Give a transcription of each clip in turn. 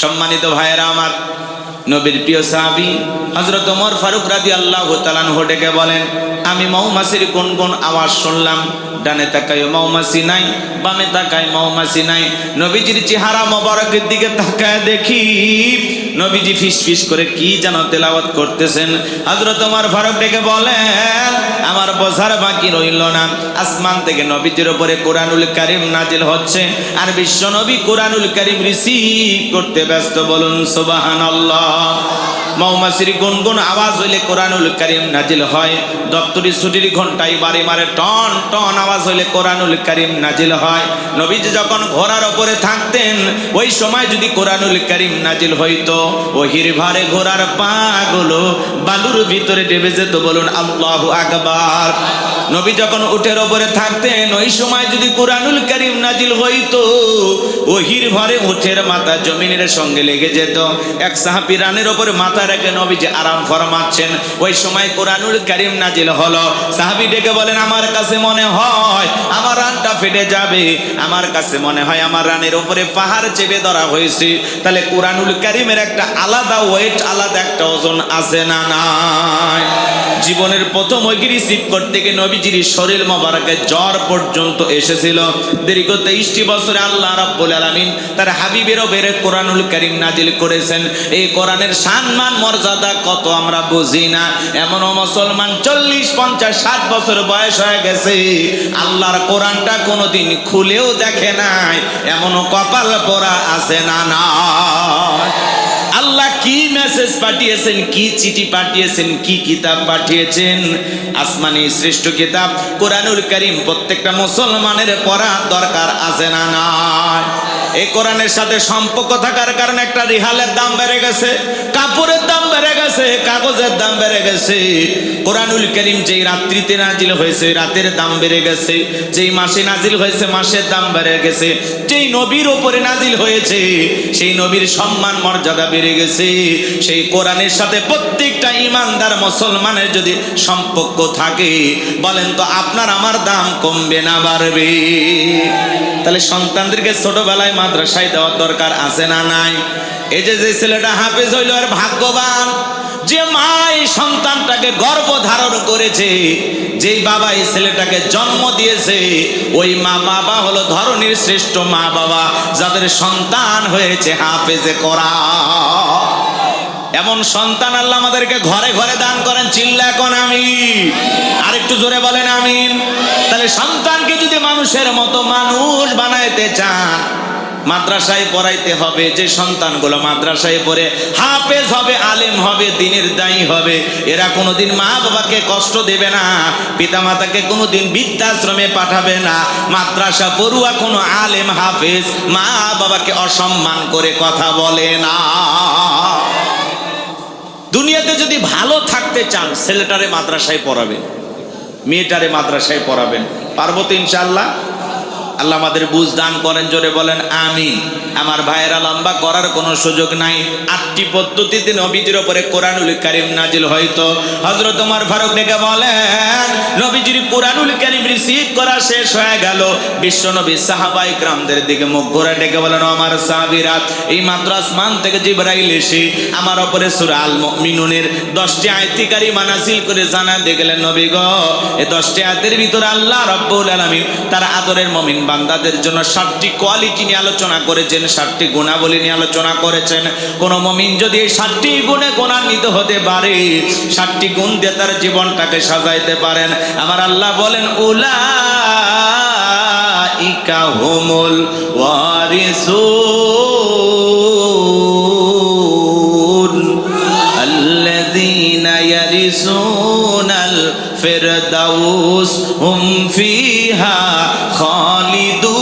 সম্মানিত ভাইয়েরা আমার, নবীর প্রিয় সাহাবী হযরত ওমর ফারুক রাদিয়াল্লাহু তাআলা আনহু ডেকে বলেন, আমি মৌমাছির গুনগুন আওয়াজ শুনলাম। ডানে তাকাই মৌমাছি নাই, বামে তাকাই মৌমাছি নাই। নবীজির চেহারা মোবারকের দিকে তাকায় দেখি নবীজি ফিসফিস করে কি যেন তেলাওয়াত করতেছেন। হযরত ওমর ফারুক ডেকে বলেন, আমার বোঝার বাকি রইল না, আসমান থেকে নবীজির উপরে কোরআনুল কারীম নাজিল হচ্ছে আর বিশ্ব নবী কোরআনুল কারীম রিসিভ করতে ব্যস্ত। বলুন সুবহানাল্লাহ। মৌমাছির গুনগুন আওয়াজ হইলে কোরআনুল কারীম নাজিল হয়। দপ্তরি ছুটির ঘন্টায় বাড়ি মারে টন টন আওয়াজ হইলে কোরআনুল কারীম নাজিল হয়। নবীজি যখন ঘোড়ার উপরে থাকতেন ওই সময় যদি কোরআনুল কারীম নাজিল হইতো, ওহির ভারে ঘোড়ার পাগুলো বালুর ভিতরে ডুবে যেত। বলুন আল্লাহু আকবার। নবী যখন উটের উপরে থাকতেন ওই সময় যদি কোরআনুল কারীম নাজিল হইতো, ওহির ভারে উটের মাথা জমিনের সঙ্গে লেগে যেত। এক সাহাবী রানের উপরে মাথা রেখে নবীজি আরাম ফরমাচ্ছেন, ওই সময় কোরআনুল কারীম নাজিল হলো। সাহাবী ডেকে বলেন, আমার কাছে মনে হয় আমার রানটা ফেটে যাবে, আমার কাছে মনে হয় আমার রানের উপরে পাহাড় চেপে ধরা হয়েছে। তাহলে কোরআনুল কারীমের একটা আলাদা ওয়েট, আলাদা একটা ওজন আছে না নাই? জীবনের প্রথম ওই রিসিভ করতে গিয়ে নবীজির শরীর মোবারকে জ্বর পর্যন্ত এসেছিল। দীর্ঘ 23টি বছরে আল্লাহ রাব্বুল আলামিন তার হাবিবের উপরে কোরআনুল কারীম নাজিল করেছেন। এই কোরআনের সম্মান মর্যাদা কত আমরা বুঝি না। এমনও মুসলমান 40, 50, 60 বছর বয়স হয়ে গেছে, আল্লাহর কোরআনটা কোনোদিন খুলেও দেখে নাই। এমনও কপাল পোড়া আছে না না? আল্লাহ কি মেসেজ পাঠিয়েছেন, কি চিঠি পাঠিয়েছেন, কি কিতাব পাঠিয়েছেন? আসমানি শ্রেষ্ঠ কিতাব কোরআনুল কারীম প্রত্যেকটা মুসলমানের পড়া দরকার আছে না নাই? এই কোরআনের সাথে সম্পর্ক থাকার কারণে একটা রিহালের দাম বেড়ে গেছে, কাপড়ের দাম বেড়ে গেছে, কাগজের দাম বেড়ে গেছে। কোরআনুল কারীম যেই রাত্রিতে নাজিল হয়েছে রাতের দাম বেড়ে গেছে, যেই মাসে নাজিল হয়েছে মাসের দাম বেড়ে গেছে, যেই নবীর উপরে নাজিল হয়েছে সেই নবীর সম্মান মর্যাদা বেড়ে গেছে। সেই কোরআনের সাথে প্রত্যেকটা ইমানদার মুসলমানের যদি সম্পর্ক থাকে, বলেন তো আপনার আমার দাম কমবে না বাড়বে? তাহলে সন্তানদেরকে ছোটবেলায় মাদ্রাসায় দেওয়ার দরকার আছে না নাই? এই যে ছেলেটা হাফেজ হইল আর ভাগ্যবান, যে মা এই সন্তানটাকে গর্ভ ধারণ করেছে, যেই বাবা এই ছেলেটাকে জন্ম দিয়েছে, ওই মা বাবা হলো ধরনীর শ্রেষ্ঠ মা বাবা, যাদের সন্তান হয়েছে হাফেজে কোরআন। এমন সন্তান আল্লাহ আমাদেরকে ঘরে ঘরে দান করেন। চিল্লা এখন আমিন। আরেকটু জোরে বলেন আমিন। তাহলে সন্তানকে যদি মানুষের মতো মানুষ বানাইতে চান, মাদ্রাসায় পড়াইতে হবে। যে সন্তানগুলো মাদ্রাসায় পড়ে হাফেজ হবে, আলেম হবে, দ্বীনের দায়ী হবে, এরা কোনোদিন মা বাবাকে কষ্ট দেবে না, পিতা মাতাকে কোনোদিন বৃদ্ধাশ্রমে পাঠাবে না। মাদ্রাসা পড়ুয়া কোনো আলেম হাফেজ মা বাবাকে অসম্মান করে কথা বলে না। দুনিয়াতে যদি ভালো থাকতে চান, ছেলেটারে মাদ্রাসায় পড়াবেন, মেয়েটারে মাদ্রাসায় পড়াবেন। পারবো তো ইনশাআল্লাহ? আল্লাহ আমাদের বুঝ দান করেন, জোরে বলেন আমিন। আমার ভাইয়েরা, লম্বা করার কোনো সুযোগ নাই। 8টি পদ্ধতিতে নবীজির উপরে কোরআনুল কারীম নাজিল হয়তো। হযরত ওমর ফারুক ডেকে বলেন, নবীজির কোরআনুল কারীম রিসিভ করা শেষ হয়ে গেল। বিশ্ব নবী সাহাবায়ে কেরামদের দিকে মুখ ঘুরে ডেকে বলেন, আমার সাহাবীরা, এই মাত্র আসমান থেকে জিবরাইল এসে আমার উপরে সূরা আল মুমিনুনের 10টি আয়াত কারিমা নাযিল করে জানাতে গেলেন, নবী গো, এই 10টি আয়াতের ভিতরে আল্লাহ রাব্বুল আলামিন তার আদরের মুমিন বান্দাদের জন্য 7টি কোয়ালিটি নিয়ে আলোচনা করেছেন, 7টি গুণাবলী নিয়ে আলোচনা করেছেন। কোন মুমিন যদি এই 7টি গুণে গুণান্বিত হতে পারে, 7টি গুণ দিয়ে তার জীবনটাকে সাজাইতে পারেন, আমার আল্লাহ বলেন, উলাইকা হুমুল ওয়ারিসুন আল্লাযীনা ইয়ারিসুনাল ফিরদাউস হুম ফিহা খালিদুন।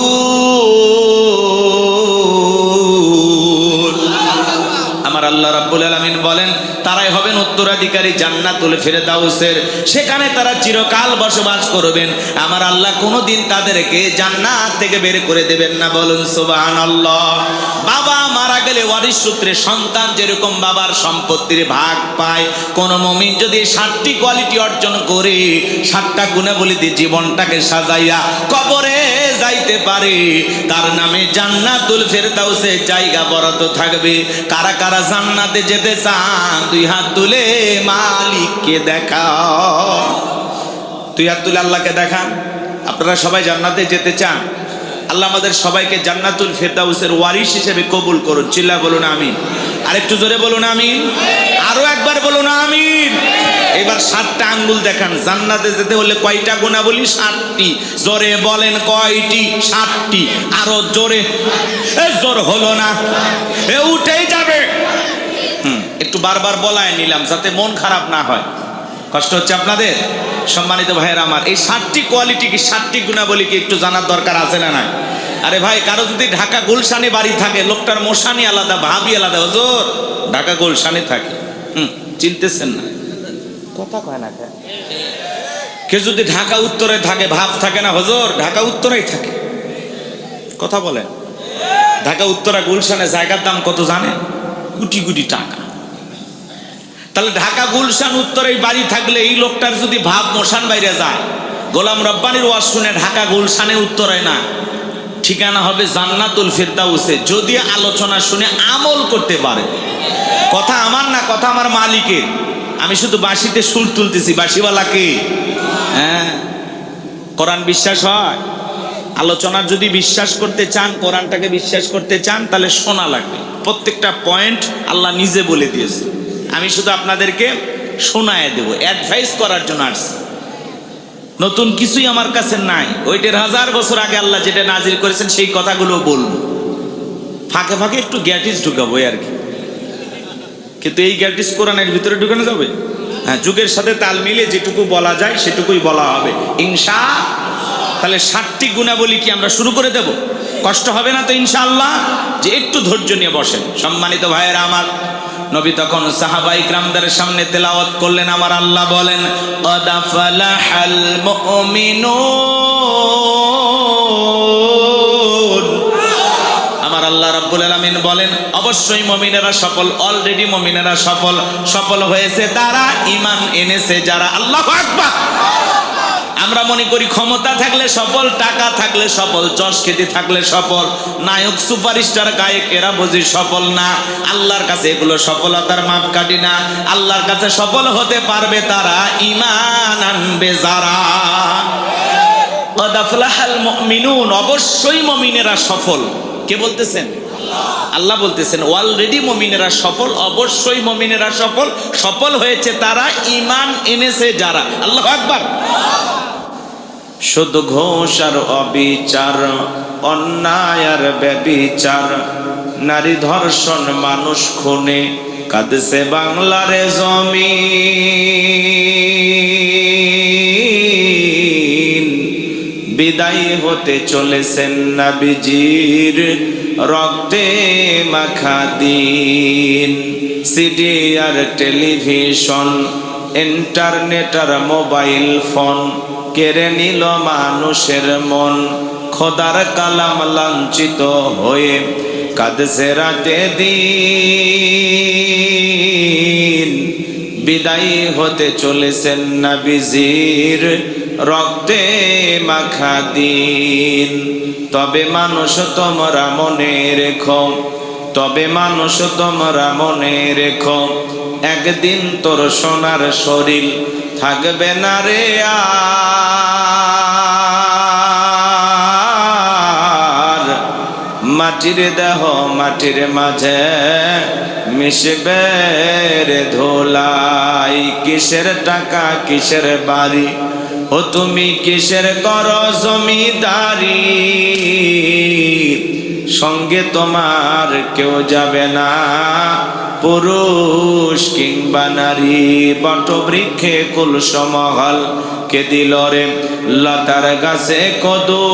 আমার আল্লাহ রাব্বুল আলামিন বলেন তারাই হবেন উত্তরাধিকারী জান্নাতুল ফেরদাউসের। সেখানে তারা চিরকাল বসবাস করবেন। আমার আল্লাহ কোনোদিন তাদেরকে জান্নাত থেকে বের করে দেবেন না, বলুন সুবহানাল্লাহ। বাবা মারা গেলে ওয়ারিশ সূত্রে সন্তান যেরকম বাবার সম্পত্তির ভাগ পায়, কোন মুমিন যদি 7টি কোয়ালিটি অর্জন করে 7টা গুণাবলী দিয়ে জীবনটাকে সাজাইয়া কবরে যাইতে পারে, তার নামে জান্নাতুল ফেরদাউসে জায়গা বরাদ্দ থাকবে। কারা কারা জান্নাতে যেতে চান? 2 হাত তুলে মালিককে দেখাও। 2 হাত তুলে আল্লাহকে দেখান। আপনারা সবাই জান্নাতে যেতে চান? আল্লাহ আমাদের সবাইকে জান্নাতুল ফেরদাউসের ওয়ারিশ হিসেবে কবুল করুন। চিল্লা বলুন আমিন। আরেকটু জোরে বলুন আমিন। আরো একবার বলুন আমিন। এবার 7টা আঙ্গুল দেখান। জান্নাতে যেতে হলে কয়টা গুণাবলী? 7টি। জোরে বলেন কয়টি? 7টি। আরো জোরে। জোর হলো না, উঠেই যাবে। একটু বারবার বলায় নিলাম যাতে মন খারাপ না হয়। কষ্ট হচ্ছে আপনাদের? সম্মানিত ভাইয়েরা আমার, এই 7টি কোয়ালিটি কি, 7টি গুণাবলী কি একটু জানার দরকার আছে না নাই? আরে ভাই, কারো যদি ঢাকা গুলশানে বাড়ি থাকে, লোকটার মশানি আলাদা, ভাবি আলাদা। হুজুর ঢাকা গুলশানে থাকে, চিনতেছেন না? কথা কয় না। কেউ যদি ঢাকা উত্তরে থাকে, ভাব থাকে না হুজুর ঢাকা উত্তরেই থাকে। কথা বলেন। ঢাকা উত্তরা গুলশানে জায়গার দাম কত জানেন? কোটি কোটি টাকা। তাহলে ঢাকা গুলশান উত্তরে বাড়ি থাকলে এই লোকটার যদি ভাব মশান বাইরে যায়, গোলাম রব্বানির ওয়াজ শুনে ঢাকা গুলশানে উত্তরে না, ঠিকানা হবে জান্নাতুল ফেরদাউসে, যদি আলোচনা শুনে আমল করতে পারে। কথা আমার না, কথা আমার মালিকের। আমি শুধু বাঁশিতে সুর তুলতেছি, বাঁশিওয়ালাকে। হ্যাঁ, কোরআন বিশ্বাস হয়। আলোচনার যদি বিশ্বাস করতে চান, কোরআনটাকে বিশ্বাস করতে চান, তাহলে শোনা লাগবে। প্রত্যেকটা পয়েন্ট আল্লাহ নিজে বলে দিয়েছে। আমি শুধু আপনাদেরকে শোনায় দেব, অ্যাডভাইস করার জন্য আসছি। নতুন কিছুই আমার কাছে নাই। ওইটার 1000 বছর আগে আল্লাহ যেটা নাজিল করেছেন সেই কথাগুলো বলবো। ফাঁকে ফাঁকে একটু গ্যাটিস ঢুকাবো আর কি। কিন্তু এই গ্যাটিস কোরআনের ভিতরে ঢুকানো যাবে? হ্যাঁ, যুগের সাথে তাল মিলিয়ে যেটুকু বলা যায় সেটুকুই বলা হবে ইনশাআল্লাহ। তাহলে 7টি গুণাবলী কি আমরা শুরু করে দেব? কষ্ট হবে না তো ইনশাআল্লাহ? যে একটু ধৈর্য নিয়ে বসেন। সম্মানিত ভাইয়েরা আমার, নবী তখন সাহাবায়ে কিরামদের সামনে তেলাওয়াত করলেন। আমার আল্লাহ বলেন, ক্বাদ আফলাহাল মুমিনুন। আমার আল্লাহ রাব্বুল আলামিন বলেন, অবশ্যই মুমিনেরা সফল। অলরেডি মুমিনেরা সফল। সফল হয়েছে তারা, ঈমান এনেছে যারা। আল্লাহু আকবার। আমরা মনে করি ক্ষমতা থাকলে সফল, টাকা থাকলে সফল, যশ খ্যাতি থাকলে সফল, নায়ক সুপারস্টার গায়ক এরা বুঝি সফল না। আল্লাহর কাছে এগুলো সফলতার মাপকাঠি না। আল্লাহর কাছে সফল হতে পারবে তারা, ঈমান আনবে যারা। ক্বাদ আফলাহাল মুমিনুন, অবশ্যই মুমিনেরা সফল। কে বলতেছেন? আল্লাহ বলতেছেন অলরেডি মুমিনেরা সফল, অবশ্যই মুমিনেরা সফল। সফল হয়েছে তারা, ঈমান এনেছে যারা। আল্লাহু আকবার। শুধু ঘোষ আর অবিচার, অন্যায় আর ব্যভিচার, নারী ধর্ষণ, মানুষ খুনে কাঁদছে বাংলার জমিন। বিদায় হতে চলেছেন নবীজির রক্তে মাখা দিন। সিডি আর টেলিভিশন, ইন্টারনেট আর মোবাইল ফোন কেড়ে নিল মানুষের মন। খোদার কালাম লাঞ্ছিত হয়ে কাঁদছে রাতে দিন। বিদায় হতে চলেছেন নবীজির রক্তে মাখা দিন। তবে মানুষ তোমরা মনে রেখো, তবে মানুষ তোমরা মনে রেখো, একদিন তোর সোনার শরীর থাকবে না রে আর। মাটির দেহ মাটির মাঝে মিশবে রে ধোলাই। কিসের টাকা কিসের বাড়ি, ও তুমি কিসের করো জমিদারি। সঙ্গে তোমার কেউ যাবে না, পুরুষ কিংবা নারী। বটবৃক্ষে কুলসমহল কে দিল রে, লতার গাছে কদু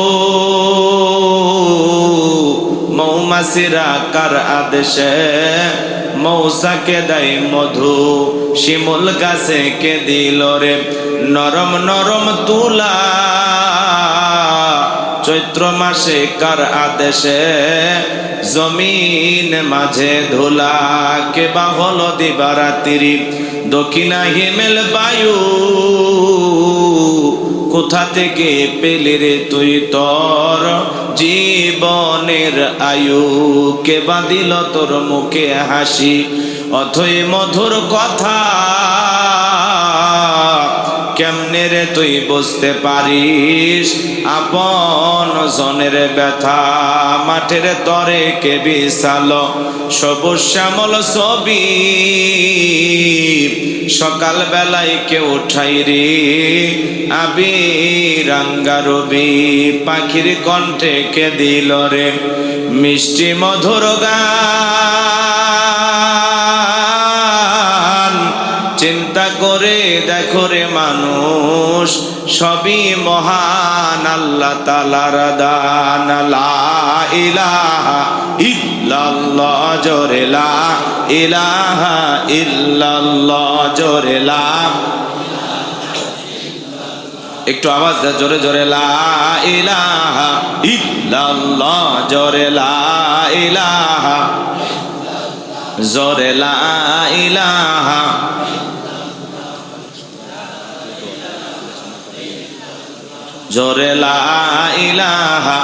মৌমাছিরা কার আদেশে মৌসাকে দেয় মধু, শিমুল গাছে কে দিল রে নরম নরম তুলা, চৈত্র মাসে কার আদেশে জমিন মাঝে ধুলা, কে বা হলো দিবারাত্রি দক্ষিণা হিমেল বায়ু, কোথা থেকে পেলে রে তুই তোর জীবনের আয়ু, কে বা দিল তোর মুখে হাসি অথই মধুর কথা, কেমনে রে তুই বুঝতে পারিস আপন জনের ব্যথা, মাঠের তরে কে বিছালো সবুজ শ্যামল ছবি, সকাল বেলায় কে উঠাই রে আবিরাঙ্গা রবি, পাখির কণ্ঠে কে দিল রে মিষ্টি মধুর গান, চিন্তা করে দেখো রে মানুষ সবই মহান আল্লাহ তাআলার দান, লা ইলাহা ইল্লাল্লাহ জোরে লা ইলাহা ইল্লাল্লাহ জোরে লা, একটু আওয়াজ দে জোরে জোরে লা ইলাহা ইল্লাল্লাহ জোরে লা ইলাহা জোরে লা ইলাহা, জোরে লা ইলাহা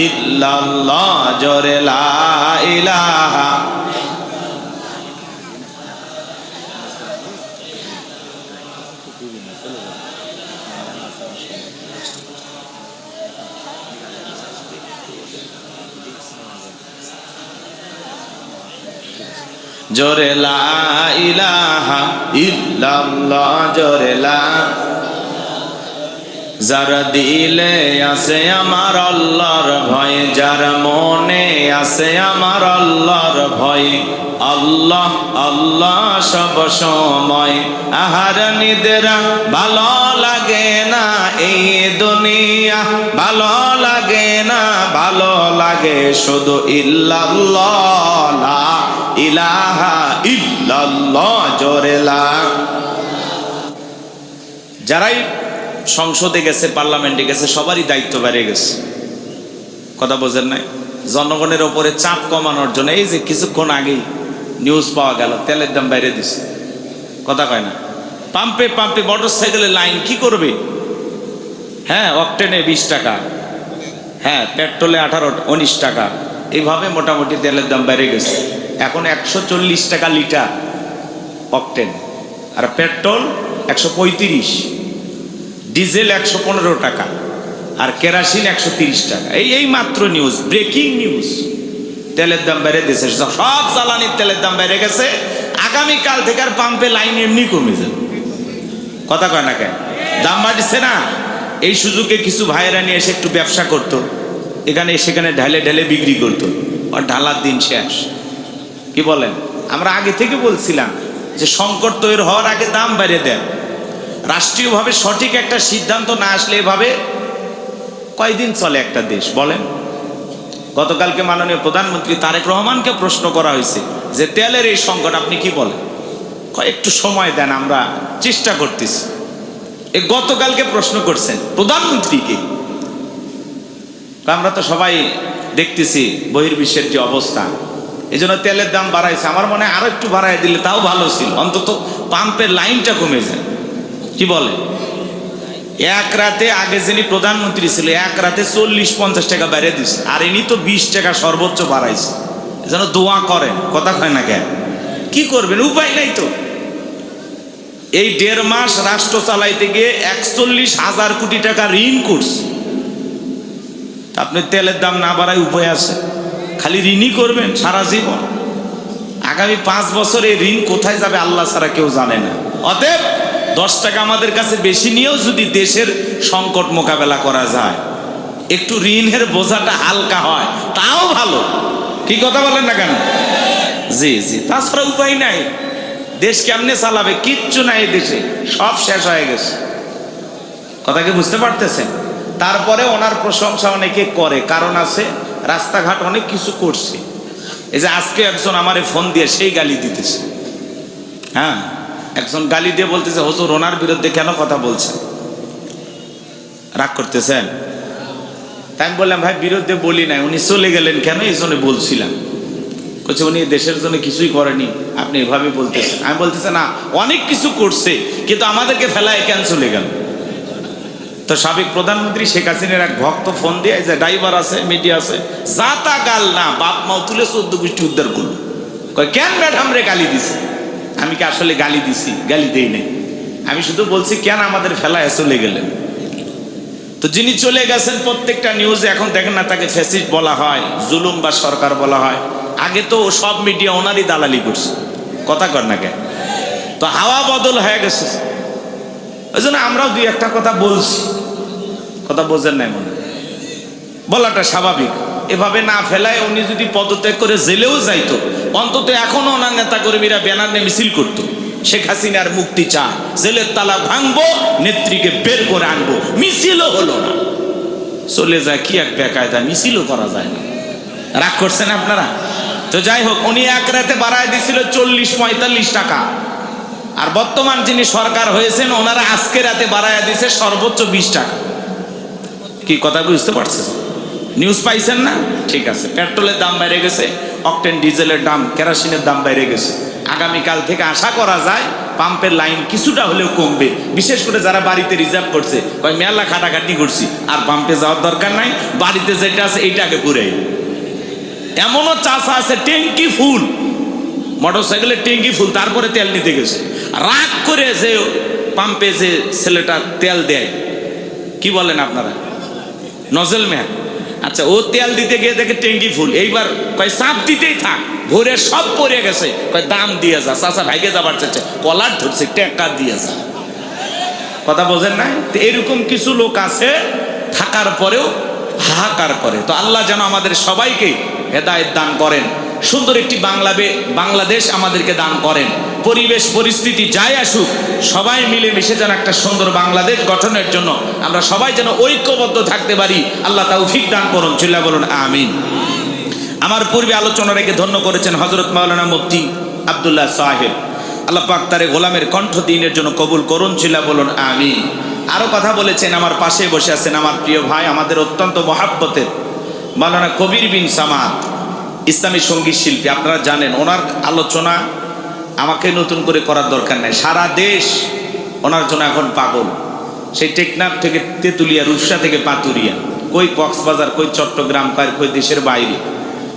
ইল্লাল্লাহ জোরে লা ইলাহা, জোরে লা ইলাহা ইল্লাল্লাহ জোরে লা, যার দিলে আছে আমার আল্লাহর ভয়, যার মনে আছে আমার আল্লাহর ভয়, আল্লাহ আল্লাহ সব সময়, আহার নিদ্রা ভালো লাগে না এই দুনিয়া, ভালো লাগে না ভালো লাগে শুধু ইল্লাল্লাহ লা ইলাহা ইল্লাল্লাহ জোরে লা। যারাই সংসদে গেছে পার্লামেন্টে গেছে সবারই দায়িত্ব বেড়ে গেছে, কথা বোঝেন নাই? জনগণের ওপরে চাপ কমানোর জন্য এই যে কিছুক্ষণ আগেই নিউজ পাওয়া গেল তেলের দাম বাইরে দিছে, কথা কয় না? পাম্পে পাম্পে মোটর সাইকেলের লাইন কি করবে? হ্যাঁ, অকটেনে 20 টাকা, হ্যাঁ পেট্রোলে 18-19 টাকা, এইভাবে মোটামুটি তেলের দাম বেড়ে গেছে। এখন 140 টাকা লিটার অকটেন, আর পেট্রোল 135, ডিজেল 115 টাকা, আর কেরাসিন 130 টাকা। এই মাত্র নিউজ, ব্রেকিং নিউজ। তেলের দাম বেড়ে দিয়েছে, সব জ্বালানির তেলের দাম বেড়ে গেছে। আগামীকাল থেকে আর পাম্পে লাইন এমনি কমে যাবে, কথা কয় না কেন? দাম বাড়ছে না। এই সুযোগে কিছু ভাইয়েরা নিয়ে এসে একটু ব্যবসা করতো, এখানে সেখানে ঢালে ঢালে বিক্রি করতো, আর ঢালার দিন শেষ। কি বলেন? আমরা আগে থেকে বলছিলাম যে সংকট তৈরি হওয়ার আগে দাম বাড়িয়ে দেন। রাষ্ট্রীয়ভাবে সঠিক একটা সিদ্ধান্ত না আসলে এভাবে কয়দিন চলে একটা দেশ বলেন? গতকালকে মাননীয় প্রধানমন্ত্রী তারেক রহমানকে প্রশ্ন করা হয়েছে যে তেলের এই সংকট আপনি কি বলেন? একটু সময় দেন, আমরা চেষ্টা করতেছি। এই গতকালকে প্রশ্ন করছেন প্রধানমন্ত্রীকে। আমরা তো সবাই দেখতেছি বহির্বিশ্বের যে অবস্থা, এই জন্য তেলের দাম বাড়াইছে। আমার মনে হয় আরো একটু বাড়াই দিলে তাও ভালো ছিল, অন্তত পাম্পের লাইনটা কমে যায়। কি বলে? এক রাতে আগে যিনি প্রধানমন্ত্রী ছিল এক রাতে 40-50 টাকা বেড়ে দিচ্ছে, আর ইনি তো 20 টাকা সর্বোচ্চ বাড়াইছে। যেন দোয়া করেন, কথা কয় না কেন? কি করবেন? উপায় নাই তো। এই 1.5 মাস রাষ্ট্র চালাইতে গিয়ে 41,000 কোটি টাকা ঋণ করছে। আপনি তেলের দাম না বাড়ায় উপায় আছে? খালি ঋণই করবেন সারা জীবন? আগামী 5 বছর এই ঋণ কোথায় যাবে আল্লাহ ছাড়া কেউ জানে না। অতএব 10 টাকা আমাদের কাছে বেশি নিয়েও যদি দেশের সংকট মোকাবেলা করা যায়, একটু ঋণের বোঝাটা হালকা হয়, তাও ভালো। কি কথা বলেন না কেন? জি জি, তাছাড়া উপায় নাই। দেশ কেমনে চালাবে? কিচ্ছু নাই দেশে, সব শেষ হয়ে গেছে। কথা কি বুঝতে পারতেছেন? তারপরে ওনার প্রশংসা অনেকে করে, কারণ আছে রাস্তাঘাট অনেক কিছু করছে। এই যে আজকে একজন আমারে ফোন দিয়ে সেই গালি দিতেছে। হ্যাঁ, একজন গালি দিয়ে বলতেছে, হুজুর ওনার বিরুদ্ধে কেন কথা বলছেন, রাগ করতেছেন? তাই আমি বললাম, ভাই বিরুদ্ধে বলি নাই, উনি চলে গেলেন কেন এই জন্য বলছিলাম। বলছে উনি দেশের জন্য কিছুই করেনি, আপনি এভাবে বলতেছেন। আমি বলতেছি না, অনেক কিছু করছে, কিন্তু আমাদেরকে ফেলায় কেন চলে গেল? তো সাবেক প্রধানমন্ত্রী শেখ হাসিনার এক ভক্ত ফোন দিয়ে, যে ড্রাইভার আছে, মিডিয়া আছে, যা তা গাল না, বাপ মাও তুলে 14 গোষ্ঠী উদ্ধার করলো। কয় কেন ম্যাডাম রে গালি দিছে? আমি কি আসলে গালি দিছি? গালি দেই নাই, আমি শুধু বলছি কেন আমাদের ফেলায় চলে গেলেন। তো যিনি চলে গেছেন, প্রত্যেকটা নিউজে এখন দেখেন না, তাকে ফ্যাসিস্ট বলা হয়, জুলুম বা সরকার বলা হয়। আগে তো সব মিডিয়া ওনারই দালালি করছে, কথা কর না কেন? তো হাওয়া বদল হয়ে গেছে, ওই জন্য আমরাও দুই একটা কথা বলছি। কথা বোঝেন নাই মনে, বলাটা স্বাভাবিক। এভাবে না ফেলায় উনি যদি পদত্যাগ করে জেলেও যাইতো, অন্তত এখনো ওনার নেতা কর্মীরা ব্যানার নিয়ে মিছিল করতো, শেখ হাসিনার মুক্তি চায়, জেলের তালা ভাঙবো, নেত্রীকে বের করে আনবো। মিছিলও হলো না, চলে যায় কি এক বেকায়দা, মিছিলও করা যায় না। রাগ করছেন আপনারা? তো যাই হোক, উনি এক রাতে বাড়ায় দিছিল 40-45 টাকা, আর বর্তমান যিনি সরকার হয়েছেন ওনারা আজকে রাতে বাড়ায় দিছে সর্বোচ্চ 20 টাকা। কি কথা বুঝতে পারছেন? নিউজ পাইছেন না? ঠিক আছে, পেট্রোলের দাম বেড়ে গেছে, অকটেন ডিজেলের দাম, কেরোসিনের দাম বেড়ে গেছে। আগামীকাল থেকে আশা করা যায় পাম্পের লাইন কিছুটা হলেও কমবে। বিশেষ করে যারা বাড়িতে রিজার্ভ করছে, কয় মেলা খাটাখাটি করছি, আর পাম্পে যাওয়ার দরকার নাই, বাড়িতে যেটা আছে এইটাকে পুরাই। এমনও চাষা আছে ট্যাঙ্কি ফুল, মোটরসাইকেলের ট্যাঙ্কি ফুল, তারপরে তেল নিতে গেছে। রাগ করে যে পাম্পে যে ছেলেটা তেল দেয়, কি বলেন আপনারা, নজল ম্যান, আচ্ছা, ও তেল দিতে গিয়ে দেখে ট্যাঙ্কি ফুল। এইবার কয় চাপ দিতেই থাক, ভোরে সব পড়ে গেছে। কয় দাম দিয়ে যা, চাচা ভাইকে যাবার চাচ্ছে, কলার ধরছে, টাকা দিয়ে যা। কথা বোঝেন না? তো এরকম কিছু লোক আছে, থাকার পরেও হাহাকার করে। তো আল্লাহ যেন আমাদের সবাইকে হেদায়েত দান করেন, সুন্দর একটি বাংলাদেশ আমাদেরকে দান করেন। পরিবেশ পরিস্থিতি যাই আসুক, সবাই মিলেমিশে যেন একটা সুন্দর বাংলাদেশ গঠনের জন্য আমরা সবাই যেন ঐক্যবদ্ধ থাকতে পারি, আল্লাহ তৌফিক দান করুন। চিল্লা বলুন আমিন। আমার পূর্বে আলোচনা রেখে ধন্য করেছেন হযরত মাওলানা মুফতি আব্দুল্লাহ সাহেব, আল্লাহ পাক তার গোলামের কণ্ঠ দিনের জন্য কবুল করুন। চিল্লা বলুন আমিন। আরো কথা বলেছেন, আমার পাশে বসে আছেন আমার প্রিয় ভাই, আমাদের অত্যন্ত মহাব্বতের মাওলানা কবির বিন সামাদ, ইসলামী সঙ্গীত শিল্পী। আপনারা জানেন ওনার আলোচনা আমাকে নতুন করে করার দরকার নাই, সারা দেশ ওনার জন্য এখন পাগল। সেই টেকনাফ থেকে তেঁতুলিয়া, রূপসা থেকে পাতুরিয়া, কই কক্সবাজার, কই চট্টগ্রাম, কই দেশের বাইরে,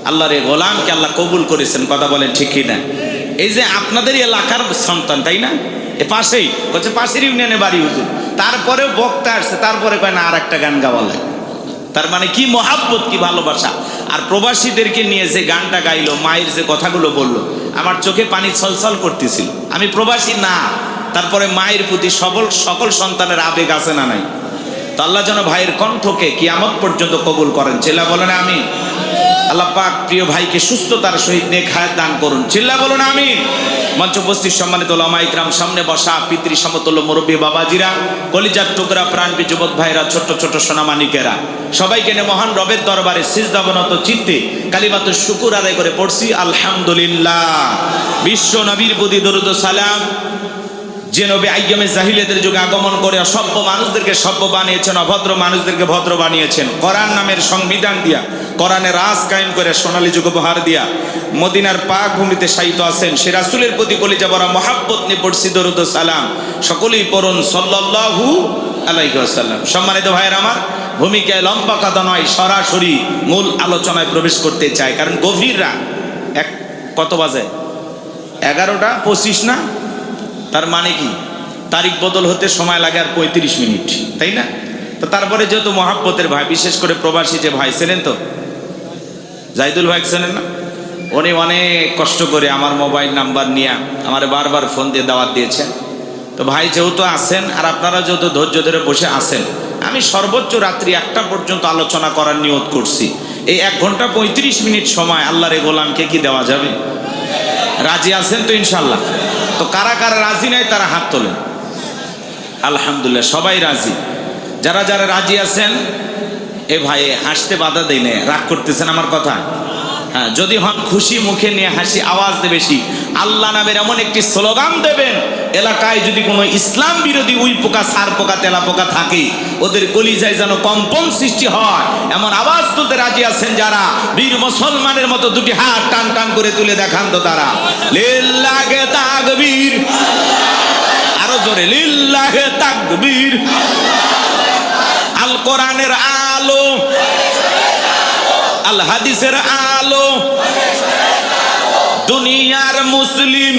আল্লাহর এই গোলামকে আল্লাহ কবুল করেছেন। কথা বলেন ঠিক কি না? এই যে আপনাদের এলাকার সন্তান, তাই না? এ পাশেই বলছে, পাশের ইউনিয়নে বাড়ি হুজুর, তারপরেও বক্তা আসছে, তারপরে কয় না আর একটা গান গাওয়া লাগে। তার মানে কি মহাব্বত, কি ভালোবাসা। আর প্রবাসীদেরকে নিয়ে যে গানটা গাইলো, মায়ের যে কথাগুলো বললো, আমার চোখে পানি ছলছল করতেছিল। আমি প্রবাসী না, তারপরে মায়ের প্রতি সকল সন্তানের আবেগ আছে না নাই? তো আল্লাহ যেন ভাইয়ের কণ্ঠকে কিয়ামত পর্যন্ত কবুল করেন। চিল্লা বলেন আমি। আল্লাহ পাক প্রিয় ভাইকে সুস্থতার সহিত নেক হায়াত দান করুন। চিল্লা বলুন আমিন। মঞ্চ উপস্থিত সম্মানিত উলামা ইকরাম, সামনে বসা পিতৃ সমতুল্য মুরব্বী বাবাজিরা, কলিজার টুকরা প্রাণবী যুবক ভাইরা, ছোট্ট ছোট্ট সোনামানিকেরা, সবাইকে নিয়ে মহান রবের দরবারে সিজদাবনত চিত্তে কালিমাতুশ শুকুর আদায় করে পড়ছি আলহামদুলিল্লাহ। বিশ্ব নবীর প্রতি দরুদ ও সালাম। যে নবী আইয়ামে জাহিলিয়াতের যুগে আগমন করে অসভ্য মানুষদেরকে সভ্য বানিয়েছেন, অভদ্র মানুষদেরকে ভদ্র বানিয়েছেন, কোরআন নামের সংবিধান দিয়া, কোরআনে রাজ কায়েম করে সোনালী যুগ উপহার দিয়া মদিনার পাক ভূমিতে শায়িত আছেন, সে রাসূলের প্রতি কলিজা ভরা মহাব্বত নিয়ে পড়ছি দরুদ ও সালাম। সকলেই পড়ুন সাল্লাল্লাহু আলাইহি ওয়াসাল্লাম। সম্মানিত ভাইয়ের আমার, ভূমিকায় লম্বা কথা নয়, সরাসরি মূল আলোচনায় প্রবেশ করতে চাই, কারণ গভীর রাত। কত বাজে? 11টা 25 না? তার মানে কি, তারিখ বদল হতে সময় লাগে আর 35 মিনিট, তাই না? তো তারপরে যেহেতু মহাব্বতের ভাই, বিশেষ করে প্রবাসী যে ভাই ছিলেন, তো জাহিদুল ভাই ছিলেন না, উনি অনেক কষ্ট করে আমার মোবাইল নাম্বার নিয়ে আমার বারবার ফোন দিয়ে দাওয়াত দিয়েছেন। তো ভাই যেহেতু আছেন, আর আপনারা যেহেতু ধৈর্য ধরে বসে আছেন, আমি সর্বোচ্চ রাত্রি 1টা পর্যন্ত আলোচনা করার নিয়ত করছি। এই 1 ঘন্টা 35 মিনিট সময় আল্লাহর এই গোলামকে কি দেওয়া যাবে? রাজি আছেন তো ইনশাল্লাহ? তো কারা কারা রাজি নাই তারা হাত তোলেন। আলহামদুলিল্লাহ, সবাই রাজি। যারা যারা রাজি আছেন এ ভাই হাসতে বাধা দেই না, রাগ করতেছেন আমার কথা? হ্যাঁ, যদি হন খুশি মুখে নিয়ে হাসি আওয়াজ দেবে বেশি। আল্লাহ নামের এমন একটি স্লোগান দেবেন, এলাকায় যদি কোনো ইসলাম বিরোধী উই পোকা, সার পোকা, তেলা পোকা থাকে, ওদের কলিজায় যেন কম্পন সৃষ্টি হয় এমন আওয়াজ তুলতে রাজি আছেন যারা? বীর মুসলমানের মতো দুটি হাত টান টান করে তুলে দেখান তো তারা। লিল্লাহে তাকবীর, আরো জোরে লিল্লাহে তাকবীর। আল কোরআনের আলো, আল হাদিসের আলো, দুনিয়ার মুসলিম,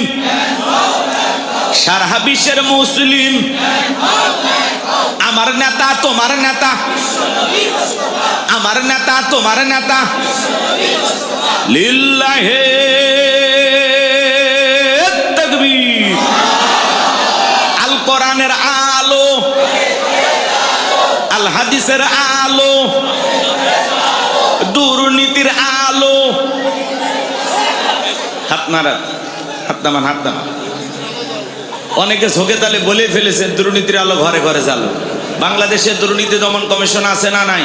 সারা বিশ্বের মুসলিম, আমার নেতা তোমার নেতা, আমার নেতা তোমার নেতা। লিল্লাহে তাকবীর। আল কোরআনের আলো, আল হাদিসের আলো, দুর্নীতির আলো। হাত নাড়া, হাত নামান, হাত নামান। অনেকে ঝোঁকে তালে বলে ফেলেছেন দুর্নীতির আলো ঘরে ঘরে জ্বালো। বাংলাদেশে দুর্নীতি দমন কমিশন আছে না নাই?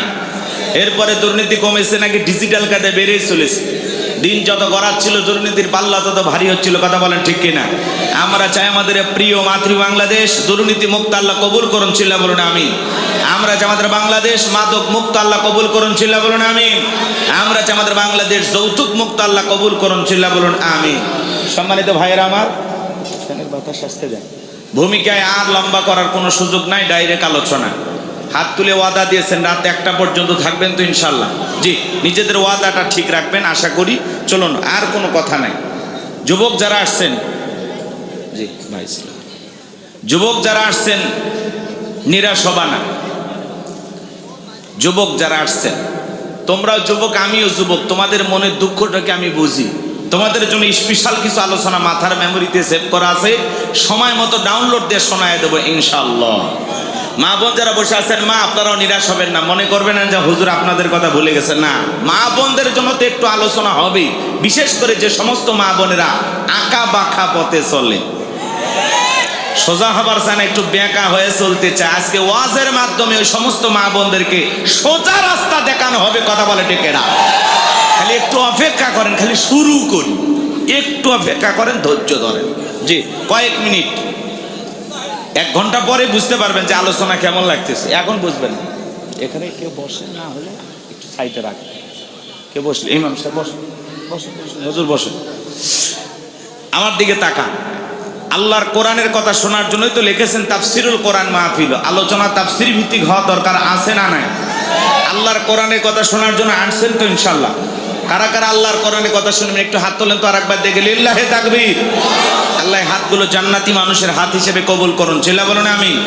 এরপরে দুর্নীতি কমেছে নাকি ডিজিটাল কার্ডে বেড়েই চলেছে। দিন যত গড়াচ্ছিল দুর্নীতির পাল্লা তত ভারী হচ্ছিল। কথা বলেন ঠিক কিনা? আমরা চাই আমাদের প্রিয় মাতৃ বাংলাদেশ দুর্নীতি মুক্ত আল্লাহ কবুল করুন, চিল্লা বলুন আমিন। আমরা চাই আমাদের বাংলাদেশ মাদক মুক্ত আল্লাহ কবুল করুন, চিল্লা বলুন আমিন। আমরা চাই আমাদের বাংলাদেশ যৌতুক মুক্ত আল্লাহ কবুল করুন, চিল্লা বলুন আমিন। সম্মানিত ভাইয়েরা আমার, বাতাস আসতে দেন। ভূমিকায় আর লম্বা করার কোনো সুযোগ নাই, ডাইরেক্ট আলোচনা। হাত তুলে ওয়াদা দিয়েছেন রাত 1টা পর্যন্ত থাকবেন তো ইনশাল্লাহ? জি, নিজেদের ওয়াদাটা ঠিক রাখবেন আশা করি। চলুন, আর কোনো কথা নাই। যুবক যারা আসছেন, জি ভাই, যুবক যারা আসছেন নিরাশ হবা না। যুবক যারা আসছেন, তোমরাও যুবক, আমিও যুবক, তোমাদের মনের দুঃখটাকে আমি বুঝি। তোমাদের জন্য স্পেশাল কিছু আলোচনা মাথার মেমোরিতে সেভ করা আছে, সময় মতো ডাউনলোড দিয়ে শোনায় দেবো ইনশাআল্লাহ। মা বোন যারা বসে আছেন, মা আপনারাও নিরাশ হবেন না, মনে করবেন না যে হুজুর আপনাদের কথা ভুলে গেছেন। না, মা বোনদের জন্য তো একটু আলোচনা হবে, বিশেষ করে যে সমস্ত মা বোনেরা আঁকা বাঁকা পথে চলে, সোজা হবার চায় না, একটু বেঁকা হয়ে চলতে চায়। আজকে ওয়াজের মাধ্যমে ওই সমস্ত মা বোনদেরকে সোজা রাস্তা দেখানো হবে। কথা বলে টেকেরা, খালি একটু অপেক্ষা করেন, খালি শুরু করি, একটু অপেক্ষা করেন, ধৈর্য ধরেন। জি, কয়েক মিনিট, 1 ঘন্টা পরে বুঝতে পারবেন যে আলোচনা কেমন লাগতেছে। এখন বুঝবেন। এখানে কেউ বসে না হলে একটু সাইডে রাখেন। কেউ বসলে, ইমাম সাহেব বসেন, বসেন, হুজুর বসেন, আমার দিকে তাকান। আল্লাহর কোরআনের কথা শোনার জন্যই তো লিখেছেন তাফসিরুল কোরআন মাহফিল। আলোচনা তাফসির ভিত্তিক হওয়া দরকার আছে না নাই? আল্লাহর কোরআনের কথা শোনার জন্য আসছেন তো ইনশাল্লাহ? কারা কারা আল্লাহর কোরআনের কথা শুনবেন একটু হাত তোলেন তো আরেকবার দেখে। লিল্লাহে তাকবীর। আল্লাহ হাতগুলো জান্নাতি মানুষের হাত হিসেবে কবুল করুন, চিল্লা বলুন আমিন।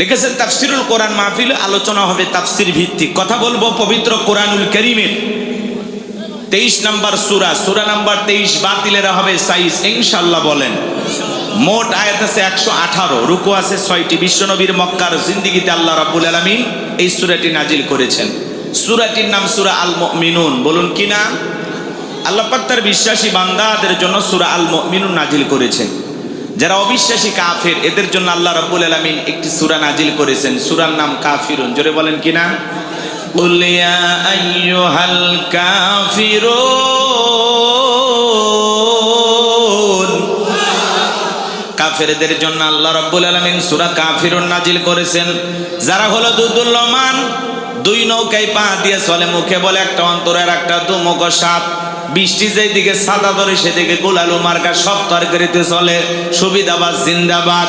লিখেছেন তাফসিরুল কোরআন মাহফিল, আলোচনা হবে তাফসির ভিত্তিক। কথা বলবো পবিত্র কোরআনুল কারীমের 23 নম্বর সূরা, সূরা নাম্বার 23। বাতিলেরা হবে সাইজ ইনশাআল্লাহ বলেন। মোট আয়াত আছে 118, রুকু আছে 6টি। বিশ্বনবীর মক্কার জিন্দেগিতে আল্লাহ রাব্বুল আলামিন এই সূরাটি নাজিল করেছেন। সূরাটির নাম সূরা আল মুমিনুন। বলুন কি নাম? আল্লাহ পাক তার বিশ্বাসী বান্দাদের জন্য সূরা আল মুমিনুন নাজিল করেছেন। যারা অবিশ্বাসী কাফের, এদের জন্য আল্লাহ রাব্বুল আলামিন একটি সূরা নাজিল করেছেন, সূরার নাম কাফিরুন। জোরে বলেন কি নাম? কুল ইয়া আইয়ুহাল কাফিরুন। কাফেরদের জন্য আল্লাহ রাব্বুল আলামিন সূরা কাফিরুন নাজিল করেছেন। যারা হলো দুদুল্যমান, 2 নৌকায় পা দিয়ে চলে, মুখে বলে একটা, অন্তরের একটা, দুমুখ সাপ। বৃষ্টি যেই দিকে ছাতা ধরে সেদিকে গোলালু মার্কা সব তরকারিতে চলে। সুবিধাবাদ জিন্দাবাদ।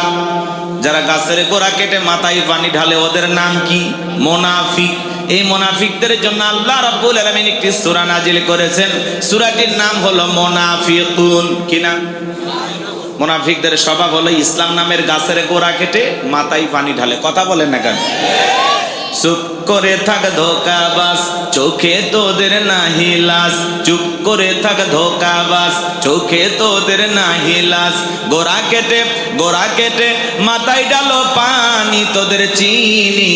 যারা গাছের গোড়া কেটে মাথায় পানি ঢালে, ওদের নাম কি? মুনাফিক। এই মুনাফিকদের জন্য আল্লাহ রাব্বুল আলামিন একটি সূরা নাজিল করেছেন, সূরাটির নাম হলো মুনাফিকুন। কি নাম? মুনাফিকদের স্বভাব হলো ইসলাম নামের গাছের গোড়া কেটে মাথায় পানি ঢালে। কথা বলেন না কেন? চুপ করে থাক ধোকাবাজ, চোখে তোদের নাহি লাজ। চুপ করে থাক ধোকাবাজ, চোখে তোদের নাহি লাজ। গোড়া কেটে মাথায় ডালো পানি, তোদের চিনি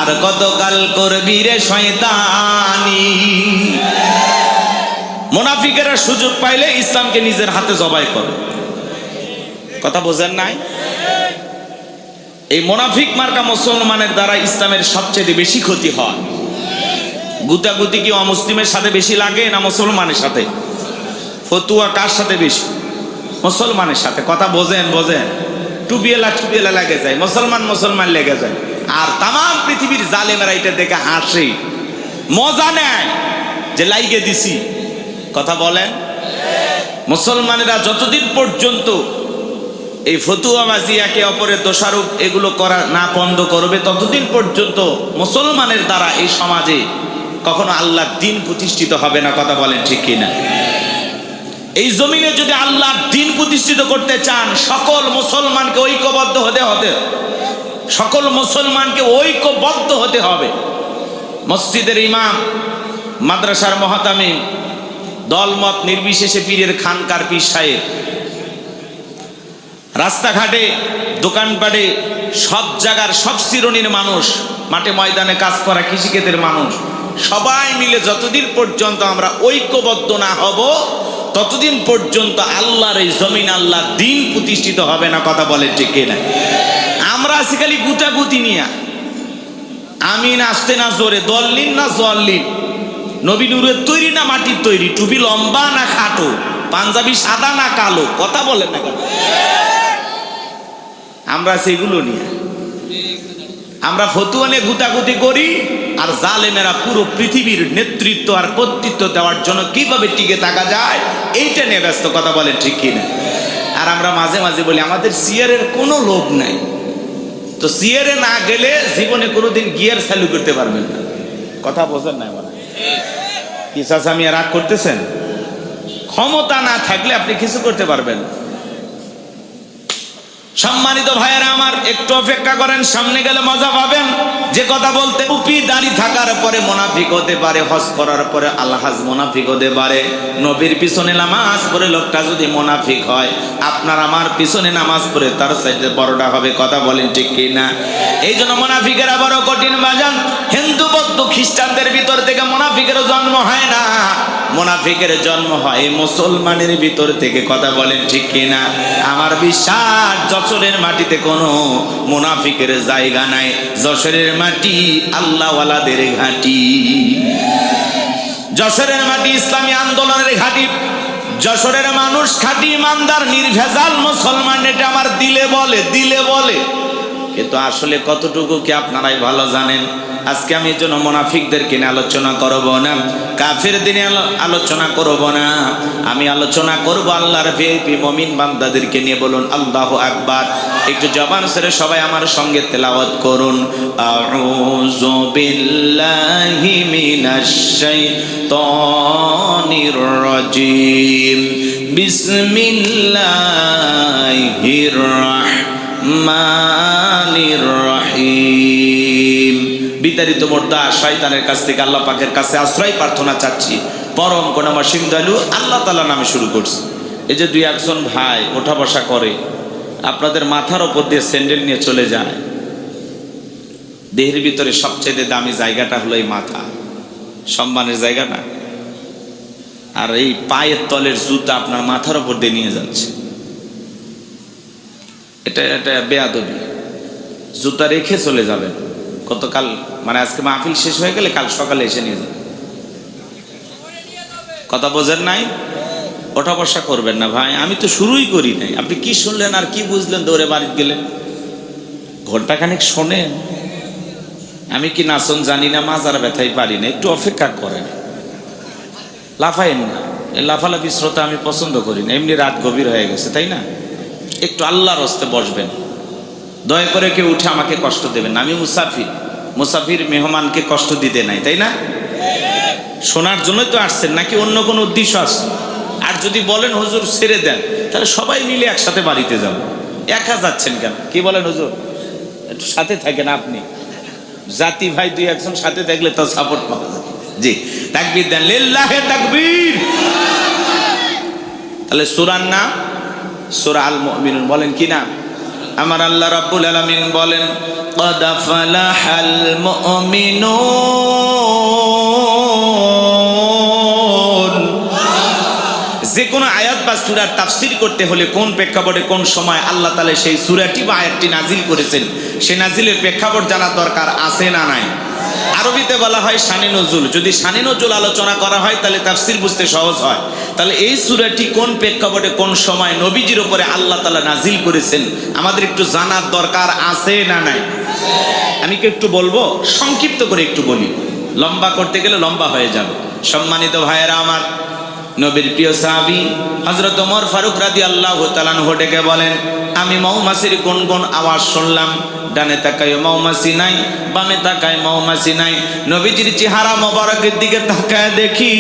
আর কতকাল করবি রে শয়তানি। মুনাফিকেরা সুযোগ পাইলে ইসলামকে নিজের হাতে জবাই করে। কথা বোঝেন নাই? এই মুনাফিক মার্কা মুসলমানের দ্বারা ইসলামের সবচেয়ে বেশি ক্ষতি হয়। গুতাগুতি কি অমুসলিমের সাথে বেশি লাগে না মুসলমানের সাথে? ফতুয়া কার সাথে বেশি? মুসলমানের সাথে। কথা বোঝেন? টুপিওয়ালা লেগে যায়, মুসলমান লেগে যায়। আর তাম পৃথিবীর জালেমেরা এটা দেখে হাসে, মজা নেয় যে লাইগে দিছি। কথা বলেন? মুসলমানেরা যতদিন পর্যন্ত এই ফতুয়াবাজি, একে অপরের দোষারোপ এগুলো করা না বন্ধ করবে, ততদিন পর্যন্ত মুসলমানের দ্বারা এই সমাজে কখনো আল্লাহর দ্বীন প্রতিষ্ঠিত হবে না। কথা বলেন ঠিক কিনা? এই জমিনে যদি আল্লাহর দ্বীন প্রতিষ্ঠিত করতে চান, সকল মুসলমানকে ঐক্যবদ্ধ হতে হবে, সকল মুসলমানকে ঐক্যবদ্ধ হতে হবে। মসজিদের ইমাম, মাদ্রাসার মুহাতামিম, দলমত নির্বিশেষে পীরের খানকার পীর সাহেব, রাস্তাঘাটে দোকানপাটে সব জায়গার সব শ্রেণীর মানুষ, মাঠে ময়দানে কাজ করা কৃষিক্ষেতের মানুষ, সবাই মিলে যতদিন পর্যন্ত আমরা ঐক্যবদ্ধ না হব, ততদিন পর্যন্ত আল্লাহর এই জমিন, আল্লাহর দ্বীন প্রতিষ্ঠিত হবে না। কথা বলেন ঠিক কিনা? আমরা আছি খালি গুতাগুতি নিয়ে, আমিন আসতে না জোরে, দল্লিন না জল্লিন, নবী নূরের তৈরি না মাটির তৈরি, টুপি লম্বা না খাটো, পাঞ্জাবি সাদা না কালো। কথা বলেন না কেন? আমরা সেগুলো নিয়ে আমরা ফতুয়া নিয়ে গুতাগুতি করি, আর জালেমেরা পুরো পৃথিবীর নেতৃত্ব আর কর্তৃত্ব দেওয়ার জন্য কিভাবে টিকে থাকা যায় এইটা নিয়ে ব্যস্ত। কথা বলেন ঠিক কিনা? আর আমরা মাঝে মাঝে বলি আমাদের সিয়ারের কোনো লোভ নাই। তো সিয়ারে না গেলে জীবনে কোনোদিন গিয়ার চালু করতে পারবেন না। কথা বোঝেন না? মানে কি চাচা আমি রাগ করতেছেন? ক্ষমতা না থাকলে আপনি কিছু করতে পারবেন না। সম্মানিত ভাইয়েরা আমার, একটু অপেক্ষা করেন, সামনে গেলে মজা পাবেন। যে কথা বলতে, টুপি দাড়ি থাকার পরে মুনাফিক হতে পারে, হজ করার পরে আলহাজ মুনাফিক হতে পারে। নবীর পিছনে নামাজ পড়ে লোকটা যদি মুনাফিক হয়, আপনার আমার পিছনে নামাজ পড়ে তার চাইতে বড়টা হবে। কথা বলেন ঠিক কি না? এই জন্য মুনাফিকেরা বড় কঠিন বাজান। হিন্দু বৌদ্ধ খ্রিস্টানদের ভিতর থেকে মুনাফিকের জন্ম হয় না, মুনাফিকের জন্ম হয় মুসলমানের ভিতর থেকে। কথা বলেন ঠিক কি না? আমার বিশ্বাস যশোরের মাটিতে কোনো মুনাফিকের জায়গা নাই। যশোরের মাটি আল্লাহওয়ালাদের ঘাঁটি, যশোরের মাটি ইসলামী আন্দোলনের ঘাঁটি। যশোরের মানুষ খাঁটি ইমানদার নির্ভেজাল মুসলমান, এটা আমার দিলে বলে, কিন্তু আসলে কতটুকু কি আপনারাই ভালো জানেন। আজকে আমি এই জন্য মুনাফিকদেরকে নিয়ে আলোচনা করব না, কাফেরদের নিয়ে আলোচনা করব না, আমি আলোচনা করব আল্লাহর ভিআইপি মুমিন বান্দাদেরকে নিয়ে। বলুন আল্লাহু আকবার। একটু জবান ছেড়ে সবাই আমার সঙ্গে তেলাওয়াত করুন। আউযু বিল্লাহি মিনাশ শাইতানির রাজিম, বিসমিল্লাহির রাহমানির রাহিম। বিতাড়িত মোর্দা শয়তানের কাছ থেকে আল্লাহ পাকের কাছে আশ্রয় প্রার্থনা চাচ্ছি। পরম করুণাময় দয়ালু আল্লাহ তাআলা নামে শুরু করছি। এই যে দুই একজন ভাই ওঠা বসা করে, আপনাদের মাথার ওপর দিয়ে স্যান্ডেল নিয়ে চলে যায়। দেহের ভিতরে সবচেয়ে দামি জায়গাটা হলো এই মাথা, সম্মানের জায়গা না। আর এই পায়ের তলের জুতা আপনার মাথার ওপর দিয়ে নিয়ে যাচ্ছে, এটা বেয়াদবি। জুতা রেখে চলে যাবেন। গতকাল মানে আজকে মাহফিল শেষ হয়ে গেলে কাল সকালে এসে নিয়ে যাবেন। কথা বোঝেন নাই? ওঠা বসা করবেন না ভাই। আমি তো শুরুই করি নাই, আপনি কি শুনলেন আর কি বুঝলেন? দৌড়ে বাড়িতে গেলেন, ঘন্টাখানেক শোনেন। আমি কি নাচন জানি না, মাজার ব্যথাই পারি না। একটু অপেক্ষা করেন, লাফাইন না। এই লাফালাফি শ্রোতা আমি পছন্দ করি না। এমনি রাত গভীর হয়ে গেছে, তাই না? একটু আল্লাহর হস্তে বসবেন। দয়া করে কেউ উঠে আমাকে কষ্ট দেবেন না। আমি মুসাফির মেহমানকে কষ্ট দিতে নাই, তাই না? শোনার জন্যই তো আসছেন, নাকি অন্য কোনো উদ্দেশ্য আছে? আর যদি বলেন হুজুর ছেড়ে দেন, তাহলে সবাই মিলে একসাথে বাড়িতে যাব। একা যাচ্ছেন কেন? কি বলেন হুজুর? একটু সাথে থাকেন আপনি, জাতি ভাই দুই একজন সাথে থাকলে তো সাপোর্ট পাওয়া যায়। জি, তাকবীর দেন, লিল্লাহি তাকবীর। তাহলে সূরার নাম সূরা আল মুমিনুন। বলেন কি নাম? আমার আল্লাহ রাব্বুল আলামিন বলেন, ক্বাদ ফালাহাল মুমিনুন। যে কোনো আয়াত বা সূরার তাফসীর করতে হলে কোন প্রেক্ষাপটে কোন সময় আল্লাহ তাআলা সেই সূরাটি বা আয়াতটি নাজিল করেছেন, সেই নাজিলের প্রেক্ষাপট জানা দরকার আছে না নাই? আরবিতে বলা হয় শানে নজুল। যদি শানে নজুল আলোচনা করা হয় তাহলে তাফসীর বুঝতে সহজ হয়। তাহলে এই সূরাটি কোন প্রেক্ষাপটে কোন সময় নবীজির উপরে আল্লাহ তাআলা নাজিল করেছেন আমাদের একটু জানার দরকার আছে না নাই? আমি কি একটু বলবো, সংক্ষিপ্ত করে একটু বলি, লম্বা করতে গেলে লম্বা হয়ে যাবে। সম্মানিত ভাইয়েরা আমার, নবীর প্রিয় সাহাবী হযরত ওমর ফারুক রাদিয়াল্লাহু তাআলা আনহু ডেকে বলেন, আমি মৌমাছির গুনগুন আওয়াজ শুনলাম। ডানে তাকায় মৌমাছি নাই, বামে তাকায় মৌমাছি নাই। নবীজির চেহারা মোবারকের দিকে তাকায় দেখি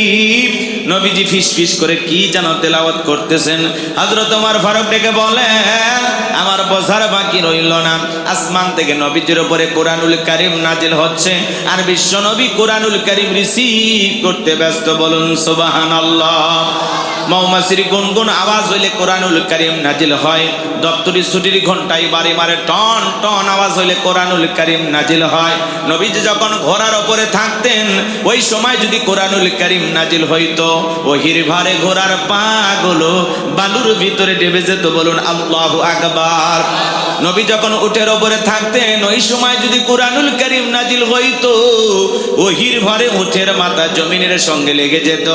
নবীজি ফিসফিস করে কি যেন তেলাওয়াত করতেছেন। হযরত ওমর ফারুক ডেকে বলেন, আমার বোঝার বাকি রইল না, আসমান থেকে নবীজির উপরে কোরআনুল কারীম নাজিল হচ্ছে আর বিশ্ব নবী কোরআনুল কারীম রিসিভ করতে ব্যস্ত। বলুন সুবহানাল্লাহ। মৌমাছির গুনগুন আওয়াজ হইলে কোরআনুল কারীম নাজিল হয়। দপ্তরি ছুটির ঘন্টায় বাড়ি মারে টন টন আওয়াজ হইলে কোরআনুল কারীম নাজিল হয়। নবীজি যখন ঘোড়ার উপরে থাকতেন ওই সময় যদি কোরআনুল কারীম নাজিল হইতো, ওহির ভারে ঘোড়ার পাগুলো বালুর ভিতরে ডেবে যেত। বলুন আল্লাহু আকবার। নবী যখন উটের উপরে থাকতেন ওই সময় যদি কোরআনুল কারীম নাজিল হইতো, ওহির ভারে উটের মাথা জমিনের সঙ্গে লেগে যেত।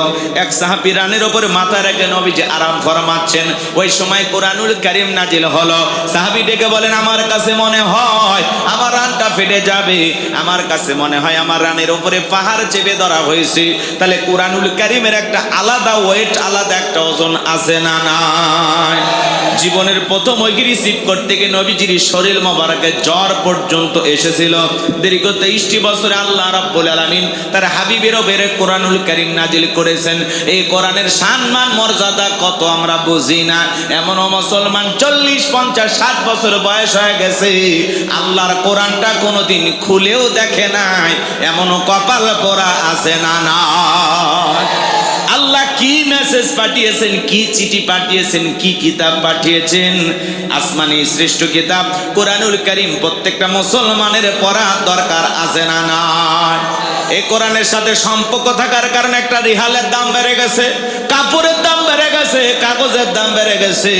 এক সাহাবী রানের উপরে মাথা রেখে নবীজি আরাম ফরমাচ্ছেন, ওই সময় কোরআনুল কারীম নাজিল হলো। সাহাবী ডেকে বলেন, আমার কাছে মনে হয় আমার রানটা ফেটে যাবে, আমার কাছে মনে হয় আমার রানের উপরে পাহাড় চেপে ধরা হয়েছে। তাহলে কোরআনুল কারীমের একটা আলাদা ওয়েট, আলাদা একটা ওজন আছে না নাই? জীবনের প্রথম ওই রিসিভ করতে গিয়ে নবীজির শরীর মোবারকে জ্বর পর্যন্ত এসেছিল। দীর্ঘ 23টি বছরে আল্লাহ রাব্বুল আলামিন তার হাবিবের উপরে কোরআনুল কারীম নাজিল করেছেন। এই কোরআনের সম্মান মর্যাদা কত আমরা বুঝি না। এমন মুসলমান 40, 50, 60 বছর বয়স হয়ে গেছে আল্লাহর কোরআনটা কোনোদিন খুলেও দেখে নাই, এমনও কপাল পোড়া আছে না না? আল্লাহ কি মেসেজ পাঠিয়েছেন, কি চিঠি পাঠিয়েছেন, কি কিতাব পাঠিয়েছেন? আসমানি শ্রেষ্ঠ কিতাব কোরআনুল কারীম প্রত্যেকটা মুসলমানের পড়া দরকার আছে না নাই? এই কোরআনের সাথে সম্পর্ক থাকার কারণে একটা রিহালের দাম বেড়ে গেছে, কাপড়ের দাম বেড়ে গেছে, কাগজের দাম বেড়ে গেছে।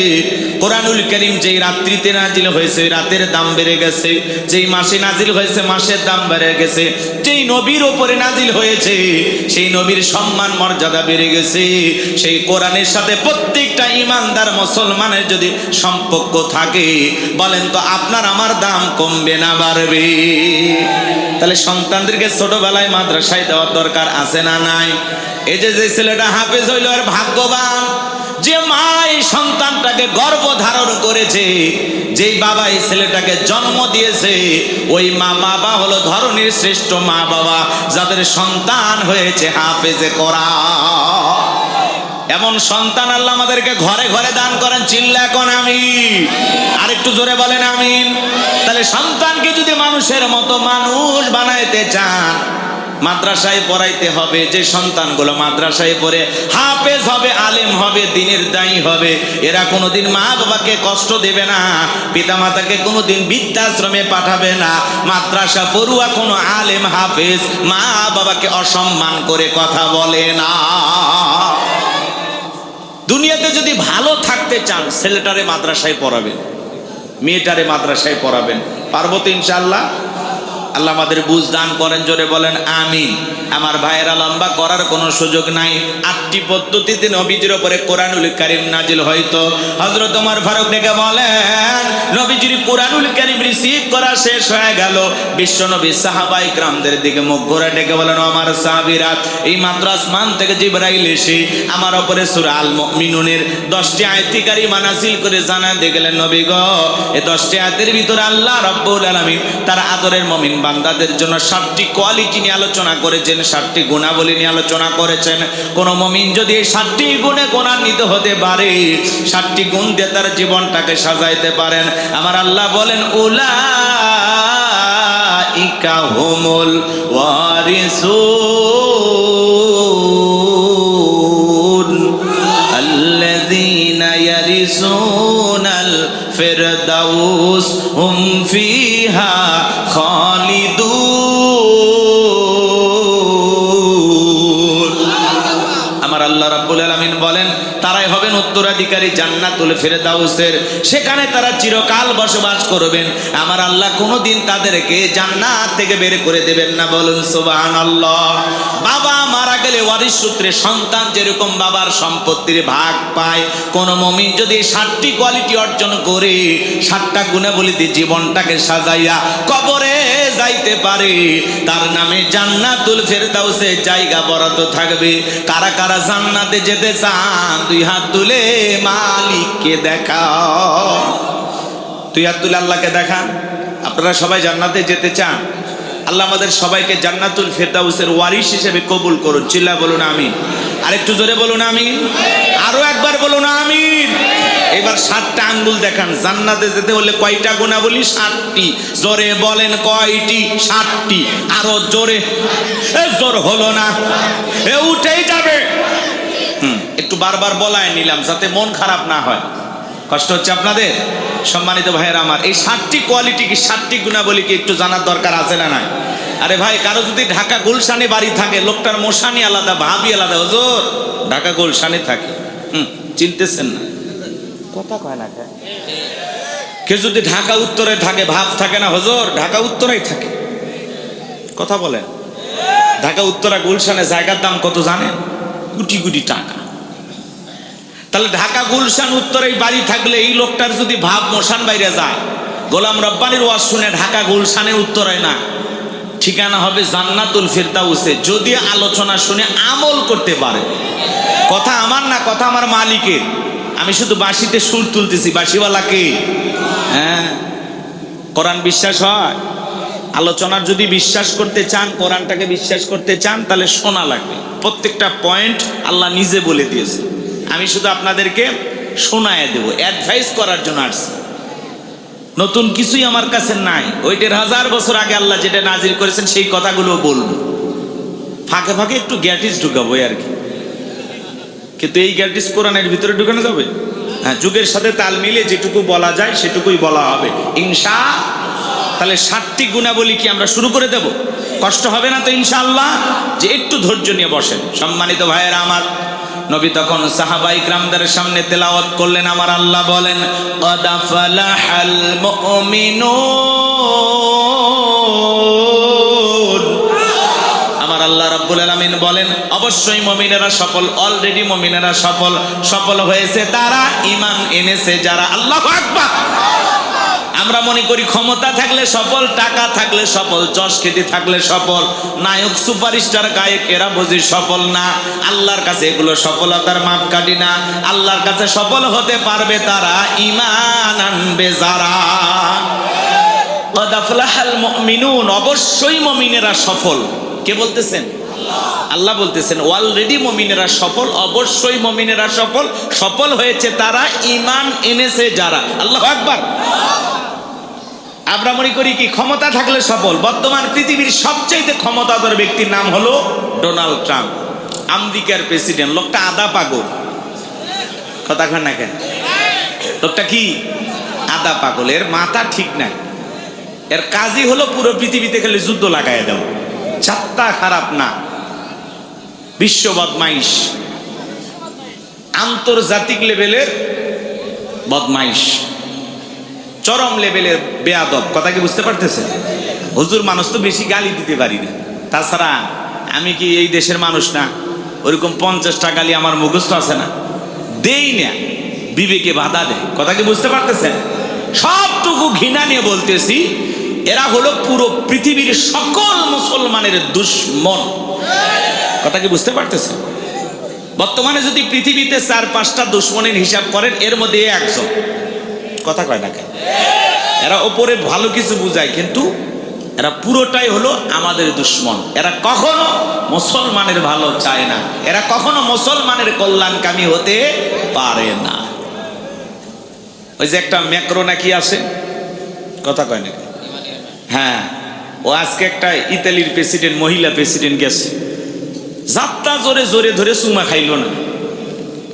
কোরআনুল কারীম যেই রাত্রিতে নাজিল হয়েছে রাতের দাম বেড়ে গেছে, যেই মাসে নাজিল হয়েছে মাসের দাম বেড়ে গেছে, যেই নবীর উপরে নাজিল হয়েছে সেই নবীর সম্মান মর্যাদা বেড়ে গেছে। সেই কোরআনের সাথে প্রত্যেকটা ইমানদার মুসলমানের যদি সম্পর্ক থাকে, বলেন তো আপনার আমার দাম কমবে না বাড়বে? তাহলে সন্তানদেরকে ছোটবেলায় মাদ্রাসায় দেওয়ার দরকার আছে না নাই? এই যে ছেলেটা হাফেজ হইল আর ভাগ্যবান, যে মা এই সন্তানটাকে গর্ভ ধারণ করেছে, যেই বাবা এই ছেলেটাকে জন্ম দিয়েছে, ওই মা বাবা হলো ধরনের শ্রেষ্ঠ মা বাবা যাদের সন্তান হয়েছে হাফেজে কোরআন। এমন সন্তান আল্লাহ আমাদেরকে ঘরে ঘরে দান করেন। চিল্লা এখন আমিন, আর একটু জোরে বলেন আমিন। তাহলে সন্তানকে যদি মানুষের মতো মানুষ বানাইতে চান, মাদ্রাসায় পড়াইতে হবে। যে সন্তানগুলো মাদ্রাসায় পড়ে হাফেজ হবে, আলেম হবে, দ্বীনের দায়ী হবে, এরা কোনোদিন মা বাবাকে কষ্ট দেবে না, পিতা মাতাকে কোনোদিন বৃদ্ধাশ্রমে পাঠাবে না। মাদ্রাসা পড়ুয়া কোনো আলেম হাফেজ মা বাবাকে অসম্মান করে কথা বলে না। দুনিয়াতে যদি ভালো থাকতে চান ছেলেটারে মাদ্রাসায় পড়াবেন, মেয়েটারে মাদ্রাসায় পড়াবেন। পারবো তো ইনশাআল্লাহ? আল্লাহ আমাদের বুঝ দান করেন, জোরে বলেন আমিন। আমার ভাইয়েরা, লম্বা করার কোনো সুযোগ নাই। 8টি পদ্ধতিতে নবীজির উপরে কোরআনুল কারীম নাজিল হয়তো। হযরত ওমর ফারুক ডেকে বলেন, নবীজির কোরআনুল কারীম রিসিভ করা শেষ হয়ে গেল। বিশ্ব নবী সাহাবায়ে কিরামদের দিকে মুখ ঘুরে ডেকে বলেন, আমার সাহাবীরা, এই মাত্র আসমান থেকে জিবরাইল এসে আমার উপরে সূরা আল মুমিনুনের 10টি আয়াতি কারিমা নাযিল করে জানায় দিয়ে গেলেন, নবী গো, এই 10টি আয়াতের ভিতরে আল্লাহ রাব্বুল আলামিন তার আদরের মুমিন বান্দাদের জন্য 7টি কোয়ালিটি নিয়ে আলোচনা করেছেন, 7টি গুণাবলী নিয়ে আলোচনা করেছেন। কোন মুমিন যদি এই 7টি গুণে গুণান্বিত হতে পারে, 7টি গুণ দিয়ে তার জীবনটাকে সাজাইতে পারেন, আমার আল্লাহ বলেন, উলাইকা হুমুল ওয়ারিসুন আল্লাযীনা ইয়ারিসুনাল ফিরদাউস হুম ফিহা খালিদুন। আমার আল্লাহ রাব্বুল আলামিন বলেন, তারাই হবেন উত্তরাধিকারী জান্নাতুল ফেরদাউসের, সেখানে তারা চিরকাল বসবাস করবেন। আমার আল্লাহ কোনোদিন তাদেরকে জান্নাত থেকে বের করে দেবেন না, বলুন সুবহানাল্লাহ। বাবা মারা গেলে ওয়ারিশ সূত্রে সন্তান যেরকম বাবার সম্পত্তির ভাগ পায়, কোন মুমিন যদি 7টি কোয়ালিটি অর্জন করে 7টা গুণাবলী দিয়ে জীবনটাকে সাজাইয়া কবরে যাইতে পারে, তার নামে জান্নাতুল ফেরদাউসে জায়গা বরাদ্দ থাকবে। কারা কারা জান্নাতে যেতে চান? 2 হাত তুলে মালিককে দেখাও। 2 হাত তুলে আল্লাহকে দেখান। আপনারা সবাই জান্নাতে যেতে চান? আল্লাহ আমাদের সবাইকে জান্নাতুল ফেরদাউসের ওয়ারিশ হিসেবে কবুল করুন। চিল্লা বলুন আমিন। আরেকটু জোরে বলুন আমিন। আরো একবার বলুন আমিন। এবার 7টা আঙ্গুল দেখান। জান্নাতে যেতে হলে কয়টা গুণাবলী? 7টি। জোরে বলেন কয়টি? 7টি। আরো জোরে। জোর হলো না, উঠেই যাবে। একটু বারবার বলায় নিলাম যাতে মন খারাপ না হয়। কষ্ট হচ্ছে আপনাদের? সম্মানিত ভাইয়েরা আমার, এই 7টি কোয়ালিটি কি, 7টি গুণাবলী কি একটু জানার দরকার আছে না নাই? আরে ভাই, কারো যদি ঢাকা গুলশানে বাড়ি থাকে, লোকটার মশানি আলাদা, ভাবি আলাদা। হুজুর ঢাকা গুলশানে থাকে, চিনতেছেন না? কথা কয় না কেউ। যদি ঢাকা উত্তরে থাকে, ভাব থাকে না হুজুর ঢাকা উত্তরেই থাকে। কথা বলেন। ঢাকা উত্তরা গুলশানে জায়গার দাম কত জানেন? কোটি কোটি টাকা। তাহলে ঢাকা গুলশান উত্তরে বাড়ি থাকলে এই লোকটার যদি ভাব মশান বাইরে যায়, গোলাম রব্বানির ওয়াজ শুনে ঢাকা গুলশানে উত্তরায় না, ঠিকানা হবে জান্নাতুল ফেরদাউসে, যদি আলোচনা শুনে আমল করতে পারে। কথা আমার না, কথা আমার মালিকের। আমি শুধু বাঁশিতে সুর তুলতেছি, বাঁশিওয়ালাকে। হ্যাঁ, কোরআন বিশ্বাস হয়? আলোচনার যদি বিশ্বাস করতে চান, কোরআনটাকে বিশ্বাস করতে চান, তাহলে শোনা লাগবে। প্রত্যেকটা পয়েন্ট আল্লাহ নিজে বলে দিয়েছে। আমি শুধু আপনাদেরকে শোনায় দেব, অ্যাডভাইস করার জন্য আসছি। নতুন কিছুই আমার কাছে নাই। ওইটার 1000 বছর আগে আল্লাহ যেটা নাজিল করেছেন সেই কথাগুলো বলবো। ফাঁকে ফাঁকে একটু গ্যাটিস ঢুকাবো আর কি। কিন্তু এই গ্যাটিস কোরআনের ভিতরে ঢুকানো যাবে? হ্যাঁ, যুগের সাথে তাল মিলে যেটুকু বলা যায় সেটুকুই বলা হবে ইনশাআল্লাহ। তাহলে 7টি গুণাবলী কি আমরা শুরু করে দেব? কষ্ট হবে না তো ইনশাআল্লাহ? যে একটু ধৈর্য নিয়ে বসেন। সম্মানিত ভাইয়েরা আমার, নবী তখন সাহাবায়ে কিরামদের সামনে তেলাওয়াত করলেন। আমার আল্লাহ বলেন, ক্বাদ আফলাহাল মুমিনুন। আমার আল্লাহ রাব্বুল আলামিন বলেন, অবশ্যই মুমিনেরা সফল। অলরেডি মুমিনেরা সফল। সফল হয়েছে তারা, ঈমান এনেছে যারা। আল্লাহু আকবার। আমরা মনে করি ক্ষমতা থাকলে সফল, টাকা থাকলে সফল, যশ খ্যাতি থাকলে সফল, নায়ক সুপারস্টার গায়ক এরা বুঝি সফল না। আল্লাহর কাছে এগুলো সফলতার মাপকাঠি না। আল্লাহর কাছে সফল হতে পারবে তারা, ঈমান আনবে যারা। ক্বাদ আফলাহাল মুমিনুন, অবশ্যই মুমিনেরা সফল। কে বলতেছেন? আল্লাহ বলতেছেন অলরেডি মুমিনেরা সফল, অবশ্যই মুমিনেরা সফল। সফল হয়েছে তারা, ঈমান এনেছে যারা। আল্লাহু আকবার। আমরা মনে করি কি ক্ষমতা থাকলে সফল। বর্তমান পৃথিবীর সবচেয়ে ক্ষমতাধর ব্যক্তির নাম হলো ডোনাল্ড ট্রাম্প, আমেরিকার প্রেসিডেন্ট। লোকটা আধা পাগল। কথা কন না কেন? লোকটা কি আধা পাগল, এর মাথা ঠিক নাই। এর কাজই হলো পুরো পৃথিবীতে খালি যুদ্ধ লাগাই দেওয়া। চাত্তা খারাপ না, বিশ্ব বদমাইশ, আন্তর্জাতিক লেভেলের বদমাইশ, চরম লেভেলের বেয়াদব। কথা কি বুঝতে পারতেছেন? হুজুর মানুষ তো বেশি গালি দিতে পারি না। তাছাড়া আমি কি এই দেশের মানুষ না? ওরকম 50টা গালি আমার মুখস্থ আছে না? দেই না, বিবেকে বাধা দেয়। কথা কি বুঝতে পারতেছেন? সবটুকু ঘৃণা নিয়ে বলতেছি, এরা হলো পুরো পৃথিবীর সকল মুসলমানের দুশ্মন। কথা কি বুঝতে পারতেছেন? বর্তমানে যদি পৃথিবীতে 4-5টা দুশ্মনের হিসাব করেন, এর মধ্যে একজন। কথা কয় না কেন? এরা ওপরে ভালো কিছু বুঝায়, কিন্তু এরা পুরোটাই হলো আমাদের দুশ্মন। এরা কখনো মুসলমানের ভালো চায় না, এরা কখনো মুসলমানের কল্যাণকামী হতে পারে না। ওই যে একটা ম্যাক্রো নাকি আছে, কথা কয় না? হ্যাঁ, ও আজকে একটা ইতালির প্রেসিডেন্ট, মহিলা প্রেসিডেন্ট গেছে, যাত্রা জোরে জোরে ধরে চুমা খাইল না,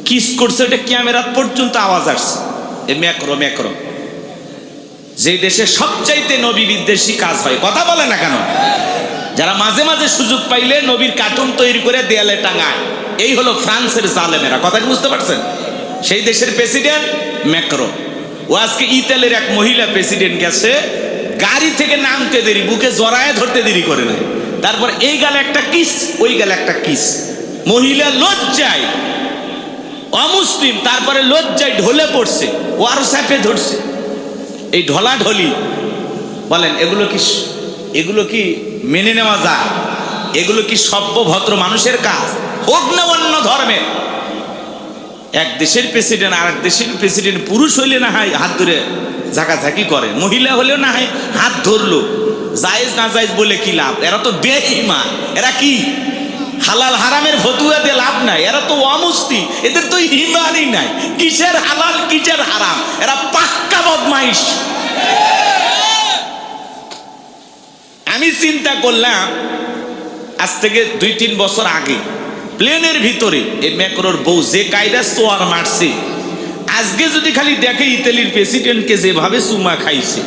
কিস করছে, ওটা ক্যামেরা পর্যন্ত আওয়াজ আসছে। এ ম্যাক্রো, ম্যাক্রো যে দেশে সবচাইতে নবী বিদ্বেষী কাজ হয়। কথা বলে না কেন? যারা মাঝে মাঝে সুযোগ পাইলে নবীর কার্টুন তৈরি করে দেয়ালে টাঙায়, এই হলো ফ্রান্সের জালেমেরা। কথা কি বুঝতে পারছেন? সেই দেশের প্রেসিডেন্ট ম্যাক্রো। ও আজকে ইতালির এক মহিলা প্রেসিডেন্ট গেছে, গাড়ি থেকে নামতে দেরি, বুকে জড়ায় ধরতে দেরি করে না, তারপর এই গালে একটা কিস, ওই গালে একটা কিস। মহিলা লজ্জায়, অমুসলিম, তারপরে লজ্জায় ঢলে পড়ছে, ও আরো চাপে ধরছে। এই ঢলা ঢলি বলেন, এগুলো কি মেনে নেওয়া যায়? এগুলো কি সভ্য ভদ্র মানুষের কাজ? হোক না অন্য ধর্মের। এক দেশের প্রেসিডেন্ট আর এক দেশের প্রেসিডেন্ট, পুরুষ হইলে না হয় হাত ধরে ঝাঁকাঝাঁকি করে, মহিলা হলেও না হয় হাত ধরলো। জায়েজ না জায়েজ বলে কি লাভ? এরা তো বেঈমান। এরা কি হালাল হারামের ফতুয়া দিয়ে লাভ নাই, এরা তো অমুসলিম, এদের তো ঈমানই নাই। কিসের হালাল কিসের হারাম? এরা পাক্কা বদমাইশ। আমি চিন্তা করলাম আজ থেকে 2-3 বছর আগে প্লেনের ভিতরে এই ম্যাক্রোর বউ যে কায়দা চোয়ার মারছে, আজকে যদি খালি দেখে ইতালির প্রেসিডেন্টকে যেভাবে চুমা খাইছে,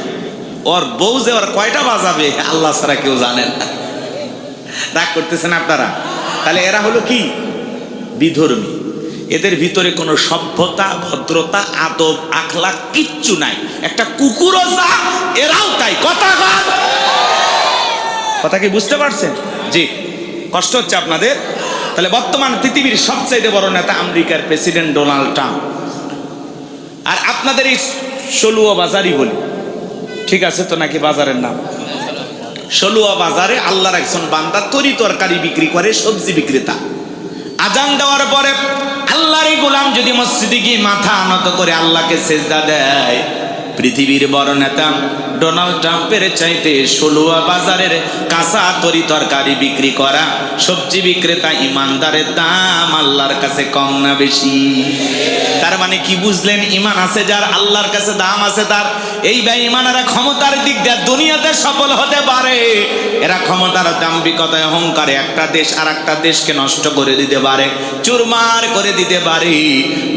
ওর বউ যে ওর কয়টা বাজাবে আল্লাহ ছাড়া কেউ জানেন না। রাগ করতেছেন আপনারা? তাহলে এরা হলো কি? বিধর্মী। এদের ভিতরে কোনো সভ্যতা, ভদ্রতা, আদব, আখলাক কিচ্ছু নাই। একটা কুকুরও যা, এরাও তাই। কথা কি বুঝতে পারছেন? জি, কষ্ট হচ্ছে আপনাদের? তাহলে বর্তমান পৃথিবীর সবচাইতে বড় নেতা আমেরিকার প্রেসিডেন্ট ডোনাল্ড ট্রাম্প। আর আপনাদের এই সলুয়া বাজারই বলি, ঠিক আছে তো নাকি বাজারের নাম? সলুয়া বাজারে আল্লাহর একজন বান্দা তরি তরকারি বিক্রি করে, সবজি বিক্রেতা। আজান দেওয়ার পরে আল্লাহর এই গোলাম যদি মসজিদে গিয়ে মাথা নত করে আল্লাহকে সেজদা দেয়, পৃথিবীর বড় নেতা ডোনাল্ড ট্রাম্পের চাইতে সলুয়া বাজারের কাঁচা তরি তরকারি বিক্রি করা সবজি বিক্রেতা ইমানদারের দাম আল্লাহর কাছে কম না বেশি? তার মানে কি বুঝলেন? ইমান আছে যার, আল্লাহর কাছে দাম আছে তার। এই বেঈমানেরা ক্ষমতার দিক দিয়ে দুনিয়াতে সফল হতে পারে, এরা ক্ষমতার দাম্ভিকতায় অহংকারে একটা দেশ আর একটা দেশকে নষ্ট করে দিতে পারে, চুরমার করে দিতে পারে।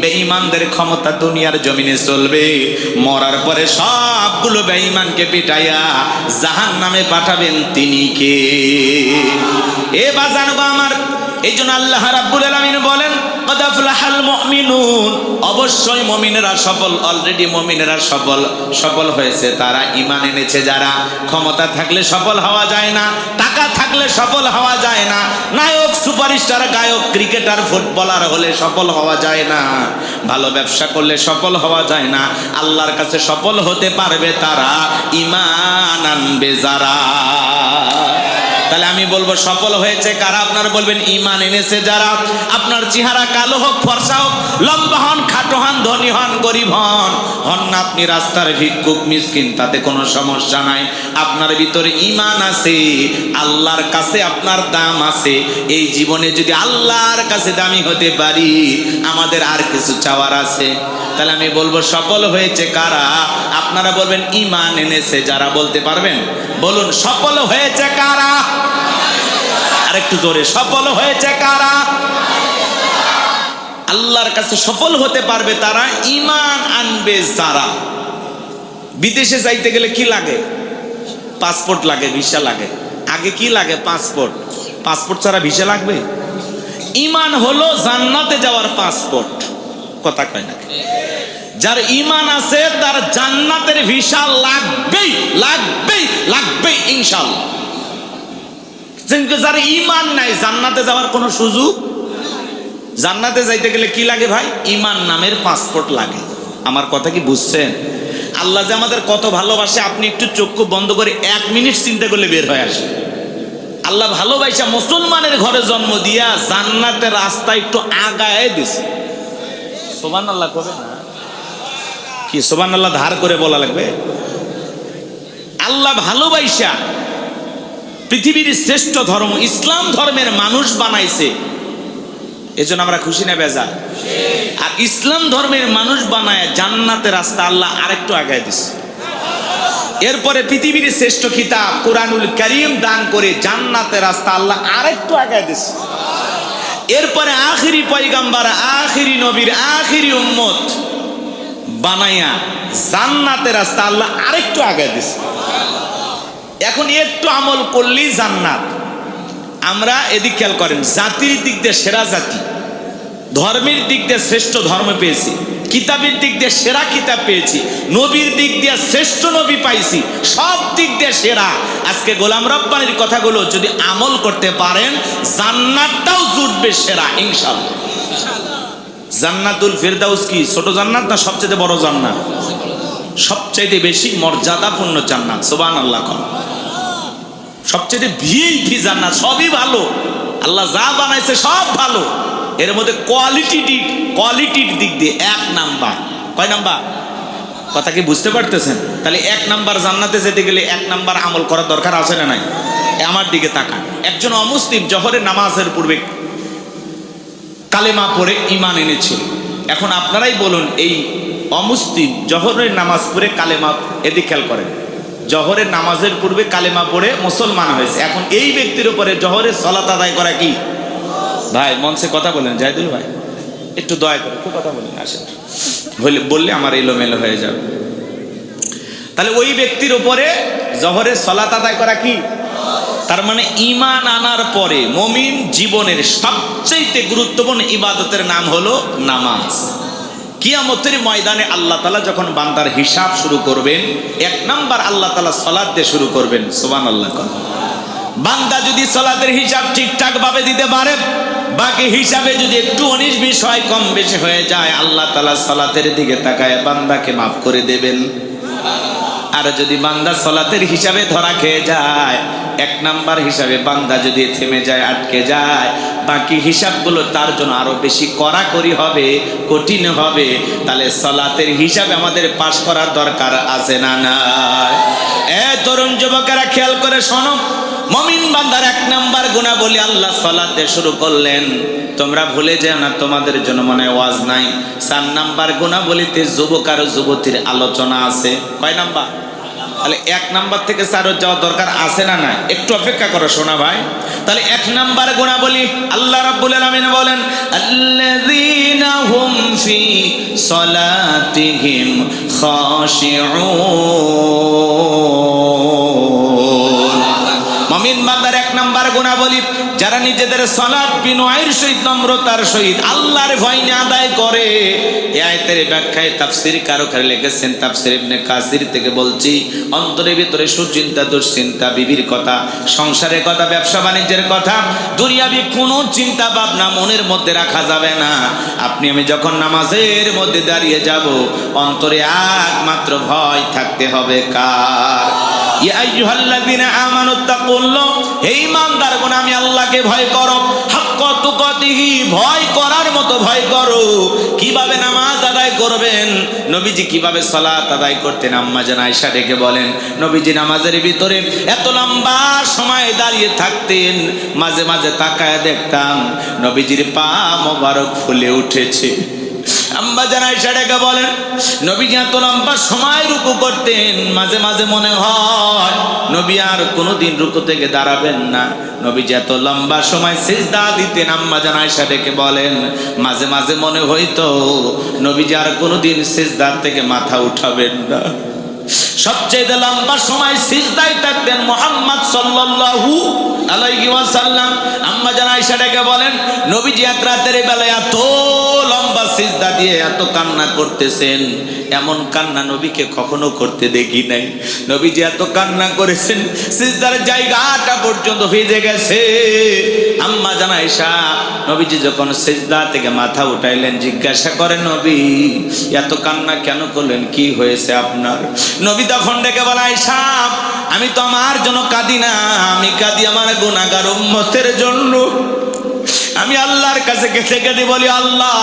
বেঈমানদের ক্ষমতা দুনিয়ার জমিনে চলবে, মরার পরে সবগুলো বেঈমানকে পিটাইয়া জাহান্নামে পাঠাবেন তিনি কে? এ বাজান গো আমার, এই জন্য আল্লাহ রাব্বুল আলামিন বলেন কদ আফলাহাল মুমিনুন, অবশ্যই মুমিনেরা সফল, অলরেডি মুমিনেরা সফল হয়েছে তারা, ঈমান এনেছে যারা। ক্ষমতা থাকলে সফল হওয়া যায় না, টাকা থাকলে সফল হওয়া যায় না, নায়ক, সুপারস্টার, গায়ক, ক্রিকেটার, ফুটবলার হলে সফল হওয়া যায় না, ভালো ব্যবসা করলে সফল হওয়া যায় না। আল্লাহর কাছে সফল হতে পারবে তারা, ঈমান আনবে যারা। তাহলে আমি বলবো সফল হয়েছে কারা? আপনারা বলবেন ঈমান এনেছে যারা। আপনার চেহারা কালো হোক, ফর্সা হোক, লম্বা হন, খাটো হন, ধনী হন, গরিব হন, হন না আপনি রাস্তার ভিক্ষুক, মিসকিন, তাতে কোনো সমস্যা নাই। আপনার ভিতরে ঈমান আছে, আল্লাহর কাছে আপনার দাম আছে। এই জীবনে যদি আল্লাহর কাছে দামি হতে পারি, আমাদের আর কিছু চাওয়ার আছে? তাহলে আমি বলবো সফল হয়েছে কারা? আপনারা বলবেন ঈমান এনেছে যারা। বলতে পারবেন? বলুন সফল হয়েছে কারা? আরেকটু জোরে, সফল হয়েছে কারা? আল্লাহর কাছে সফল হতে পারবে তারা, ঈমান আনবে যারা। বিদেশে যাইতে গেলে কি লাগে? পাসপোর্ট লাগে, ভিসা লাগে। আগে কি লাগে? পাসপোর্ট। পাসপোর্ট ছাড়া ভিসা লাগবে? ঈমান হলো জান্নাতে যাওয়ার পাসপোর্ট। কথা কয় না? যার ঈমান আছে তার জান্নাতের ভিসা লাগবেই, লাগবেই, লাগবেই ইনশাআল্লাহ। কিন্তু যার ঈমান নাই, জান্নাতে যাওয়ার কোনো সুযোগ। জান্নাতে যাইতে গেলে কি লাগে ভাই? ঈমান নামের পাসপোর্ট লাগে। আমার কথা কি বুঝছেন? আল্লাহ যে আমাদের কত ভালোবাসে, আপনি একটু চক্ষু বন্ধ করে 1 মিনিট চিন্তা করলে বের হয়ে আসে। আল্লাহ ভালোবাসা মুসলমানের ঘরে জন্ম দিয়া জান্নাতের রাস্তা একটু আগায় দিছে। সুবহানাল্লাহ কবে না? কি সুবহানাল্লাহ ধার করে বলা লাগবে? আল্লাহ ভালোবাসা পৃথিবীর শ্রেষ্ঠ ধর্ম ইসলাম ধর্মের মানুষ বানাইছে, এজন্য আমরা খুশি না বেজার? আর ইসলাম ধর্মের মানুষ বানায় জান্নাতের রাস্তা আল্লাহ আরেকটু আগায় দিছে। এরপরে পৃথিবীর শ্রেষ্ঠ কিতাব কুরআনুল কারীম দান করে জান্নাতের রাস্তা আল্লাহ আরেকটু আগায় দিছে। এরপরে আখিরি পয়গাম্বার, আখিরি নবীর আখিরি উম্মত বানাইয়া জান্নাতের রাস্তা আল্লাহ আরেকটু আগায় দিছে। এখন একটু আমল করলেই জান্নাত। আমরা এদিক খেয়াল করেন, জাতির দিক দিয়ে সেরা জাতি ধর্মের দিক দিয়ে শ্রেষ্ঠ ধর্ম পেয়েছি, কিতাবের দিক দিয়ে সেরা কিতাব পেয়েছি, নবীর দিক দিয়ে শ্রেষ্ঠ নবী পাইছি, সব দিক দিয়ে সেরা। আজকে গোলাম রব্বানির কথাগুলো যদি আমল করতে পারেন, জান্নাতটাও জুটবে সেরা ইনশাআল্লাহ। জান্নাতুল ফেরদাউস কি ছোট জান্নাত না সবচেয়ে বড় জান্নাত? সবচাইতে বেশি মর্যাদাপূর্ণ জান্নাত, সুবহানাল্লাহ। সবচেয়ে ভিআইপি জান্নাত, সবই ভালো, আল্লাহ যা বানাইছে সব ভালো। এর মধ্যে কোয়ালিটির দিক দিয়ে এক নাম্বার। কয় নাম্বার? কথা কি বুঝতে পারতেছেন? তাহলে এক নাম্বার জান্নাতে যেতে গেলে এক নাম্বার আমল করার দরকার আছে না নাই? আমার দিকে তাকান। একজন অমুসলিম জোহরের নামাজের পূর্বে কালেমা পড়ে ঈমান এনেছিল। এখন আপনারাই বলুন, এই অমুসলিম জোহরের নামাজ পড়ে কালেমা, এদিকে খেয়াল করেন, জোহরের নামাজের পূর্বে কালেমা পড়ে মুসলমান হয়েছে। এখন এই ব্যক্তির উপরে জোহরের সালাত আদায় করা কি? ভাই মঞ্চে কথা বলেন, জাহিদুল ভাই একটু দয়া করে একটু কথা বলেন, আসেন, বললে আমার এলোমেলো হয়ে যাবে। তাহলে ওই ব্যক্তির উপরে জোহরের সালাত আদায় করা কি? তার মানে ঈমান আনার পরে মুমিন জীবনের সবচেয়ে গুরুত্বপূর্ণ ইবাদতের নাম হলো নামাজ। কিয়ামতের ময়দানে আল্লাহ তাআলা যখন বান্দার হিসাব শুরু করবেন, এক নাম্বার আল্লাহ তাআলা সালাত দিয়ে শুরু করবেন। সুবহানাল্লাহ। বান্দা যদি সালাতের হিসাব ঠিকঠাক ভাবে দিতে পারে, বাকি হিসাবে যদি একটু 19-20 হয়, কম বেশি হয়ে যায়, আল্লাহ তাআলা সালাতের দিকে তাকায় বান্দাকে মাফ করে দেবেন। আর যদি বান্দা সালাতের হিসাবে ধরা খেয়ে যায়, এক নাম্বার হিসাবে বান্দা যদি থেমে যায়, আটকে যায়, বাকি হিসাবগুলো তার জন্য আরো বেশি কড়াকড়ি হবে, কঠিন হবে। তাহলে সালাতের হিসাবে আমাদের পাশ করার দরকার আছে না নাই? তরুণ যুবকেরা খেয়াল করে শোনো, মুমিন বান্দার এক নাম্বার গুনাহবলী আল্লাহ সালাত দিয়ে শুরু করলেন। তোমরা ভুলে যেও না, তোমাদের জন্য মনে ওয়াজ নাই। 4 নাম্বার গুনাহবলীতে যুবক আর যুবতীর আলোচনা আছে। কয় নাম্বার? তাহলে 1 নাম্বার থেকে 4 যাওয়ার দরকার আছে না নাই? একটু অপেক্ষা করো শোনা ভাই। তাহলে 1 নাম্বার গুনাহবলী আল্লাহ রাব্বুল আলামিন বলেন, আল্লাযীনা হুম ফি সালাতিহিম খাশিউন। মুমিন বান্দার 1 নাম্বার গুনাহবলী যারা নিজেদের সালাত বিনয়ের সহিত, নম্রতার সহিত আল্লাহর ভয় নিয়ে আদায় করে। এই আয়াতের ব্যাখ্যায় তাফসীরকাররা লিখেছেন, তাফসীর ইবনে কাসির থেকে বলছি, অন্তরের ভিতরে সুচিন্তা, দুশ্চিন্তা, বিবির কথা, সংসারের কথা, ব্যবসা বাণিজ্যের কথা, দুনিয়াবি কোনো চিন্তা ভাবনা মনের মধ্যে রাখা যাবে না। আপনি আমি যখন নামাজের মধ্যে দাঁড়িয়ে যাব, অন্তরে একমাত্র ভয় থাকতে হবে কার? ইয়া আইয়ুহাল্লাযীনা আমানুত্তাকুল্লাহ, হে ঈমানদারগণ আমি আল্লাহকে ভয় করো, হাক্কা তুকাতিহি, ভয় করার মতো ভয় করো। কিভাবে নামাজ আদায় করবেন? নবীজি কিভাবে সালাত আদায় করতেন? আম্মা জান আয়েশা ডেকে বলেন, নবীজি নামাজের ভিতরে এত লম্বা সময় দাঁড়িয়ে থাকতেন, মাঝে মাঝে তাকায় দেখতাম নবীজির পা মোবারক ফুলে উঠেছে। আম্মা জান আয়েশা ডেকে বলেন, নবীজি এত লম্বা সময় রুকু করতেন, মাঝে মাঝে মনে হয় নবী আর কোনোদিন রুকু থেকে দাঁড়াবেন না। নবীজি এত লম্বা সময় সিজদা দিতেন। আম্মা জান আয়েশা ডেকে বলেন, মাঝে মাঝে মনে হইতো নবীজি আর কোনোদিন সিজদা থেকে মাথা উঠাবেন না। সবচেয়ে লম্বা সময় সিজদায় থাকতেন মুহাম্মদ সাল্লাল্লাহু আলাইহি ওয়াসাল্লাম। আম্মা জান আয়েশা ডেকে বলেন, নবীজি এক রাতের বেলায় এত লম্বা সিজদা দিয়ে এত কান্না করতেছেন, এমন কান্না নবীকে কখনো করতে দেখি নাই। নবীজি এত কান্না করেছেন, সিজদার জায়গাটা পর্যন্ত ভিজে গেছে। আম্মা জান আয়েশা নবীজি যখন সিজদা থেকে মাথা উঠাইলেন, জিজ্ঞাসা করেন, নবী এত কান্না কেন করলেন, কি হয়েছে আপনার? নবী তখন ডেকে বলে, আয়েশা আমি তো আমার জন্য কাঁদি না, আমি কাঁদি আমার গুনাহগার উম্মতের জন্য। আমি আল্লাহর কাছে কেঁদে কেঁদে বলি, আল্লাহ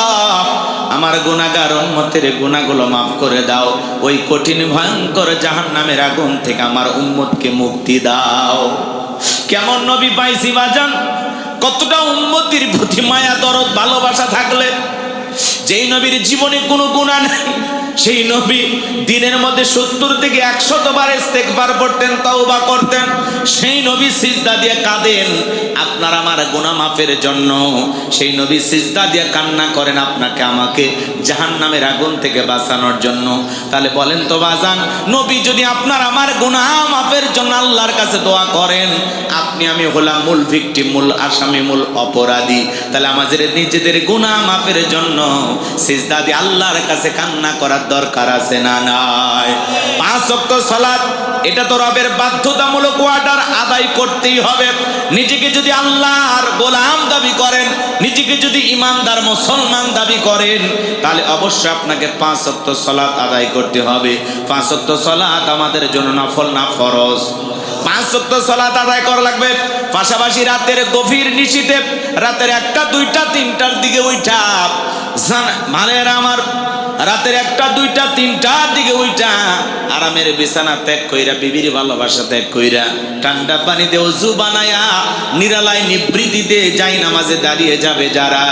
আমার গুনাহগার উম্মতের গুনাহগুলো মাফ করে দাও, ওই কঠিন ভয়ঙ্কর জাহান্নামের আগুন থেকে আমার উম্মতকে মুক্তি দাও। কেমন নবী পাইছি বাজান, কতটা উম্মতির প্রতি মায়া, দরদ, ভালোবাসা থাকলে, যেই নবীর জীবনে কোনো গুনাহ নাই, সেই নবী দিনের মধ্যে 70 থেকে 100 বার ইস্তেগফার পড়তেন, তওবা করতেন। সেই নবী সিজদা দিয়ে কাঁদেন আপনার আমার গুনাহ মাফের জন্য। সেই নবী সিজদা দিয়ে কান্না করেন আপনাকে আমাকে জাহান্নামের আগুন থেকে বাঁচানোর জন্য। তাহলে বলেন তো বাজান, নবী যদি আপনার আমার গুনাহ মাফের জন্য আল্লাহর কাছে দোয়া করেন, আপনি আমি হলাম মূল ভিকটিম, মূল আসামি, মূল অপরাধী। তাহলে আমাদের নিজেদের গুনাহ মাফের জন্য সিজদা দিয়ে আল্লাহর কাছে কান্না করার দরকার আছে না নাই? 5 ওয়াক্ত সালাত এটা তো রবের বাধ্যতামূলক অর্ডার, আদায় করতেই হবে। নিজেকে যদি আল্লাহর গোলাম দাবি করেন, নিজেকে যদি ইমানদার মুসলমান দাবি করেন, তাহলে অবশ্যই আপনাকে 5 ওয়াক্ত সালাত আদায় করতে হবে। 5 ওয়াক্ত সালাত আমাদের জন্য নফল না ফরজ। 5 ওয়াক্ত সালাত আদায় করা লাগবে। পাশাপাশি রাতের গভীর নিশিতে রাতের 1টা 2টা 3টার দিকে উঠা মানের আমার রাতের 1টা 2টা 3টার দিকে উঠা আরামের বিছানা ত্যাগ কইরা, বিবির ভালোবাসা ত্যাগ কইরা, ঠান্ডা পানিতে ওযু বানায়া নিরালায় নিবৃত্তিতে যাই নামাজে দাঁড়িয়ে যাবে যারা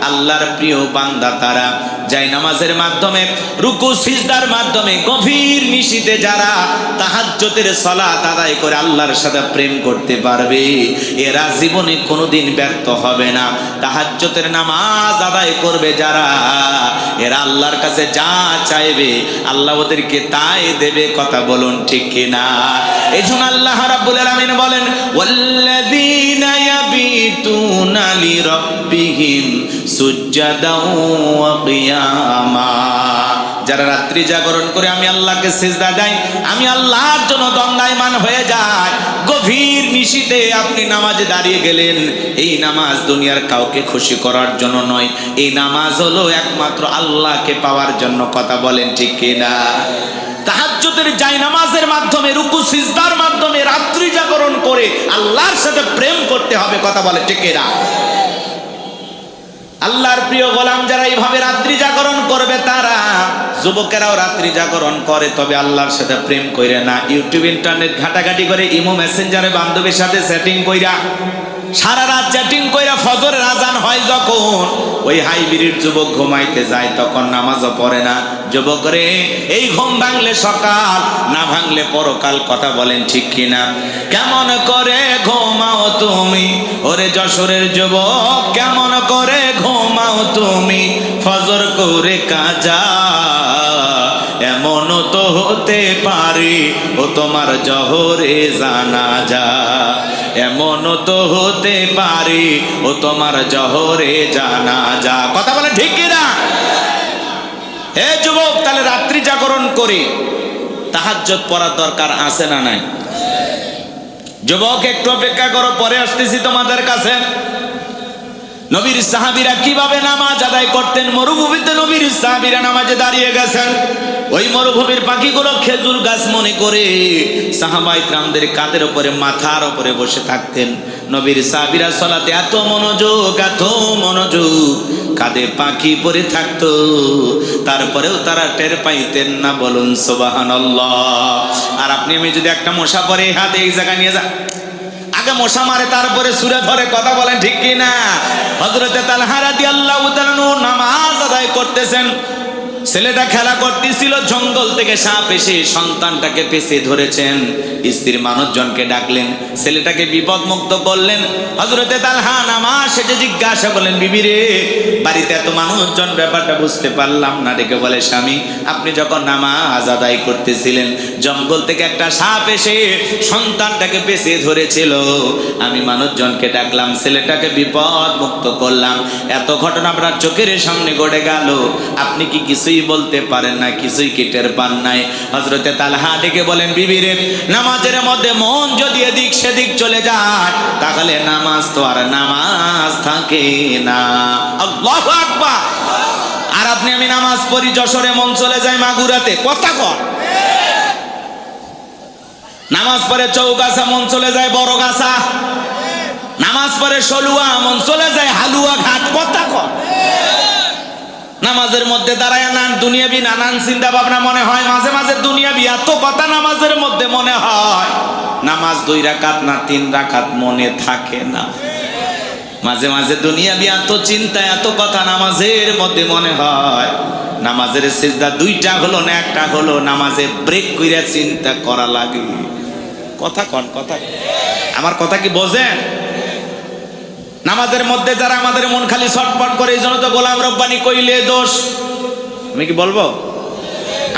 আল্লাহর প্রিয় বান্দা, তারা যাই নামাজের মাধ্যমে, রুকু সিজদার মাধ্যমে গভীর নিশিতে যারা তাহাজ্জুদের সালাত আদায় করে আল্লাহর সাথে প্রেম করতে পারবে, এরা জীবনে কোনোদিন ব্যর্থ হবে না। তাহাজ্জুদের নামাজ আদায় করবে যারা, এরা আল্লাহর কাছে যা চাইবে আল্লাহ ওদেরকে তাই দেবে। কথা বলুন ঠিক কিনা? এইজন্য আল্লাহ রাব্বুল আলামিন বলেন, ওয়াল্লাযীনা ইয়াবিতুনা লিরাব্বিহিম সুজদাও ওয়া কিয়ামা। যারা রাত্রি জাগরণ করে আমি আল্লাহকে সিজদা দেয়, আমি আল্লাহর জন্য দণ্ডায়মান হয়ে যায়। গভীর নিশিতে আপনি নামাজে দাঁড়িয়ে গেলেন, এই নামাজ দুনিয়ার কাউকে খুশি করার জন্য নয়, এই নামাজ হলো একমাত্র আল্লাহকে পাওয়ার জন্য। কথা বলেন ঠিক কিনা? তাহাজ্জুদের জায় নামাজের মাধ্যমে, রুকু সিজদার মাধ্যমে রাত্রি জাগরণ করে আল্লাহর সাথে প্রেম করতে হবে। কথা বলে ঠিক কিনা? আল্লাহর প্রিয় গোলাম যারা এইভাবে রাত্রি জাগরণ করবে, তারা যুবকেরাও রাত্রি জাগরণ করে, তবে আল্লাহর সাথে প্রেম কইরা না। ইউটিউব ইন্টারনেট ঘাটাঘাটি করে, ইমো মেসেঞ্জারে বান্ধবীর সাথে সেটিং কইরা, সারা রাত চ্যাটিং কইরা ফজরের আজান হয় যখন, ওই হাইব্রিড যুবক ঘুমাইতে যায়, তখন নামাজও পড়ে না। যুবক রে, এই ঘুম ভাঙলে সকাল, না ভাঙলে পরকাল। কথা বলেন ঠিক কিনা? কেমন করে ঘুমাও তুমি ওরে যশোরের যুবক, কেমন করে ঘুমাও তুমি ফজর করে কাজা, এমন তো হতে পারে ও তোমার জহরে জানাজা, এমন তো হতে পারে ও তোমার জহরে জানাজা। কথা বলে ঠিক কিনা? হে যুবক, তাহলে রাত্রি জাগরণ করে তাহাজ্জুদ পড়ার দরকার আছে না নাই? যুবক একটু অপেক্ষা করো, পরে আসতেছি তোমাদের কাছে। নবীর সাহাবীরা কিভাবে নামাজ আদায় করতেন? মরুভূমিতে নবীর সাহাবীরা নামাজে দাঁড়িয়ে গেছেন। ওই মরুভূমির পাখিগুলো খেজুর গাছ মনে করে সাহাবায়ে কিরামদের কাঁধের উপরে, মাথার উপরে বসে থাকতেন। নবীর সাহাবীরা সালাতে এত মনোযোগ, কাঁধে পাখি পরে থাকতো, তারপরেও তারা টের পাইতেন না। বলুন সুবহানাল্লাহ। আর আপনি আমি যদি একটা মশা পরে হাতে এই জায়গা নিয়ে যা, আগে মশা মারে তারপরে সুরে ধরে। কথা বলেন ঠিক কিনা? হযরতে তালহা রাদিয়াল্লাহু তাআলা নামাজ আদায় করতেছেন, ছেলেটা খেলা করতেছিল, জঙ্গল থেকে সাপ এসে সন্তানটাকে পেছে ধরেছেন। স্ত্রীর মানুষজনকে ডাকলেন, ছেলেটাকে বিপদ মুক্ত করলেন। হযরতে তালহা নামাজ শেষে জিজ্ঞাসা করলেন, বিবি রে, বাড়িতে এত মানুষজন, ব্যাপারটা বুঝতে পারলাম না। ডেকে বলে, স্বামী, আপনি যখন নামাজ আদায় করতেছিলেন, জঙ্গল থেকে একটা সাপ এসে সন্তানটাকে পেছে ধরেছিল, আমি মানুষজনকে ডাকলাম, ছেলেটাকে বিপদ মুক্ত করলাম। এত ঘটনা আপনার চোখের সামনে ঘটে গেল, আপনি কি কিছুই বলতে পারেন না? কিছুই কি টের পান নাই? হযরতে তালহা ডেকে বলেন, বিবি রে, নামাজের মধ্যে মন যদি এদিক সেদিক চলে যায়, তাহলে নামাজ তো আর নামাজ থাকে না। আল্লাহু আকবার। আর আপনি আমি নামাজ পড়ি, যশোরে মন চলে যায় মাগুরাতে। কথা কর। নামাজ পড়ে চৌগাছা, মন চলে যায় বড়গাছা। নামাজ পড়ে সলুয়া, মন চলে যায় হালুয়া ঘাট। কথা কর। নামাজের মধ্যে দাঁড়ায় দুনিয়াবি নানান চিন্তা ভাবনা মনে হয়, মাঝে মাঝে দুনিয়াবি এত কথা নামাজের মধ্যে মনে হয়, নামাজ 2 রাকাত না 3 রাকাত মনে থাকে না। মাঝে মাঝে দুনিয়াবি এত চিন্তা এত কথা নামাজের মধ্যে মনে হয় নামাজের সিজদা দুইটা হলো না একটা হলো, নামাজে ব্রেক কইরা চিন্তা করা লাগে। কথা কন, কথা আমার কথা কি বোঝেন? নামাজের মধ্যে যারা আমাদের মন খালি ছটফট করে, এই জন্য তো গোলাম রব্বানি কইলে দোষ। আমি কি বলবো?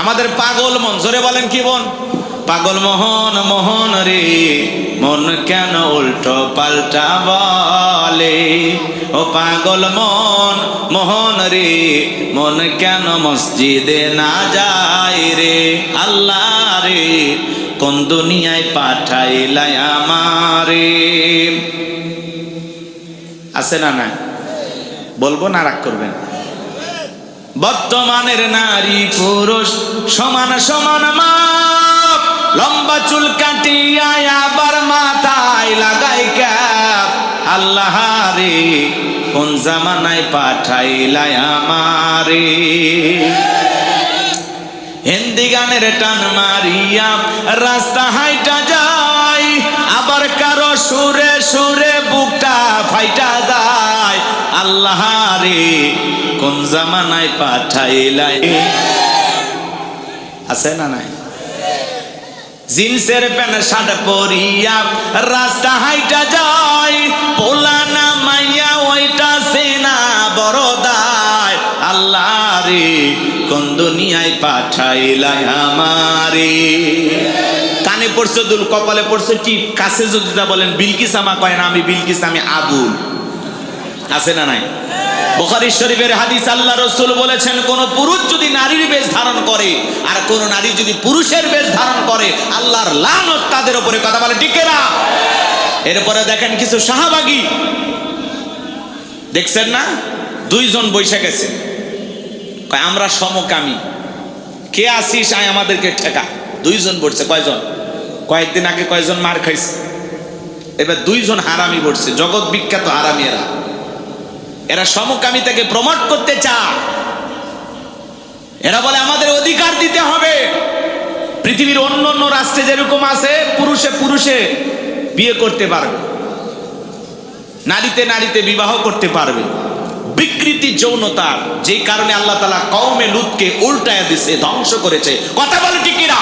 আমাদের পাগল মন, জোরে বলেন কি মন? পাগল মোহন মোহন রে, মন কেন উল্টো পাল্টা বলে? ও পাগল মন মোহন রে, মন কেন মসজিদে না যায় রে? আল্লাহ রে, কোন দুনিয়ায় পাঠাইলাই আমারে? আছে না? না বলবো না রাগ করবেন? বর্তমানের নারী পুরুষ সমান সমান মাপ, লম্বা চুল কাটিয়া আবার মাথায় লাগাই ক্যাপ। আল্লাহ রে, কোন জামানায় পাঠাইলাই আমারে? হিন্দি গানের টান মারিয়া রাস্তা হাইটা যায়, আবার কারো সুরে সুরে বুকটা ফাইটা যায়। আল্লাহ রে, কোন জামানায় পাঠাইলাই? আছে না নাই? জিন্সের প্যান্ট শার্ট পরিয়া রাস্তা হাইটা যায়, পোলা না মাইয়া ওইটা সেনা বড় দায়। আল্লাহ রে, কোন দুনিয়ায় পাঠাইলাই আমারে? কানে পড়ছে দুল, কপালে পড়ছে টিপ, কাছে যদি বলেন বিলকিস আমা কয় না আমি বিলকিস, আমি আবুল। আছে না নাই? বুখারী শরীফের হাদিস, আল্লাহ রাসূল বলেছেন, কোন পুরুষ যদি নারীর বেশ ধারণ করে আর কোন নারী যদি পুরুষের বেশ ধারণ করে, আল্লাহর লানত তাদের উপরে। কথা বলে ঠিক না? এরপরে দেখেন কিছু শাহবাগী, দেখছেন না? দুইজন বৈশা গেছে, কয় আমরা সমকামী, কে আসিস আয় আমাদেরকে ঠেকা। দুইজন বলছে, কয়জন? কয়েকদিন আগে কয়জন মার খাইছে, এবার দুইজন হারামি বলছে, জগৎ বিখ্যাত হারামি এরা। এরা সমকামিতাকে প্রমোট করতে চায়। এরা বলে আমাদের অধিকার দিতে হবে। পৃথিবীর অন্য অন্য রাষ্ট্রে যেরকম আছে, পুরুষে পুরুষে বিয়ে করতে পারবে, নারীতে নারীতে বিবাহ করতে পারবে। বিকৃতি যৌনতার, যে কারণে আল্লাহ তাআলা কওমে লুতকে উল্টায়া দিছে, ধ্বংস করেছে। কথা বলে ঠিক কিনা?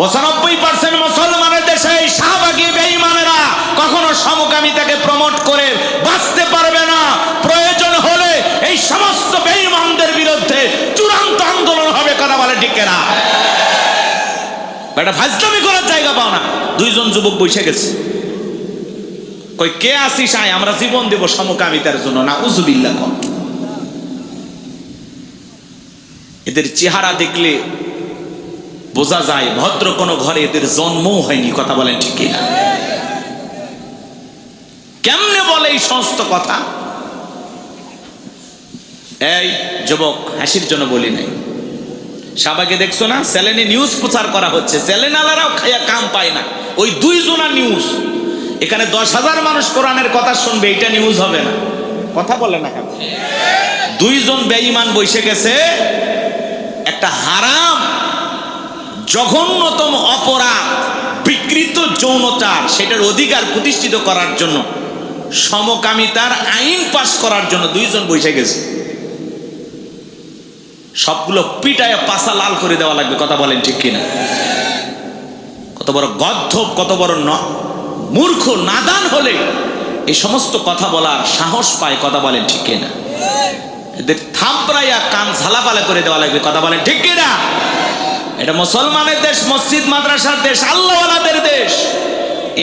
95% মুসলমানের দেশে এই শাহবাগী বেঈমানেরা কখনো সমকামিতাকে প্রমোট করে বাঁচতে পারবে না। প্রয়োজন হলে এই সমস্ত বেঈমানদের বিরুদ্ধে চূড়ান্ত আন্দোলন হবে। কথা বলে ঠিক কিনা? এটা ফাজলামি করার জায়গা পাও না। দুইজন যুবক বসে গেছে, কই কে আসিস আয়, আমরা জীবন দেব সমকামিতার জন্য। নাউযুবিল্লাহ। এদের চেহারা দেখলে বোঝা যায় ভদ্র কোন ঘরে এদের জন্মও হয়নি। কথা বলেন ঠিক কিনা? কেমনে বলে এই সমস্ত কথা? এই যুবক, হাসির জন্য বলি নাই, শাহবাগে দেখছো না চ্যানেলে নিউজ প্রচার করা হচ্ছে, চ্যানেলারাও খাইয়া কাম পায় না। ওই দুইজনা নিউজ, এখানে 10,000 মানুষ কোরআনের কথা শুনবে, এটা নিউজ হবে না। কথা বলে না কেন? দুইজন বেঈমান বসে গেছে, একটা হারাম জঘন্যতম অপরাধ বিকৃত যৌনতার, সেটার অধিকার প্রতিষ্ঠিত করার জন্য, সমকামিতার আইন পাস করার জন্য দুইজন বসে গেছে। সবগুলো পিটায় পাছা লাল করে দেওয়া লাগবে। কথা বলেন ঠিক কিনা? কত বড় গদ্ধব, কত বড় মূর্খ নাদান হলে এই সমস্ত কথা বলার সাহস পায়। কথা বলেন ঠিক কিনা? এদের থাপড়াইয়া কান ঝালাপালা করে দেওয়া লাগবে। কথা বলেন ঠিক কিনা? এটা মুসলমানের দেশ, মসজিদ মাদ্রাসার দেশ, আল্লাহওয়ালাদের দেশ।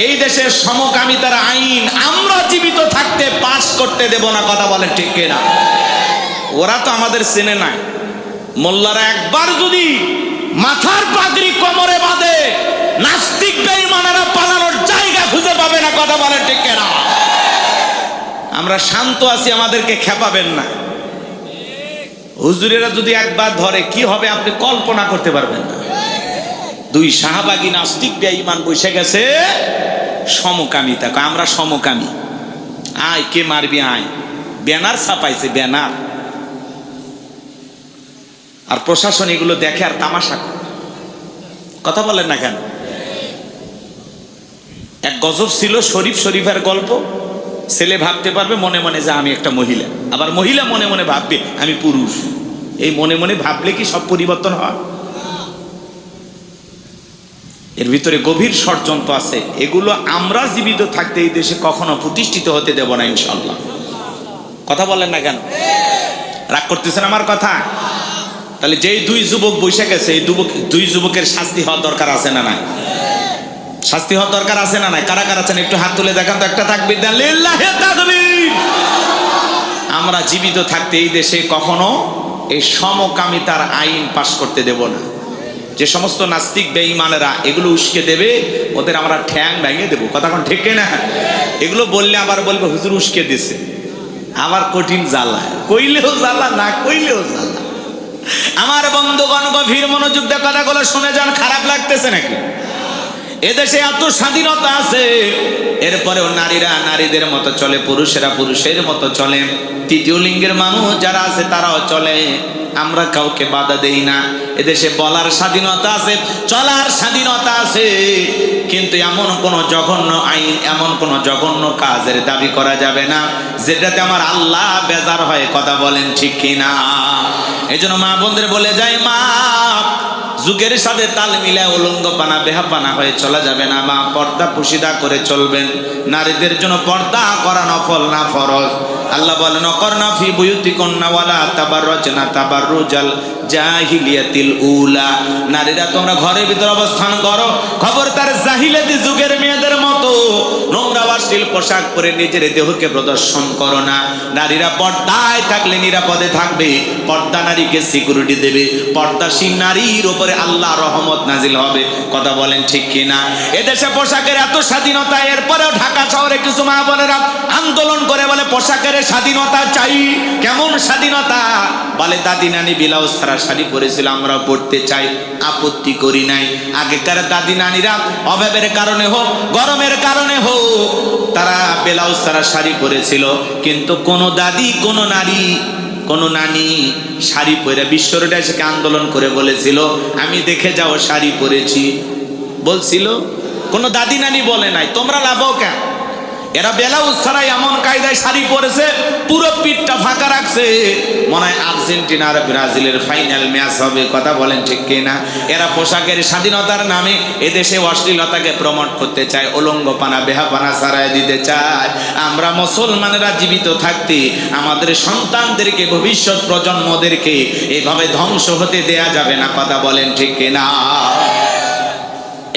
এই দেশের সমকামিতার আইন আমরা জীবিত থাকতে পাস করতে দেব না। কথা বলেন ঠিক কিনা? ওরা তো আমাদের চেনে নাই। মোল্লারা একবার যদি মাথার পাগড়ি কোমরে বাঁধে, নাস্তিক বেঈমানেরা পালানোর জায়গা খুঁজে পাবে না। কথা বলেন ঠিক কিনা? আমরা শান্ত আছি, আমাদেরকে খেপাবেন না। হুজুরেরা যদি একবার ধরে কি হবে আপনি কল্পনা করতে পারবেন না। দুই শাহবাগী নাস্তিক বেঈমান বসে গেছে সমকামিতা। আমরা সমকামী, আয় কে মারবি আয়। Banner ছাপাইছে, banner. আর প্রশাসন এগুলো দেখে আর তামাশা করে। কথা বলেন না কেন? এক গজব ছিল শরীফের গল্প। ছেলে ভাবতে পারবে মনে মনে যে আমি একটা মহিলা, আবার মহিলা মনে মনে ভাববে আমি পুরুষ। এই মনে মনে ভাবলে কি সব পরিবর্তন হয়? এর ভিতরে গভীর ষড়যন্ত্র আছে। এগুলো আমরা জীবিত থাকতে এই দেশে কখনো প্রতিষ্ঠিত হতে দেব না ইনশাআল্লাহ। কথা বলেন না কেন? রাগ করতেছেন আমার কথা? তাহলে যেই দুই যুবক বসে গেছে, এই দুই যুবকের শাস্তি হওয়ার দরকার আছে না নাই? শাস্তি হওয়ার দরকার আছে না নাই? কারা কারা আছেন একটু হাত তুলে দেখান তো, একটা তাকবীর দেন, লিল্লাহি তাকবীর। আমরা জীবিত থাকতে এই দেশে কখনো এই সমকামিতার আইন পাশ করতে দেব না। যে সমস্ত নাস্তিক বেঈমানেরা এগুলো উস্কে দেবে, ওদের আমরা ঠ্যাং ভেঙে দেবো। কথা কোন ঠিক না? এগুলো বললে আবার বলবে হুজুর উস্কে দিছে, আবার কঠিন জ্বালা, কইলেও জ্বালা না কইলেও জ্বালা। আমার বন্ধুগণ গভীর মনোযোগ দিয়ে কথাগুলো শুনে যান। খারাপ লাগতেছে নাকি? এদেশে এত স্বাধীনতা আছে, এরপরেও নারীরা নারীদের মতো চলে, পুরুষেরা পুরুষের মতো চলে, তৃতীয় লিঙ্গের মানুষ যারা আছে তারাও চলে। আমরা কাউকে বাধা দেই না। এদেশে বলার স্বাধীনতা আছে, চলার স্বাধীনতা আছে, কিন্তু এমন কোন জঘন্য আইন, এমন কোন জঘন্য কাজের দাবি করা যাবে না যেটাতে আমার আল্লাহ বেজার হয়। কথা বলেন ঠিক কিনা? এই জন্য মা বোনদের বলে যায়, মা যুগের সাথে তাল মিলায় উলঙ্গপানা বেহাপানা হয়ে চলা যাবে না। মা পর্দা পুশিদা করে চলবেন। নারীদের জন্য পর্দা করা নফল না ফরজ। আল্লাহ বলেন অকরনা ফি বুয়ুতিকুন্না ওয়ালা তাবাররাজনা তাবাররুজাল জাহিলিয়াতিল উলা। নারীরা তোমরা ঘরের ভিতর অবস্থান করো, খবরদার জাহিলিয়াতি যুগের মেয়েদের মতো নোংরা অশ্লীল পোশাক পরে নিজের দেহকে প্রদর্শন করো না। নারীরা পর্দায় থাকলে নিরাপদে থাকবে, পর্দা নারীকে সিকিউরিটি দেবে, পর্দাশীল নারীর উপরে আল্লাহ রহমত নাজিল হবে। কথা বলেন ঠিক কিনা? এদেশে পোশাকের এত স্বাধীনতা, এরপরেও ঢাকা শহরে কিছু মা বোনেরা আন্দোলন করে বলে পোশাকের স্বাধীনতা চাই। কেমন স্বাধীনতা? বলে দাদি নানি ব্লাউজ ছাড়া শাড়ি পরেছিল, আমরা পড়তে চাই, আপত্তি করি নাই। আগেকার দাদি নানিরা অভাবের কারণে হোক, গরমের কারণে হোক, তারা ব্লাউজ ছাড়া শাড়ি পরেছিল, কিন্তু কোন দাদি, কোন নারী, কোন নানি শাড়ি পরে বিশ্বরোডে এসে আন্দোলন করে বলেছিল আমি দেখে যাও শাড়ি পরেছি? বলছিল? কোন দাদি নানি বলে নাই। তোমরা লাভও কেন? এরা ব্লাউজ ছাড়াই এমন কায়দায় শাড়ি পরেছে, পুরো পিঠটা ফাঁকা রাখছে, মনে হয় আর্জেন্টিনা আর ব্রাজিলের ফাইনাল ম্যাচ হবে। কথা বলেন ঠিক কিনা? এরা পোশাকের স্বাধীনতার নামে এদেশে অশ্লীলতাকে প্রমোট করতে চায়, উলঙ্গপানা বেহাপানা ছাড়াই দিতে চায়। আমরা মুসলমানেরা জীবিত থাকতে আমাদের সন্তানদেরকে, ভবিষ্যৎ প্রজন্মদেরকে এইভাবে ধ্বংস হতে দেয়া যাবে না। কথা বলেন ঠিক কিনা?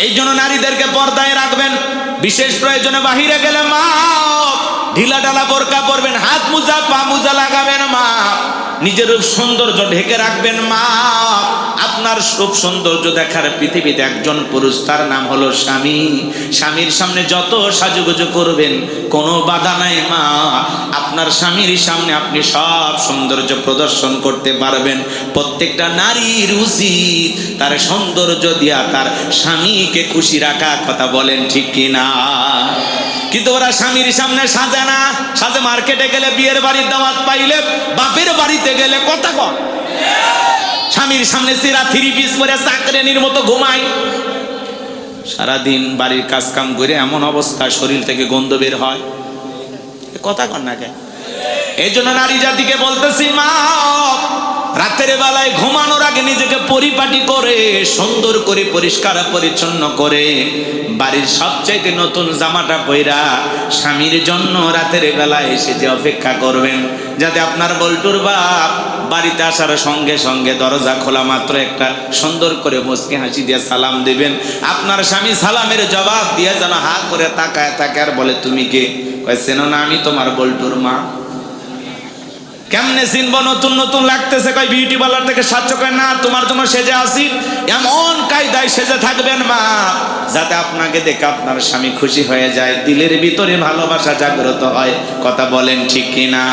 এই জন্য নারীদেরকে পর্দায় রাখবেন। বিশেষ প্রয়োজনে বাহিরে গেলে মা ঢিলা ঢালা বোরকা পরবেন, হাত মোজা পা মোজা লাগাবেন মা, নিজের রূপ সৌন্দর্য ঢেকে রাখবেন মা। আপনার রূপ সৌন্দর্য দেখার পৃথিবীতে একজন পুরুষ, তার নাম হলো স্বামী। স্বামীর সামনে যত সাজুগুজু করবেন কোনো বাধা নাই মা। আপনার স্বামীর সামনে আপনি সব সৌন্দর্য প্রদর্শন করতে পারবেন। প্রত্যেকটা নারীর উচিত তার সৌন্দর্য দিয়া তার স্বামীকে খুশি রাখা। কথা বলেন ঠিক কিনা? কিন্তু ওরা স্বামীর সামনে সাজে না, সাজে মার্কেটে গেলে, বিয়ের বাড়ির দাওয়াত পাইলে, বাপের বাড়িতে গেলে। কথা কন? স্বামীর সামনে সিরা থ্রি পিস পরে চাকরানির মতো ঘুমায়, সারাদিন বাড়ির কাজ কাম করে এমন অবস্থা, শরীর থেকে গন্ধ বের হয়। কথা কন না কেন? এই জন্য নারী জাতিকে বলতেছি মা, রাতের বেলায় ঘুমানোর আগে নিজেকে পরিপাটি করে, সুন্দর করে, পরিষ্কার পরিচ্ছন্ন করে, বাড়ির সবচাইতে নতুন জামাটা পইরা স্বামীর জন্য রাতের বেলায় এসে যে অপেক্ষা করবেন, যাতে আপনার বল্টুর বাপ বাড়িতে আসার সঙ্গে সঙ্গে দরজা খোলা মাত্র একটা সুন্দর করে মুচকি হাসি দিয়ে সালাম দিবেন। আপনার স্বামী সালামের জবাব দিয়ে যেন হা করে তাকায় থাকে আর বলে তুমি কে? কয় চেনো না, আমি তোমার বল্টুর মা। কেমনে চিনবো? নতুন নতুন লাগতেছে, কয় বিউটি পার্লার থেকে সাহায্য করে না, তোমার জন্য সেজে আসি। এমন কায়দায় সেজে থাকবেন মা, যাতে আপনাকে দেখে আপনার স্বামী খুশি হয়ে যায়, দিলের ভিতরে ভালোবাসা জাগ্রত হয়। কথা বলেন ঠিক কিনা?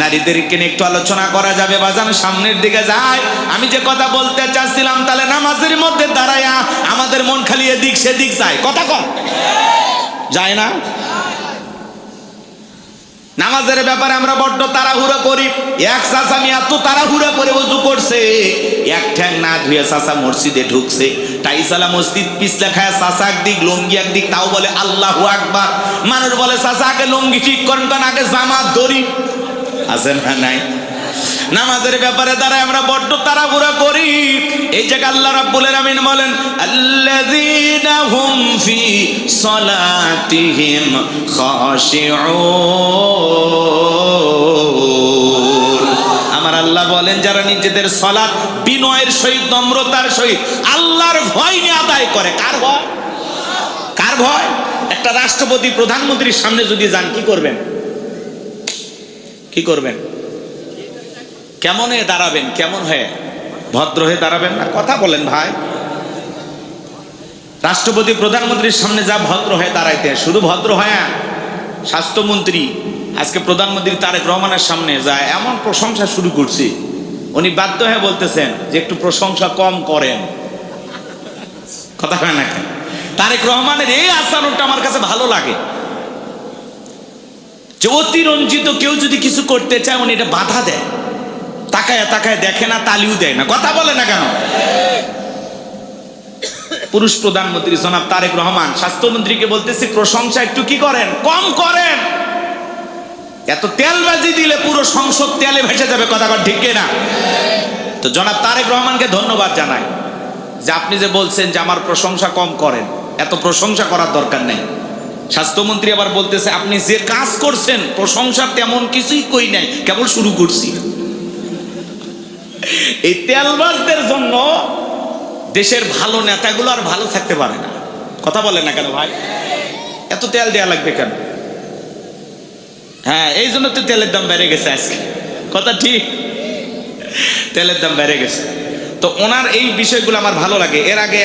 নারীদেরকে নিয়ে একটু আলোচনা করা যাবে বাজান, সামনের দিকে যায়। আমি যে কথা বলতে চাচ্ছিলাম, তাহলে নামাজের মধ্যে দাঁড়ায়া আমাদের মন খালি এদিক সেদিক যায়। কথা কম যায় না? নামাজের ব্যাপারে আমরা বড্ড তাড়াহুড়ো করি। এক চাচা আমি এত তাড়াহুড়ো করে ওযু করছে, এক ঠ্যাং না ধুয়ে চাচা মসজিদে ঢুকছে, টাইসালা মসজিদ পিছলে খায়, চাচা একদিক লুঙ্গি একদিক, তাও বলে আল্লাহু আকবার। মানুষ বলে চাচা আগে লুঙ্গি ঠিক করেন, কারণ আগে জামাত দড়ি আছে না নাই? নামাজের ব্যাপারে দ্বারা আমরা বড্ড তাড়াহুড়ো করি। এই জায়গা আল্লাহ রাব্বুল আলামিন বলেন আল্লাযীনা হুম ফি সালাতিহিম খাশিউন। আমার আল্লাহ বলেন যারা নিজেদের সালাত বিনয়ের সহিত, নম্রতার সহিত, আল্লাহর ভয় নিয়ে আদায় করে। কার ভয়? কার ভয়? একটা রাষ্ট্রপতি প্রধানমন্ত্রীর সামনে যদি যান, কি করবেন? কি করবেন? কেমন হয়ে দাঁড়াবেন? কেমন হয়ে? ভদ্র হয়ে দাঁড়াবেন না? কথা বলেন ভাই। রাষ্ট্রপতি প্রধানমন্ত্রীর সামনে যা ভদ্র হয়ে দাঁড়াইতে, শুধু ভদ্র হয়। স্বাস্থ্যমন্ত্রী আজকে প্রধানমন্ত্রী তারেক রহমানের সামনে যায়, এমন প্রশংসা শুরু করছে, উনি বাধ্য হয়ে বলতেছেন যে একটু প্রশংসা কম করেন। কথা হয় না কেন? তারেক রহমানের এই আচরণটা আমার কাছে ভালো লাগে, যে অতিরঞ্জিত কেউ যদি কিছু করতে চায় উনি এটা বাধা দেয়, তাকায় তাকায় দেখে না, তালিও দেয় না। কথা বলে না কেন? পুরুষ প্রধানমন্ত্রী জনাব তারেক রহমান স্বাস্থ্যমন্ত্রীকে বলতেছি প্রশংসা একটু কি করেন, কম করেন। এত তেলবাজি দিলে পুরো সংসদ তেলে ভেসে যাবে। কথা কর ঠিক না? তো জনাব তারেক রহমানকে ধন্যবাদ জানাই যে আপনি যে বলছেন যে আমার প্রশংসা কম করেন, এত প্রশংসা করার দরকার নেই। স্বাস্থ্যমন্ত্রী আবার বলতেছে আপনি যে কাজ করছেন প্রশংসা তেমন কিছুই কই নাই, কেবল শুরু করছি। এই তেলবাজদের জন্য দেশের ভালো নেতাগুলো আর ভালো থাকতে পারে না। কথা বলে না কেন ভাই? এত তেল দেয়া লাগবে কেন? হ্যাঁ, এই জন্য তো তেলের দাম বেড়ে গেছে আজকে। কথা ঠিক, তেলের দাম বেড়ে গেছে। তো ওনার এই বিষয়গুলো আমার ভালো লাগে। এর আগে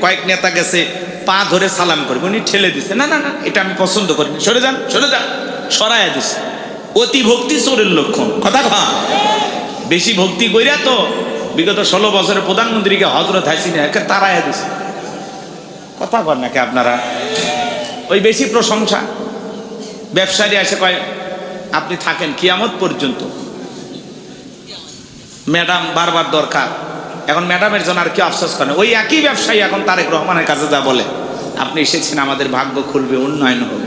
কয়েক নেতা গেছে, পা ধরে সালাম করবে, উনি ঠেলে দিছে, না না না এটা আমি পছন্দ করি না, সরে যান সরে যান, সরাইয়া দিছে। অতি ভক্তি চোরের লক্ষণ। কথা কা বেশি ভক্তি কইরা তো বিগত 16 বছরের প্রধানমন্ত্রীকে হযরত হাসিনা একে তাড়াইয়া দিছে। কথা বল নাকি আপনারা? ওই বেশি প্রশংসা। ব্যবসায়ী এসে কয় আপনি থাকেন কিয়ামত পর্যন্ত, ম্যাডাম বারবার দরকার। এখন ম্যাডামের জন্য আর কি আফসোস করেন? ওই একই ব্যবসায়ী এখন তারেক রহমানের কাছে যা বলে আপনি এসেছেন আমাদের ভাগ্য খুলবে, উন্নয়ন হবে।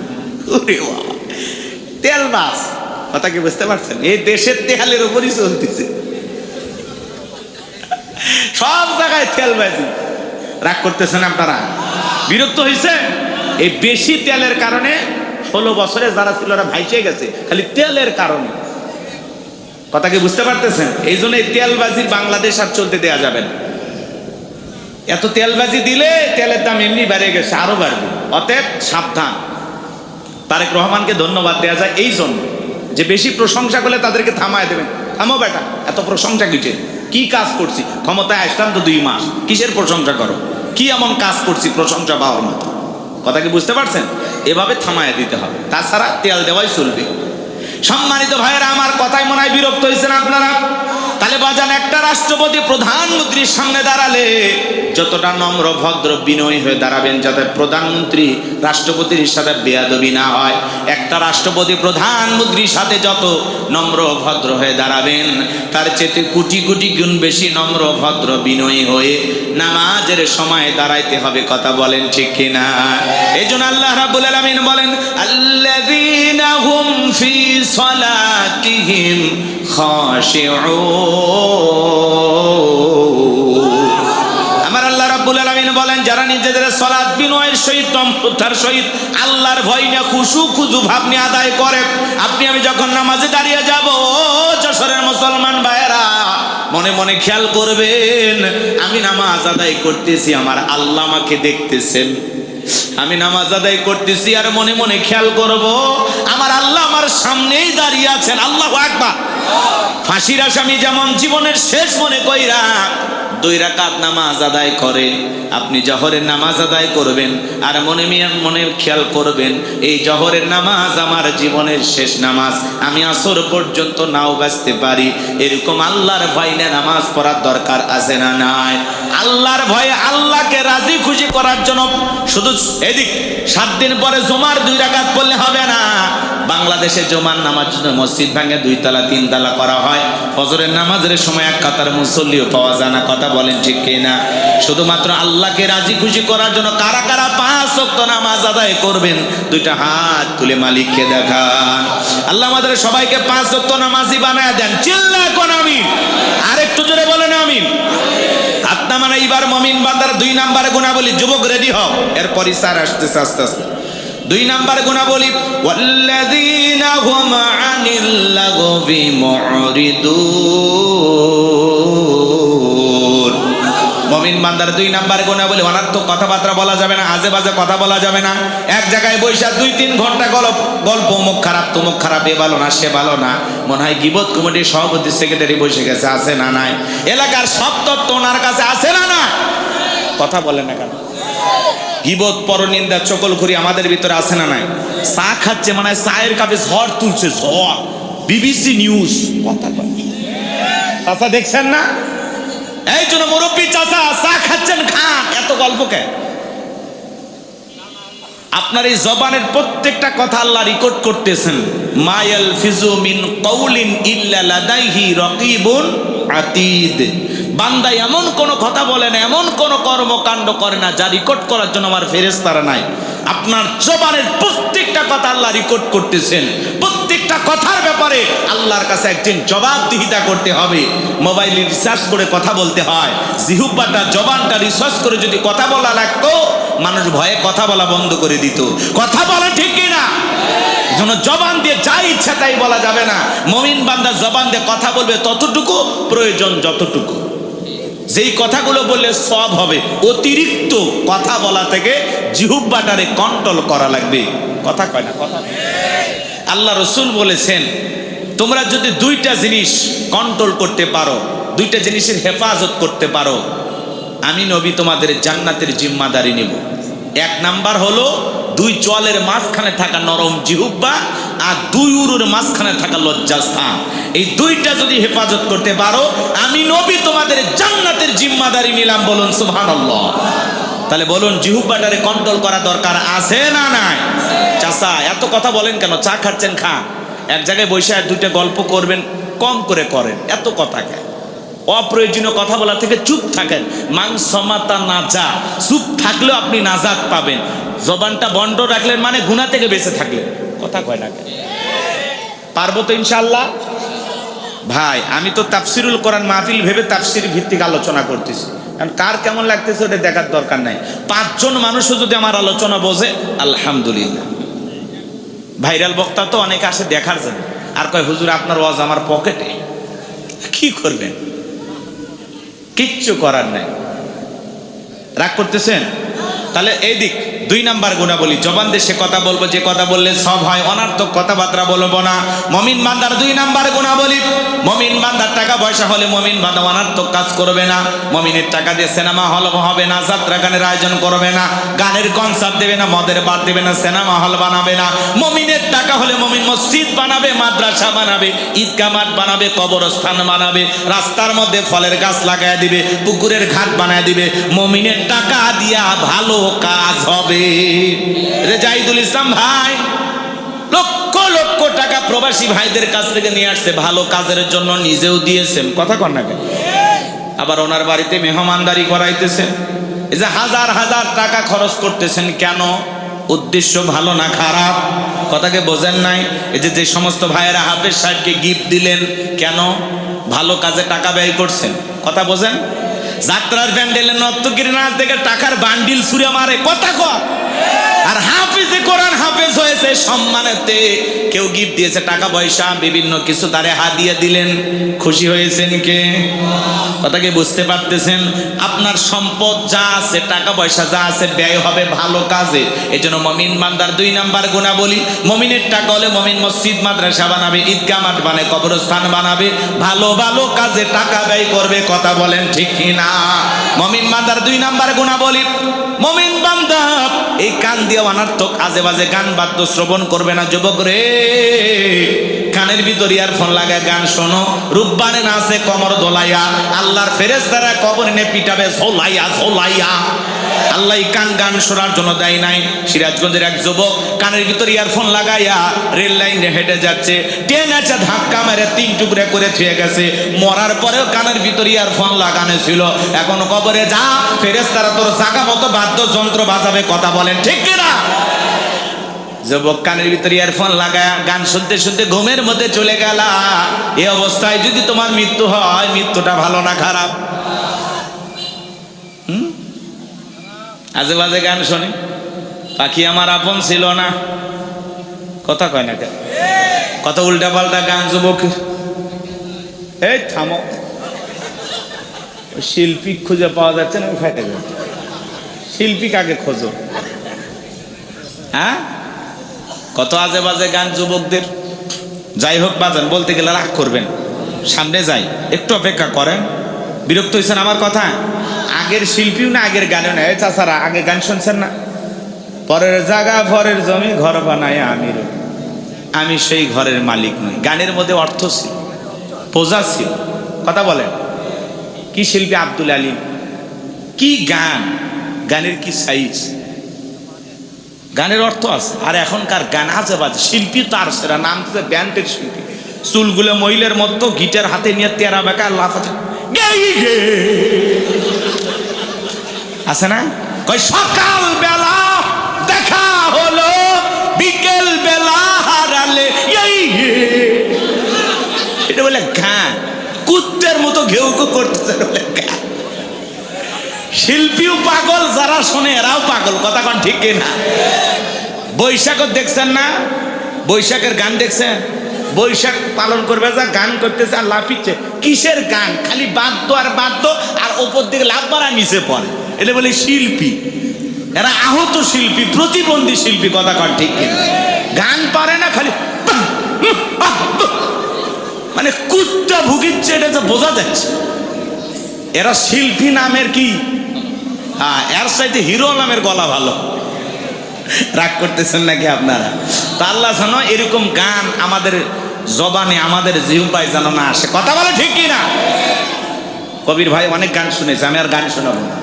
তেল বাস। কথা কি বুঝতে পারছেন? এই দেশের তেলের উপরই চলতেছে, সব জায়গায় তেলবাজি। রাগ করতেছেন আপনারা? বিরক্ত হয়েছে? এই বেশি তেলের কারণে 16 বছরে যারা ছিল ওরা ভাইসে গেছে, খালি তেলের কারণে। কথা কি বুঝতে পারতেছেন? এই জন্য এই তেলবাজি বাংলাদেশ আর চলতে দেয়া যাবে না। এত তেলবাজি দিলে তেলের দাম এমনি বেড়ে গেছে, আরো বাড়বে। অতএব সাবধান। তারেক রহমানকে ধন্যবাদ দেওয়া যায় এই জন্য যে বেশি প্রশংসা করলে তাদেরকে থামায় দেবেন। থামো বেটা, এত প্রশংসা কিসের? কি কাজ করছি? ক্ষমতায় আসলাম তো 2 মাস, কিসের প্রশংসা করো? কি এমন কাজ করছি প্রশংসা পাওয়ার মতো? কথা কি বুঝতে পারছেন? এভাবে থামায় দিতে হবে, তাছাড়া তেল দেওয়াই চলবে। সম্মানিত ভাইয়েরা, আমার কথায় মনে হয় বিরক্ত হয়েছেন আপনারা। তাহলে বাজান, একটা রাষ্ট্রপতি প্রধানমন্ত্রীর সামনে দাঁড়ালে যতটা নম্র ভদ্র বিনয়ী হয়ে দাঁড়াবেন, যাতে প্রধানমন্ত্রী রাষ্ট্রপতির সাথে বেয়াদবি না হয়। একটা রাষ্ট্রপতি প্রধানমন্ত্রীর সাথে যত নম্র ভদ্র হয়ে দাঁড়াবেন, তার চেয়ে কোটি কোটি গুণ বেশি নম্র ভদ্র বিনয়ী হয়ে নামাজের সময় দাঁড়াইতে হবে। কথা বলেন ঠিক কিনা? এই জন্য আল্লাহ রাব্বুল আলামিন বলেন আল্লাযীনা হুম ফি সালাতিহিম আমার আল্লাহ রাব্বুল আলামিন বলেন যারা নিজেদের সালাত বিনয়ের সহিত নম্রতার সহিত আল্লাহর ভয় নিয়ে খুশু খুজু ভাব নিয়ে আদায় করে। আপনি আমি যখন নামাজে দাঁড়িয়ে যাব, যশোরের মুসলমান ভাইয়েরা মনে মনে খেয়াল করবেন, আমি নামাজ আদায় করতেছি, আমার আল্লাহ আমাকে দেখতেছেন। আমি নামাজ আদায় করতেছি আর মনে মনে খেয়াল করব আমার আল্লাহ আমার সামনেই দাঁড়িয়ে আছেন। আল্লাহু আকবার। ফাঁসির আসামি যেমন জীবনের শেষ মনে কইরা 2 রাকাত নামাজ আদায় করে, আপনি জহরের নামাজ আদায় করবেন আর মনে খেয়াল করবেন এই জহরের নামাজ আমার জীবনের শেষ নামাজ, আমি আসর পর্যন্ত নাও বাঁচতে পারি। এরকম আল্লাহর ভয় নিয়ে নামাজ পড়ার দরকার আছে না নাই? আল্লাহর ভয়ে আল্লাহকে রাজি খুশি করার জন্য শুধু এদিক 7 দিন পরে জুমার 2 রাকাত পড়লে হবে না। বাংলাদেশে জুমার নামাজ জন্য মসজিদ ভাঙে 2 তলা 3 তলা করা হয়, ফজরের নামাজের সময় 1 কাতার মুসল্লিও পাওয়া যায় না। কথা বলেন ঠিক কিনা? শুধুমাত্র আল্লাহকে রাজি খুশি করার জন্য কারা কারা 5 ওয়াক্ত নামাজ আদায় করবেন 2টা হাত তুলে মালিককে দেখান। আল্লাহ আমাদের সবাইকে 5 ওয়াক্ত নামাজি বানায় দেন। চিল্লা কোন আমিন, আরেকটু জোরে বলেন আমিন। হাত মানে এবার মুমিন বান্দার 2 নম্বরে গুণাবলী। যুবক রেডি হও, এরপরই স্যার আসতেছে আস্তে আস্তে। 2 নম্বর গুণাবলী, ওয়াল্লাযীনা হুম আনিল লাগবি মুরিদুন। মুমিন বান্দার 2 নম্বর গুণাবলী, অনার্থক কথাবার্তা বলা যাবে না, আজে বাজে কথা বলা যাবে না। এক জায়গায় বৈশা 2-3 ঘন্টা গল্প, অমুক খারাপ তমুক খারাপ, এ ভালো না সে ভালো না। মনে হয় গীবত কমিটির সভাপতি সেক্রেটারি বসে গেছে, আছে না নাই? এলাকার সব তত্ত্ব ওনার কাছে আছে না না? কথা বলে না কেন? গীবত, পরনিন্দা, চকলখুরি আমাদের ভিতরে আছে না নাই? চা খাচ্ছে, মানে চায়ের কাপে ঝড় তুলছে, ঝড়। বিবিসি নিউজ কথা কয়, চাচা দেখছেন না? এই জন্য মুরব্বী চাচা চা খাচ্ছেন, খান, এত গল্প কে? আপনার এই জবানের প্রত্যেকটা কথা আল্লাহ রেকর্ড করতেছেন। মা ইয়ালফিজু মিন কাউলিন ইল্লা লাদাইহি রাকিবুন আতীদ। বান্দা এমন কোন কথা বলে না, এমন কোন কর্মকাণ্ড করে না যা রেকর্ড করার জন্য আমার ফেরেশতারা নাই। আপনার জবানের প্রত্যেকটা কথা আল্লাহ রেকর্ড করতেছেন। প্রত্যেকটা কথার ব্যাপারে আল্লাহর কাছে একদিন জবাবদিহিতা করতে হবে। মোবাইলে রিসার্চ করে কথা বলতে হয়। জিহ্বাটা, জবানটা রিসার্চ করে যদি কথা বলা লাগতো, মানুষ ভয়ে কথা বলা বন্ধ করে দিত। কথা বলা ঠিক কিনা? যেন জবান দিয়ে যা ইচ্ছা তাই বলা যাবে না। মুমিন বান্দা জবান দিয়ে কথা বলবে ততটুকু, প্রয়োজন যতটুকু। যেই কথাগুলো বললে সব হবে, অতিরিক্ত কথা বলা থেকে জিহ্বাটারে কন্ট্রোল করা লাগবে। কথা কয় না? কথা। আল্লাহ রসুল বলেছেন, তোমরা যদি 2টা জিনিস কন্ট্রোল করতে পারো, 2টা জিনিসের হেফাজত করতে পারো, আমি নবী তোমাদের জান্নাতের জিম্মাদারি নেব। 1 নাম্বার হলো 2 চলের মাঝখানে থাকা নরম জিহ্বা আর 2 উরুর মাঝখানে থাকা লজ্জাস্থান। এই 2টা যদি হেফাজত করতে পারো, আমি নবী তোমাদের জান্নাতের জিম্মাদারি নিলাম। বলুন সুবহানাল্লাহ। তাহলে বলুন, জিহ্বাটারে কন্ট্রোল করা দরকার আছে না নাই? চাচা এত কথা বলেন কেন? চা খাচ্ছেন, খান। এক জায়গায় বসে 2টা গল্প করবেন, কম করে করেন, এত কথা কেন? অপ্রয়োজনীয় কথা বলা থেকে চুপ থাকেন। মান সমাতা নাজা, চুপ থাকলেও আপনি নাজাত পাবেন। জবানটা বন্ধ রাখলেন মানে গুনাহ থেকে বেঁচে থাকলেন। কথা কয় না? পারবো তো ইনশাআল্লাহ? ভাই আমি তো তাফসিরুল কোরআন মাহফিল ভেবে তাফসির ভিত্তিক আলোচনা করতেছি, কারণ কার কেমন লাগতেছে ওটা দেখার দরকার নাই। 5 জন মানুষও যদি আমার আলোচনা বোঝে আলহামদুলিল্লাহ। ভাইরাল বক্তা তো অনেকে আসে দেখার জন্য, আর কয় হুজুর আপনার ওয়াজ আমার পকেটে। কি করবেন? কিচ্ছু করার নাই। রাগ করতেছেন? তাহলে এই দিক 2 নাম্বার গুণাবলী, জবান দিয়ে সে কথা বলবো যে কথা বললে সব হয়, অনার্থক কথাবার্তা বলবো না। মুমিন বান্দার 2 নাম্বার গুণাবলী, মুমিন বান্দার টাকা পয়সা হলে মুমিন বান্দা অনার্থক কাজ করবে না। মুমিনের টাকা দিয়ে সিনেমা হল হবে না, যাত্রা গানের আয়োজন করবে না, গানের কনসার্ট দেবে না, মদের বার দেবে না, সিনেমা হল বানাবে না। মুমিনের টাকা হলে মুমিন মসজিদ বানাবে, মাদ্রাসা বানাবে, ঈদগাহ মাঠ বানাবে, কবরস্থান বানাবে, রাস্তার মধ্যে ফলের গাছ লাগায় দিবে, পুকুরের ঘাট বানায় দিবে। মুমিনের টাকা দিয়া ভালো কাজ হবে। রেজাইদুল ইসলাম ভাই লক্ষ লক্ষ টাকা প্রবাসী ভাইদের কাছ থেকে নিয়ে আসছে, ভালো কাজের জন্য, নিজেও দিয়েছেন। কথা কন না কেন? আবার ওনার বাড়িতে মেহমানদারি করাইতেছেন। এই যে হাজার হাজার টাকা খরচ করতেছেন, কেন? উদ্দেশ্য ভালো না খারাপ? কথাকে বোঝেন নাই? এই যে সমস্ত ভাইয়েরা হাফেজ সাহেবকে গিফট দিলেন, কেন? ভালো কাজে টাকা ব্যয় করছেন। কথা বোঝেন? যাত্রার প্যান্ডেলে নর্তকীর নাচ দেখে টাকার বান্ডিল ছুঁড়ে মারে। কথা কর। আর হাফিজে কোরআন হাফেজ হয়েছে সম্মানেতে, কেউ গিফট দিয়েছে টাকা পয়সা বিভিন্ন কিছু, তারে হাদিয়া দিলেন, খুশি হয়েছেন কে? কথা কি বুঝতে পারতেছেন? আপনার সম্পদ যা আছে, টাকা পয়সা যা আছে, ব্যয় হবে ভালো কাজে। এই জন্য মমিন বান্দার 2 নাম্বার গুণাবলী, মমিনের টাকা হলে মমিন মসজিদ মাদ্রাসা বানাবে, ঈদগাহ মাঠ বানাবে, কবরস্থান বানাবে, ভালো ভালো কাজে টাকা ব্যয় করবে। কথা বলেন ঠিক কিনা? মমিন বান্দার 2 নাম্বার গুণাবলী, মমিন বান্দা এই কান দিয়ে অনার্থক আজে বাজে গান বাদ্য শ্রবণ করবে না। যুবক রে, কানের ভিতর ইয়ারফোন লাগায় গান শোনো, রূপবানে নাচে কমর দোলাইয়া, আল্লাহর ফেরেশতারা কবর এনে পিটাবে ঝোলাইয়া ঝোলাইয়া। আল্লাহ কান গান শোনার জন্য দেয় নাই। সিরাজগঞ্জের এক যুবক কানের ভিতর ইয়ারফোন লাগাইয়া রেল লাইনে হেঁটে যাচ্ছে, ট্রেন আছে ধাক্কা মেরে 3 টুকরা করে থুয়ে গেছে। মরার পরেও কানের ভিতর ইয়ারফোন লাগানো ছিল। এখন কবরে যা, ফেরেশতারা তোর জায়গা মতো বাদ্যযন্ত্র বাজাবে। কথা বলেন ঠিক কিনা? যুবক কানের ভিতরে ইয়ারফোন লাগায় গান শুনতে শুনতে ঘুমের মধ্যে চলে গেল। এই অবস্থায় যদি তোমার মৃত্যু হয়, মৃত্যুটা ভালো না খারাপ? আজে বাজে গান শোনে, পাখি আমার আপন ছিল না, কথা কয় না কেন? কত উল্টা পাল্টা গান। যুবক এই থামো, শিল্পী খুঁজে পাওয়া যাচ্ছে না, ফেটে যাচ্ছে। শিল্পী কাকে খোঁজো? হ্যাঁ, কত আজে বাজে গান যুবকদের। যাই হোক বাজান, বলতে গেলে রাগ করবেন, সামনে যাই, একটু অপেক্ষা করেন। বিরক্ত হয়েছেন আমার কথা? আগের শিল্পীও না, আগের গানও না। এই চাচারা আগে গান শুনছেন না? পরের জায়গা পরের জমি ঘর বানায় আমি সেই ঘরের মালিক নই। গানের মধ্যে অর্থ ছিল, পোজা ছিল। কথা বলেন, কি শিল্পী আব্দুল আলীম, কি গান, গানের কি সাইজ, গানের অর্থ আছে। আর এখনকার গান আজে বাজে। শিল্পী তার সেরা নাম দিচ্ছে ব্যান্ডের শিল্পী, চুলগুলো মহিলার মতো, গিটার হাতে নিয়ে তেরা বেকা লাফাতে আছে না? কই সকাল বেলা দেখা হলো, বিকেল বেলা হারালে, এটা বলে গান। কুত্তের মতো ঘেউ ঘেউ করতেছে বলে গান। শিল্পীও পাগল, যারা শোনে এরাও পাগল। কথা কোন ঠিক কিনা? বৈশাখ দেখছেন না? বৈশাখের গান দেখছেন? বৈশাখ পালন করবে যা গান করতেছে আর লাফিচ্ছে। কিসের গান? খালি বাদ্য আর বাদ্য, আর ওপর দিকে লাফ মারা নিচে পড়ে। এটা বলে শিল্পী। এরা আহত শিল্পী, প্রতিবন্ধী শিল্পী। কথা কন ঠিক কিনা? গান পারে না, খালি মানে কুত্তা ভুগিচ্ছে, এটা তো বোঝা যাচ্ছে। এরা শিল্পী নামের কি, হ্যাঁ, এর চাইতে হিরো নামের গলা ভালো। রাগ করতেছেন নাকি আপনারা? তা আল্লাহ জানো এরকম গান আমাদের জবানে, আমাদের জিহ্বায় যেন না আসে। কথা বলে ঠিক কিনা? কবির ভাই অনেক গান শুনেছে, আমি আর গান শোনাবো না।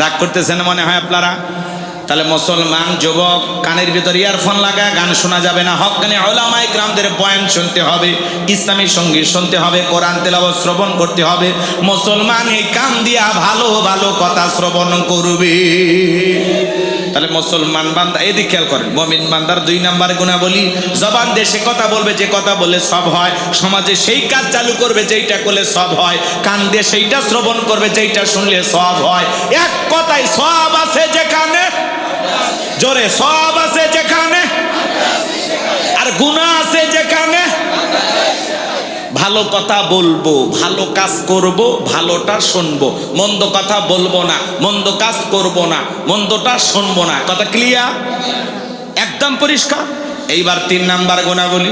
রাগ করতেছেন মনে হয় আপনারা? তাহলে মুসলমান যুবক কানের ভিতর ইয়ারফোন লাগায় গান শোনা যাবে না। হক্কানি উলামায়ে কিরামদের বয়ান শুনতে হবে, ইসলামী সঙ্গীত শুনতে হবে, কোরআন তেলাওয়াত শ্রবণ করতে হবে। মুসলমান এই কান দিয়া ভালো ভালো কথা শ্রবণ করবে। তাহলে মুসলমান বান্দা, এদিকে খেয়াল করেন, মুমিন বান্দার 2 নাম্বার গুণাবলী, জবান দিয়ে সে কথা বলবে যে কথা বলে সব হয়, সমাজে সেই কাজ চালু করবে যেইটা করলে সব হয়, কান দিয়ে সেইটা শ্রবণ করবে যেইটা শুনলে সব হয়। এক কথায় সব আছে যেখানে, জোরে সব আছে যেখানে, আর গুনাহ আছে যেখানে। ভালো কথা বলবো, ভালো কাজ করব, ভালোটা শুনবো, মন্দ কথা বলবো না, মন্দ কাজ করব না, মন্দটা শুনবো না। কথা ক্লিয়ার? একদম পরিষ্কার। এইবার 3 নাম্বার গুণাবলী।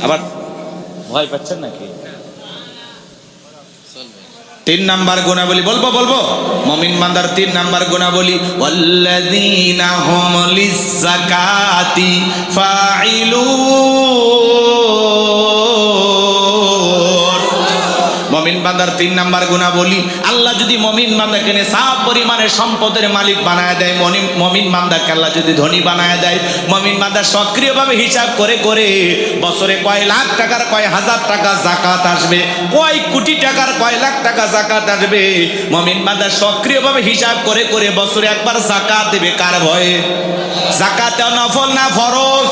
আবার ভয় পাচ্ছেন নাকি? 3 নাম্বার গুণাবলী বলবো। মুমিন বান্দার 3 নাম্বার গুণাবলী, ওয়াল্লাযীনা হুম লিয-যাকাতি ফাঈলুন। মুমিন বান্দার 3 নাম্বার গুণাবলী, আল্লাহ যদি মুমিন বান্দাকে নিসাব পরিমাণের সম্পদের মালিক বানায় দেয়, মুমিন বান্দাকে আল্লাহ যদি ধনী বানায় দেয়, মুমিন বান্দা সক্রিয়ভাবে হিসাব করে করে বছরে কয় লাখ টাকার, কয় হাজার টাকা যাকাত আসবে, কয় কোটি টাকার, কয় লাখ টাকা যাকাত আসবে। মুমিন বান্দা সক্রিয়ভাবে হিসাব করে করে বছরে একবার যাকাত দেবে। কার ভয়ে? যাকাত নফল না ফরজ?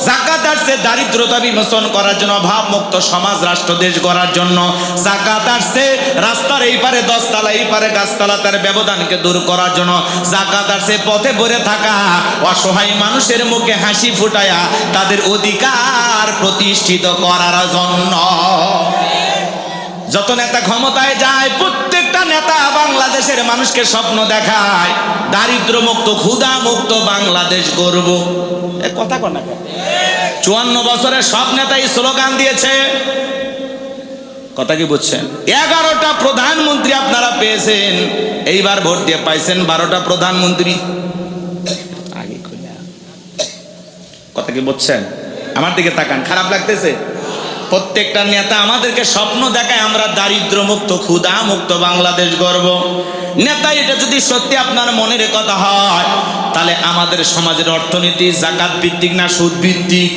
যাকাত আসছে দারিদ্রতা বিমোচন করার জন্য, অভাব মুক্ত সমাজ রাষ্ট্র দেশ গড়ার জন্য। যাকাত আসছে রাস্তার এই পারে 10 তলা এই পারে গাছতলা তার ব্যবধানকে দূর করার জন্য। যাকাত আসছে পথে পড়ে থাকা অসহায় মানুষের মুখে হাসি ফুটায়া তাদের অধিকার প্রতিষ্ঠিত করার জন্য। যত নেতা ক্ষমতায় যায় প্রত্যেকটা নেতা বাংলাদেশের মানুষকে স্বপ্ন দেখায় দারিদ্র মুক্ত ক্ষুধা মুক্ত বাংলাদেশ গড়ব। এ কথা কন না, 54 বছরের সব নেতাই স্লোগান দিয়েছে। কথা কি বুঝছেন? 11টা প্রধানমন্ত্রী আপনারা পেয়েছেন, এইবার ভোট দিয়ে পাইছেন 12টা প্রধানমন্ত্রী। কথা কি বুঝছেন? আমার দিকে তাকান, খারাপ লাগতেছে? প্রত্যেকটা নেতা আমাদেরকে স্বপ্ন দেখায় আমরা দারিদ্র মুক্ত ক্ষুধা মুক্ত বাংলাদেশ গড়ব। নেতা এটা যদি সত্যি আপনার মনের কথা হয়, তাহলে আমাদের সমাজের অর্থনীতি যাকাত ভিত্তিক না সুদ ভিত্তিক?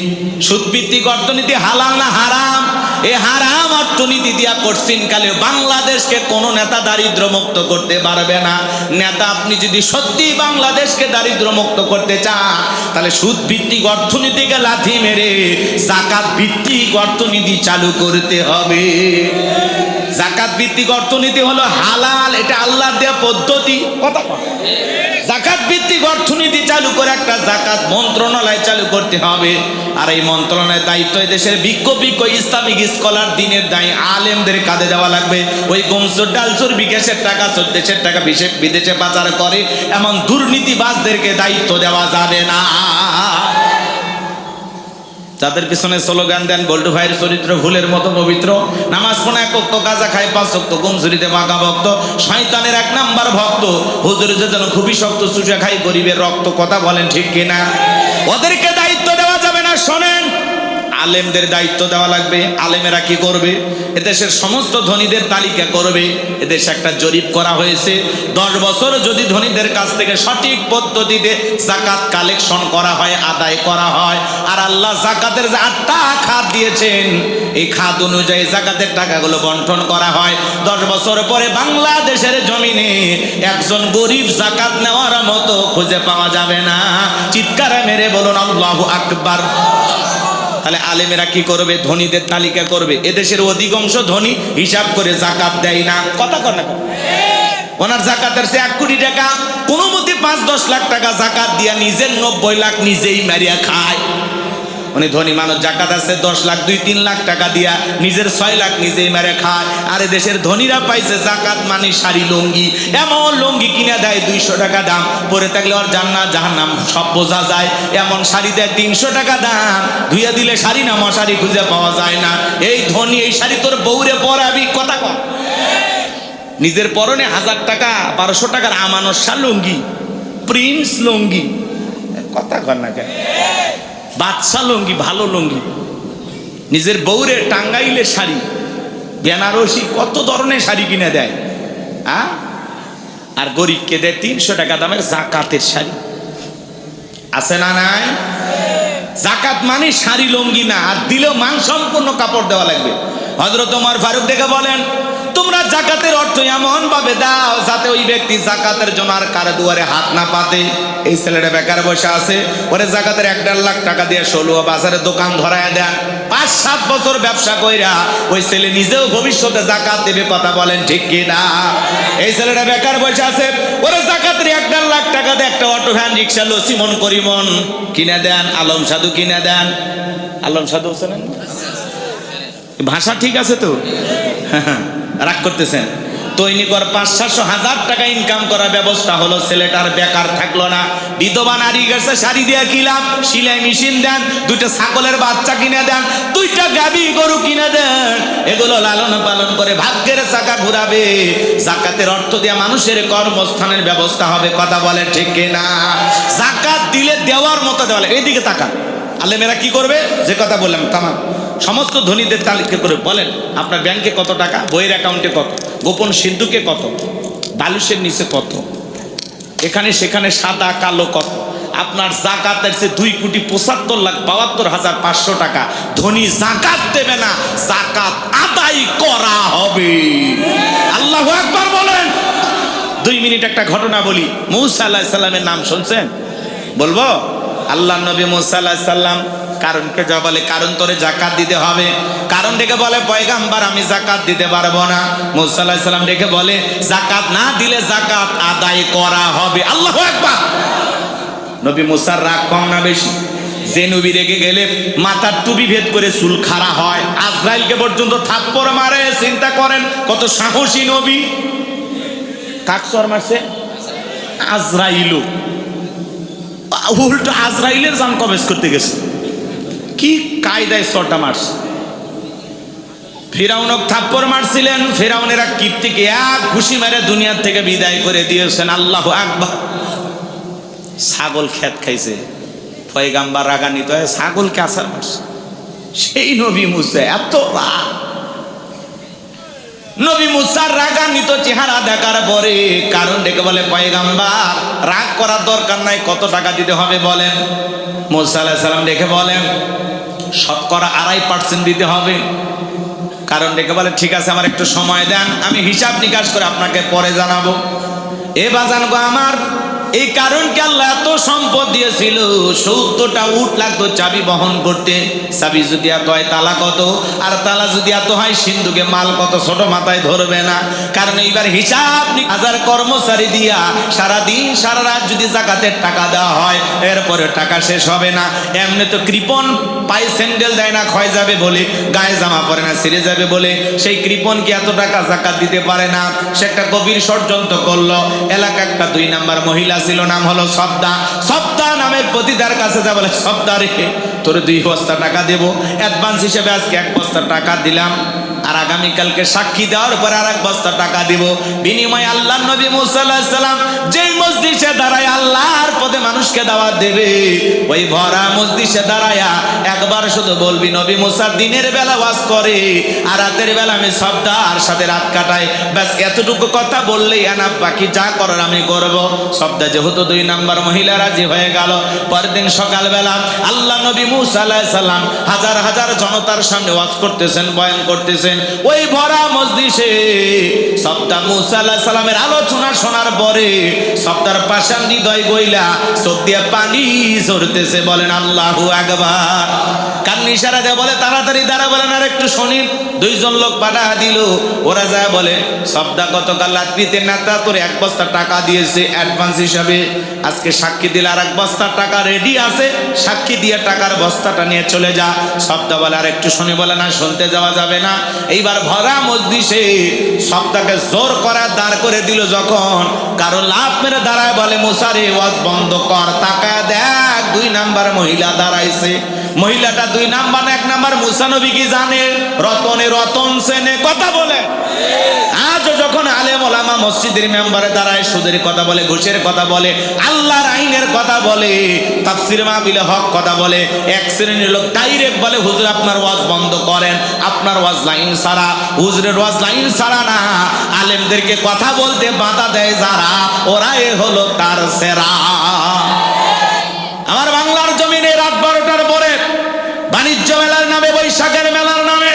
সুদ ভিত্তিক অর্থনীতি হালাল না হারাম? এই হারাম অর্থনীতি দিয়া কঠিন কালে বাংলাদেশকে কোন নেতা দারিদ্র মুক্ত করতে পারবে না। নেতা আপনি যদি সত্যি বাংলাদেশকে দারিদ্র মুক্ত করতে চান, তাহলে সুদ ভিত্তিক অর্থনীতিকে লাথি মেরে যাকাত ভিত্তিক অর্থনীতি চালু করতে হবে। যাকাত ভিত্তিক অর্থনীতি হলো হালাল, এটা আল্লাহর দেয়া পদ্ধতি। কথা বল, যাকাত ভিত্তিক অর্থনীতি চালু করে একটা যাকাত মন্ত্রণালয় চালু করতে হবে। আর এই মন্ত্রণালয়ের দায়িত্ব দেশের বিজ্ঞ ইসলামিক স্কলার দিনের দায় আলেমদের কাঁধে দেওয়া লাগবে। ওই গমসুর ডালসুর বিকাশের টাকা দেশের টাকা বিদেশে পাচার করে এমন দুর্নীতিবাজদেরকে দায়িত্ব দেওয়া যাবে না। যাদের পিছনে স্লোগান দেন বল্টু ভাইয়ের চরিত্র ফুলের মতো পবিত্র, নামাজ পড়ে 1 ওয়াক্ত, গাঁজা খায় 5 ওয়াক্ত, গুমচুরিতে বাঁকা ভক্ত, শয়তানের 1 নাম্বার ভক্ত, হুজুর যেন খুবই শক্ত, চুষে খাই গরিবের রক্ত। কথা বলেন ঠিক কিনা? ওদেরকে দায়িত্ব দেওয়া যাবে না। শোনেন, আলেমদের দায়িত্ব দেওয়া লাগবে। আলেমেরা কি করবে? এদেশের সমস্ত ধনীদের তালিকা করবে। এদেশে একটা জরিপ করা হয়েছে, 10 বছর যদি ধনীদের কাছ থেকে সঠিক পদ্ধতিতে যাকাত কালেকশন করা হয়, আদায় করা হয়, আর আল্লাহ যাকাতের যে 8টা খাত দিয়েছেন, এই খাত অনুযায়ী যাকাতের টাকাগুলো বন্টন করা হয়, 10 বছর পরে বাংলাদেশের জমিনে একজন গরিব যাকাত নেওয়ার মতো খুঁজে পাওয়া যাবে না। চিৎকার মেরে বলুন আল্লাহু আকবার। তাহলে আলেমেরা কি করবে? ধনীদের তালিকা করবে। এদেশের অধিকাংশ ধনী হিসাব করে যাকাত দেয় না। কথা কর না, ওনার যাকাতের চেয়ে 1 কোটি টাকা কোনো মতে 5-10 লাখ টাকা যাকাত দিয়া নিজের 90 লাখ নিজেই মারিয়া খায়। উনি ধনী মানুষ, যাকাত আছে 10 লাখ, 2-3 লাখ টাকা দিয়া নিজের 6 লাখ নিজেই মেরে খায়। আর দেশের ধনীরা পাইছে যাকাত মানে শাড়ি লুঙ্গি, এমন লুঙ্গি কিনে দেয় 200 টাকা দাম, পরে থাকলে ওর জান্নাত জাহান্নাম সব বোঝা যায়। এমন শাড়ি দেয় 300 টাকা দাম, ধুইয়া দিলে শাড়ি না মশারি খুঁজে পাওয়া যায় না। এই ধনী, এই শাড়ি তোর বউরে পরাবি। কথা কর, নিজের পরনে 1000 টাকা 1200 টাকার আমানসা লুঙ্গি, প্রিন্স লুঙ্গি। কথা কর না কেন? বাদশা লুঙ্গি, ভালো লুঙ্গি, নিজের বউরে টাঙ্গাইলের শাড়ি, বেনারসি, কত ধরনের শাড়ি কিনে দেয়। আর গরিবকে দেয় 300 টাকা দামের যাকাতের শাড়ি। আছে না নাই? যাকাত মানে শাড়ি লুঙ্গি না, আর দিলেও মান সম্পূর্ণ কাপড় দেওয়া লাগবে। হযরত ওমর ফারুক দেখে বলেন, তোমরা যাকাতের অর্থ এমন ভাবে দাও যাতে ওই ব্যক্তি যাকাতের জন্য আর কারো দুয়ারে হাত না পাতে। এই ছেলেটা বেকার বসে আছে, ওরে যাকাতের 1-1.5 লাখ টাকা দিয়ে 16 বাজারে দোকান ধরায় দেন, 5-7 বছর ব্যবসা কইরা ওই ছেলে নিজেও ভবিষ্যতে যাকাত দেবে। কথা বলেন ঠিক কিনা? এই ছেলেটা বেকার বসে আছে, ওরে যাকাতের 1-1.5 লাখ টাকা দিয়ে একটা অটো ভ্যান রিক্সা লসিমন করিমন কিনে দেন, আলম সাধু কিনে দেন। আলম সাধু শোনেন, ভাষা ঠিক আছে তো? রাগ করতেছেন? দৈনিকর 500-700 টাকা ইনকাম করার ব্যবস্থা হলো। ছেলেটার বেকার থাকলো না, বিধবা নারী গেছে শাড়ি দিয়ে কিলাম, সিলাই মেশিন দেন, 2টা ছাগলের বাচ্চা কিনে দেন, 2টা গাভী গরু কিনে দেন, এগুলো লালন পালন করে ভাগ্যের চাকা ঘুরাবে। যাকাতের অর্থ দিয়ে মানুষের কর্মস্থানের ব্যবস্থা হবে। কথা বলে ঠিক কিনা? যাকাত দিলে দেওয়ার মতো দেওয়া। এইদিকে তাকান, আলেমেরা কি করবে? যে কথা বললাম, তামাম সমস্ত ধনীদের তালিকা করে বলেন আপনার ব্যাংকে কত টাকা, বইয়ের অ্যাকাউন্টে কত, গোপন সিন্ধুকে কত, বালুসের নিচে কত, এখানে সেখানে সাদা কালো কত। আপনার যাকাতের চেয়ে 2,75,72,500 টাকা ধনী যাকাত দেবে না, যাকাত আদায় করা হবে। আল্লাহু আকবার বলেন। 2 মিনিট একটা ঘটনা বলি। মূসা আলাইহিস সালামের নাম শুনছেন? বলবো? আল্লাহ নবী মুসা আলাইহিস সালাম কারণকে যা বলে, কারণ তোরে যাকাত দিতে হবে। কারণ ডেকে বলে, পয়গাম্বার আমি যাকাত দিতে পারবো না। মুসা আলাইহিস সালাম ডেকে বলে, যাকাত না দিলে যাকাত আদায় করা হবে। আল্লাহু আকবার। নবী মুসার রাগ কম না বেশি? যে নবী রেগে গেলে মাথার টুপি ভেদ করে চুল খাড়া হয়, আজরাইলকে পর্যন্ত থাপ্পড় মারে। চিন্তা করেন কত সাহসী নবী। কাক চর মারছে? আজরাইল। উল্টো আজরাইলের জান কবজ করতে গেছে। কি কায়দায় চরটা মারছে। ফিরাউনক থাপ্পড় মারছিলেন, ফিরাউনেরা কীর্তিকে এক ঘুষি মেরে দুনিয়ার থেকে বিদায় করে দিয়েছেন। আল্লাহু আকবার। ছাগল খেত খাইছে, পয়গাম্বার রাগান্বিত হয়ে ছাগলকে আছাড় মারছে। সেই নবী মুসা এত রাগ। নবী মুসার রাগান্বিত চেহারা দেখার পরে কারণ ডেকে বলে, পয়গাম্বার রাগ করার দরকার নাই, কত টাকা দিতে হবে বলেন। মুসা আলাইহিস সালাম ডেকে বলেন, শতকরা 2.5% দিতে হবে। কারণ ডেকে বলে, ঠিক আছে আমার একটু সময় দেন, আমি হিসাব নিকাশ করে আপনাকে পরে জানাবো। এ বাজান গো আমার, এই কারণকে আল্লাহ এত সম্পদ দিয়েছিল, 70টা উট লাগতো চাবি বহন করতে। চাবি যদি এত হয় তালা কত, আর তালা যদি এত হয় সিন্ধুকে মাল কত, ছোট মাথায় ধরবে না। কারণ এইবার হিসাব 1000 কর্মচারী দিয়া সারাদিন সারা রাত যদি যাকাতের টাকা দেওয়া হয়, এরপরে টাকা শেষ হবে না। এমনি তো কৃপণ পায়ে স্যান্ডেল দেয় না, ক্ষয় যাবে বলে, গায়ে জামা পরে না, ছিঁড়ে যাবে বলে, সেই কৃপণকে এত টাকা যাকাত দিতে পারে না। সে একটা গভীর ষড়যন্ত্র করলো। এলাকা একটা 2 নাম্বার মহিলা ছিল, নাম হলো সবদা। সবদা নামের পতিতার কাছে যা বলে, সবদা রে তোরে 2 বস্তা টাকা দেবো, অ্যাডভান্স হিসেবে আজকে 1 বস্তা টাকা দিলাম, আর আগামীকালকে সাক্ষী দেওয়ার পরে আর 1 বস্তা টাকা দিব। বিনিময়ে আল্লাহ নবী মুসা আলাইহিস সালাম যেই মজলিসে দাঁড়ায় আল্লাহর পথে মানুষকে দাওয়াত দেবে, ওই ভরা মজলিসে দাঁড়ায়া একবার শুধু বলবি, নবী মুসা দিনের বেলা ওয়াজ করে আর রাতের বেলা আমি সবদার সাথে রাত কাটাই। ব্যাস এতটুকু কথা বললেই এনাফ, বাকি যা করার আমি করব। সবদা যেহেতু 2 নাম্বার মহিলা রাজি হয়ে গেল। পরের দিন সকালবেলা আল্লাহ নবী মুসা আলাইহিস সালাম হাজার হাজার জনতার সামনে ওয়াজ করতেছেন, বয়ান করতেছেন। ওই ভরা মজলিসে সবদা মুসা আলাইহিস সালামের আলোচনা শোনার পরে সবদার পাষাণ হৃদয় গইলা চোখ দিয়ে পানি ঝরতেছে। বলেন আল্লাহু আকবার। কান্নি ইশারা দিয়ে বলে, তাড়াতাড়ি দাঁড়া। বলেন আর একটু শুনি। 2 জন লোক পাঠা দিল। ওরা যায় বলে, সবদা গতকাল রাত্রিতে নেতা তোর 1 বস্তা টাকা দিয়েছে অ্যাডভান্স হিসাবে, আজকে সাক্ষী দিলে আর 1 বস্তা টাকা রেডি আছে, সাক্ষী দিয়ে টাকার বস্তাটা নিয়ে চলে যা। সবদা বলে, আর একটু শুনি। বলে না, শুনতে যাওয়া যাবে না। এইবার ভরা মজলিসে সবদাকে জোর করা দাঁড় করে দিল। যখন কারো লাভ মেরে দাঁড়ায় বলে, মুসা রে ওয়াজ বন্ধ কর, তাকায় দেখ 2 নাম্বার মহিলা দাঁড়াইছে। মহিলাটা 2 নাম্বার না 1 নাম্বার? মুসা নবী কি জানে? রতনে রতন সেনে কথা বলে। আজ যখন আলেম ওলামা মসজিদের মেম্বারে দাঁড়ায় সুদের কথা বলে, ঘুষের কথা বলে, আল্লাহর আইনের কথা বলে, তাফসীর মাহফিলে হক কথা বলে, এক শ্রেণীর লোক ডাইরেক্ট বলে, হুজুর আপনার ওয়াজ বন্ধ করেন, আপনার ওয়াজ লাইন ছাড়া। হুজুরের ওয়াজ লাইন ছাড়া না, আলেমদেরকে কথা বলতে বাধা দেয় যারা, ওরাই হলো তার সেরা। আমার বাংলার জমিনে রাত 12টার পরে বাণিজ্য মেলার নামে, বৈশাখের মেলার নামে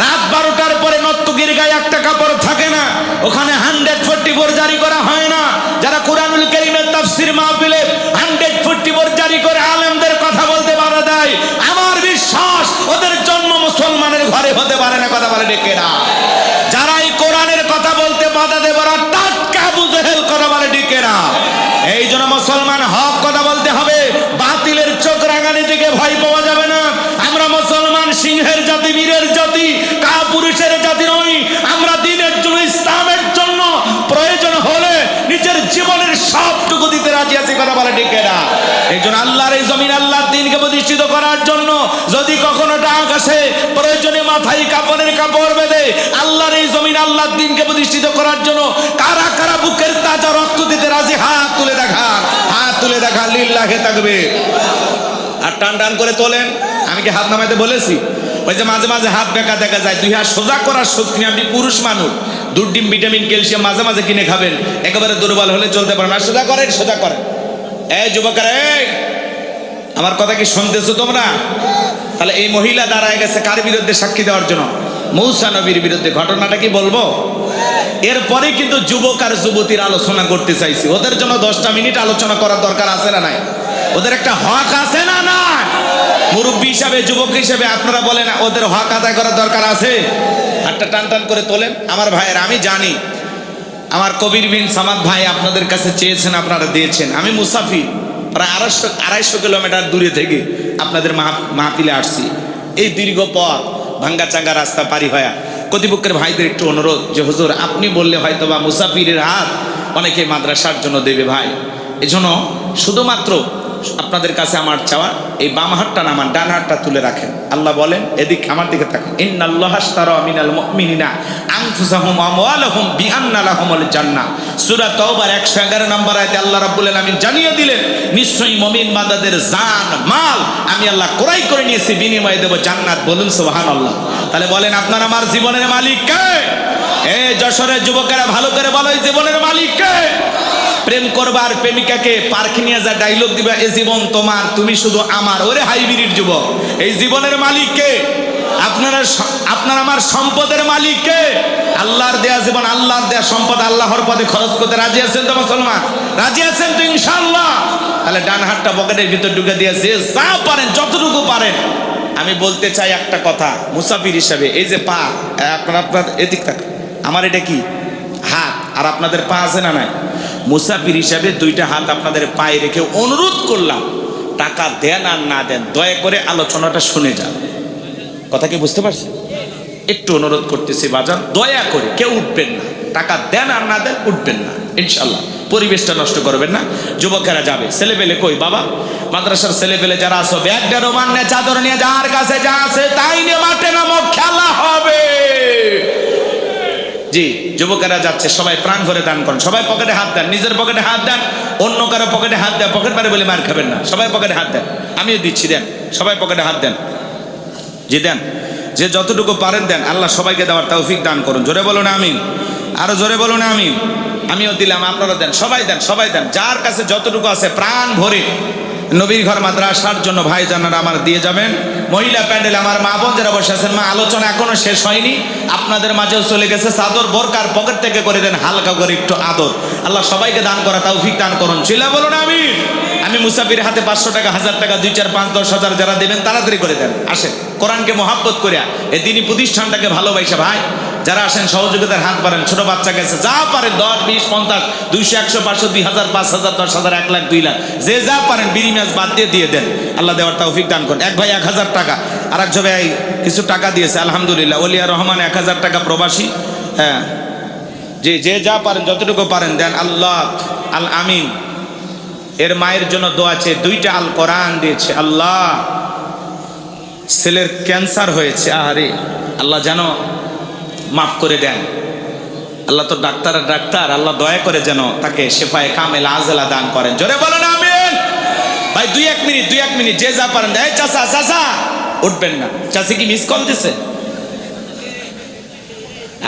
রাত 12টার পরে নর্তকীর গায়ে একটা কাপড় থাকে না, ওখানে 144 জারি করা হয় না। যারা কুরআনুল কারীমের তাফসীর মাহফিলে 144 জারি করে আলেমদের কথা বলতে বাধা দেয়, আমার বিশ্বাস ওদের জন্ম মুসলমানের ঘরে হতে পারে না। কথা বলে ডেকে না। যারা এই কোরআনের কথা বলতে বাধা দেবে, ওরা টাটকা আবু জেহেল। কথা বলে ডেকে না। এই জন্য মুসলমান হক কথা বলতে হবে, বাতিলের চোখ রাঙানি থেকে ভয় পাওয়া যাবে না। আমরা মুসলমান সিংহের জাতি, বীরের জাতি, কাপুরুষের জাতি নই। আমরা দ্বীনের জন্য, ইসলামের জন্য প্রয়োজন হলে নিজের জীবনের সবটুকু দিতে রাজি আছি। কথা বলে ঠিক না? এই জন্য আল্লাহর এই জমিন আল্লাহর দ্বীনকে প্রতিষ্ঠিত করার জন্য যদি কখনো ডাক আসে, প্রয়োজনে মাথায় কাপড়ের কাপড় বেঁধে আল্লাহর এই জমিন আল্লাহর দ্বীনকে প্রতিষ্ঠিত করার জন্য কারা কারা বুকের তাজা রক্ত দিতে রাজি? হাত তুলে দেখান, হাত তুলে দেখান। লিল্লাহে তাকবীর। আর টান টান করে তোলেন। আমি কি হাত নামাইতে বলেছি? ওই যে মাঝে মাঝে হাত বেঁকা দেখা যায়, 2 হাত সোজা করার শক্তি নেই। আপনি পুরুষ মানুষ, দুধ, ডিম, ভিটামিন, ক্যালসিয়াম মাঝে মাঝে কিনে খাবেন। একেবারে দুর্বল হলে চলতে পারেন না। সোজা করেন, সোজা করেন। এই যুবকেরা, এই আমার কথা কি শুনতেছো তোমরা? তাহলে এই মহিলা দাঁড়ায় গেছে কার বিরুদ্ধে? সাক্ষী দেওয়ার জন্য, মূসা নবীর বিরুদ্ধে। ঘটনাটা কি বলবো? এরপরে কিন্তু যুবক আর যুবতীর আলোচনা করতে চাইছি। ওদের জন্য 10টা মিনিট আলোচনা করার দরকার আছে না নাই? ওদের একটা হক আছে না না? মুরব্বী হিসাবে, যুবক হিসাবে আপনারা বলেন ওদের হক আদায় করার দরকার আছে? হাতটা টান টান করে তোলেন। আমার ভাইয়ের, আমি জানি আমার কবির বিন সামাদ ভাই আপনাদের কাছে চেয়েছেন, আপনারা দিয়েছেন। আমি মুসাফির, প্রায় 250 কিলোমিটার দূরে থেকে আপনাদের মাহফিলে আসছি। এই দীর্ঘ পথ ভাঙ্গা চাঙ্গা রাস্তা পারি হয়ে কর্তৃপক্ষের ভাইদের একটু অনুরোধ যে হুজুর আপনি বললে হয়তো বা মুসাফিরের হাত অনেকে মাদ্রাসার জন্য দেবে ভাই, এজন্য শুধুমাত্র আপনাদের কাছে আমার চাওয়া এই বাম হাতটা না আমার ডান হাতটা তুলে রাখেন। আল্লাহ বলেন, এদিক আমার দিকে তাকান, ইন্নাল্লাহা আশতারা মিনাল মুমিনিনা আনফুসাহুম ওয়া আমওয়ালাহুম বিআন্না লাহুমুল জান্নাহ। সূরা তাওবার 111 নম্বর আয়াতে আল্লাহ রাব্বুল আলামিন জানিয়ে দিলেন, নিশ্চয়ই মুমিন বান্দাদের জান মাল আমি আল্লাহ ক্রয় করে নিয়েছি, বিনিময়ে দেব জান্নাত। বলুন সুবহানাল্লাহ। তাহলে বলেন আপনার আমার জীবনের মালিক কে? এই যশোরের যুবকেরা ভালো করে বলো, এই জীবনের মালিক কে? প্রেম করবার প্রেমিকাকে পার্কে নিয়ে যা ডায়লগ দিবা, এই জীবন তোমার, তুমি শুধু আমার। ওরে হাইব্রিড যুবক, এই জীবনের মালিক কে? আপনার আমার সম্পদের মালিক কে? আল্লাহর দেয়া জীবন, আল্লাহর দেয়া সম্পদ আল্লাহর পথে খরচ করতে রাজি আছেন তো মুসলমান? রাজি আছেন তো ইনশাআল্লাহ? তাহলে ডান হাতটা পকেটের ভিতর ঢুকে দিয়ে যে যা পারেন যতটুকু পারেন। আমি বলতে চাই একটা কথা মুসাফির হিসাবে, এই যে পা, আপনার এদিক থাক, আমার এটা কি হাত আর আপনাদের পা আছে না নাই? মুসাফির হিসাবে দুইটা হাত আপনাদের পায়ে রেখে অনুরোধ করলাম, টাকা দেন আর না দেন দয়া করে আলোচনাটা শুনে যান। কথা কি বুঝতে পারছেন? একটু অনুরোধ করতেছি বাজান, দয়া করে কেউ উঠবেন না, টাকা দেন আর না দেন উঠবেন না ইনশাল্লাহ। পরিবেশটা নষ্ট করবেন না। যুবকেরা যাবে, ছেলেপেলে কই বাবা? মাদ্রাসার ছেলেপেলে যারা আসো, ব্যাগটা রোমান নিয়ে, চাদর নিয়ে, যার কাছে যা আছে তাই নিয়ে মাঠে নামো, খেলা হবে। জি, যুবকেরা যাচ্ছে, সবাই প্রাণ ভরে দান করেন, সবাই পকেটে হাত দেন, নিজের পকেটে হাত দেন, অন্য কারো পকেটে হাত দেন, পকেট মারে বলে মার খাবেন না, সবাই পকেটে হাত দেন। আমিও দিচ্ছি, দেন, সবাই পকেটে হাত দেন। জি দেন, যে যতটুকু পারেন দেন। আল্লাহ সবাইকে দেওয়ার তৌফিক দান করুন। জোরে বলুন আমিন, আরো জোরে বলুন আমিন। আমিও দিলাম, আপনারা দেন, সবাই দেন, সবাই দেন, যার কাছে যতটুকু আছে প্রাণ ভরে নবীর ঘর মাদ্রাসার জন্য ভাই জানারা আমার দিয়ে যাবেন। মহিলা প্যান্ডেল আমার মা বোন যারা বসে আছেন, মা আলোচনা এখনো শেষ হয়নি, আপনাদের মাঝেও চলে গেছে, চাদর বোরকার পকেট থেকে করে দেন হালকা করে একটু আদর। আল্লাহ সবাইকে দান করা তৌফিক দান করুন। চিল্লা বলুন আমিন। আমি মুসাফির হাতে 500 টাকা, 1000 টাকা, 2, 4, 5, 10 হাজার যারা দেবেন তাড়াতাড়ি করে দেন। আসেন, কোরআনকে মহাব্বত করিয়া এই দিনী প্রতিষ্ঠানটাকে ভালোবাসা ভাই যারা আসেন সহযোগিতার হাত বাড়েন। ছোট বাচ্চা গেছে, যা পারেন 10, 20, 50, 200, 100, 500, 2000, 5000, 10,000, 1 লাখ, 2 লাখ, যে যা পারেন বিড়ি মাছ বাদ দিয়ে দেন। আল্লাহ দেওয়ার তৌফিক দান করেন। এক ভাই 1000 টাকা, আর এক ভাই কিছু টাকা দিয়েছে আলহামদুলিল্লাহ। ওলিয়া রহমান 1000 টাকা প্রবাসী। হ্যাঁ জি, যে যা পারেন যতটুকু পারেন দেন। আল্লাহ আল আমিন। এর মায়ের জন্য দোয়া আছে, 2টা আল কোরআন দিয়েছে। আল্লাহ ছেলের ক্যান্সার হয়েছে, আরে আল্লাহ যেন মাফ করে দেন। আল্লাহ তো ডাক্তারের ডাক্তার, আল্লাহ দয়া করে যেন তাকে শেফায়ে কামেল আজলা দান করেন। জোরে বলেন আমিন। ভাই 2-1 মিনিট যে যা পারেন। এই চাচা উঠবেন না, চাচি কি মিস কল দিছে?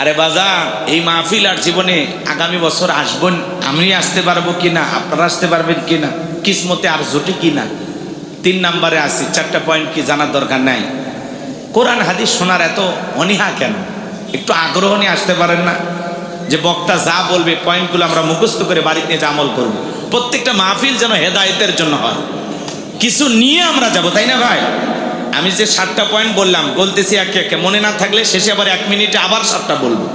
আরে বাজার, এই মাহফিল আর জীবনে আগামী বছর আসবেন, আমি আসতে পারবো কিনা, আপনারা আসতে পারবেন কিনা, কিসমতে আর জুটি কিনা। 3 নম্বরে আছি। 4টা পয়েন্ট কি জানার দরকার নাই? কোরআন হাদিস শোনার এত অনীহা কেন? একটু আগ্রহ নিয়ে আসতে পারেন না? যে বক্তা যা বলবে পয়েন্টগুলো আমরা মুখস্থ করে বাড়িতে নিয়ে আমল করব। প্রত্যেকটা মাহফিল যেন হেদায়েতের জন্য হয়, কিছু নিয়ে আমরা যাব, তাই না ভাই? আমি যে 7টা পয়েন্ট বললাম, বলতেছি একে একে, মনে না থাকলে শেষে আবার 1 মিনিটে আবার 7টা বলবো,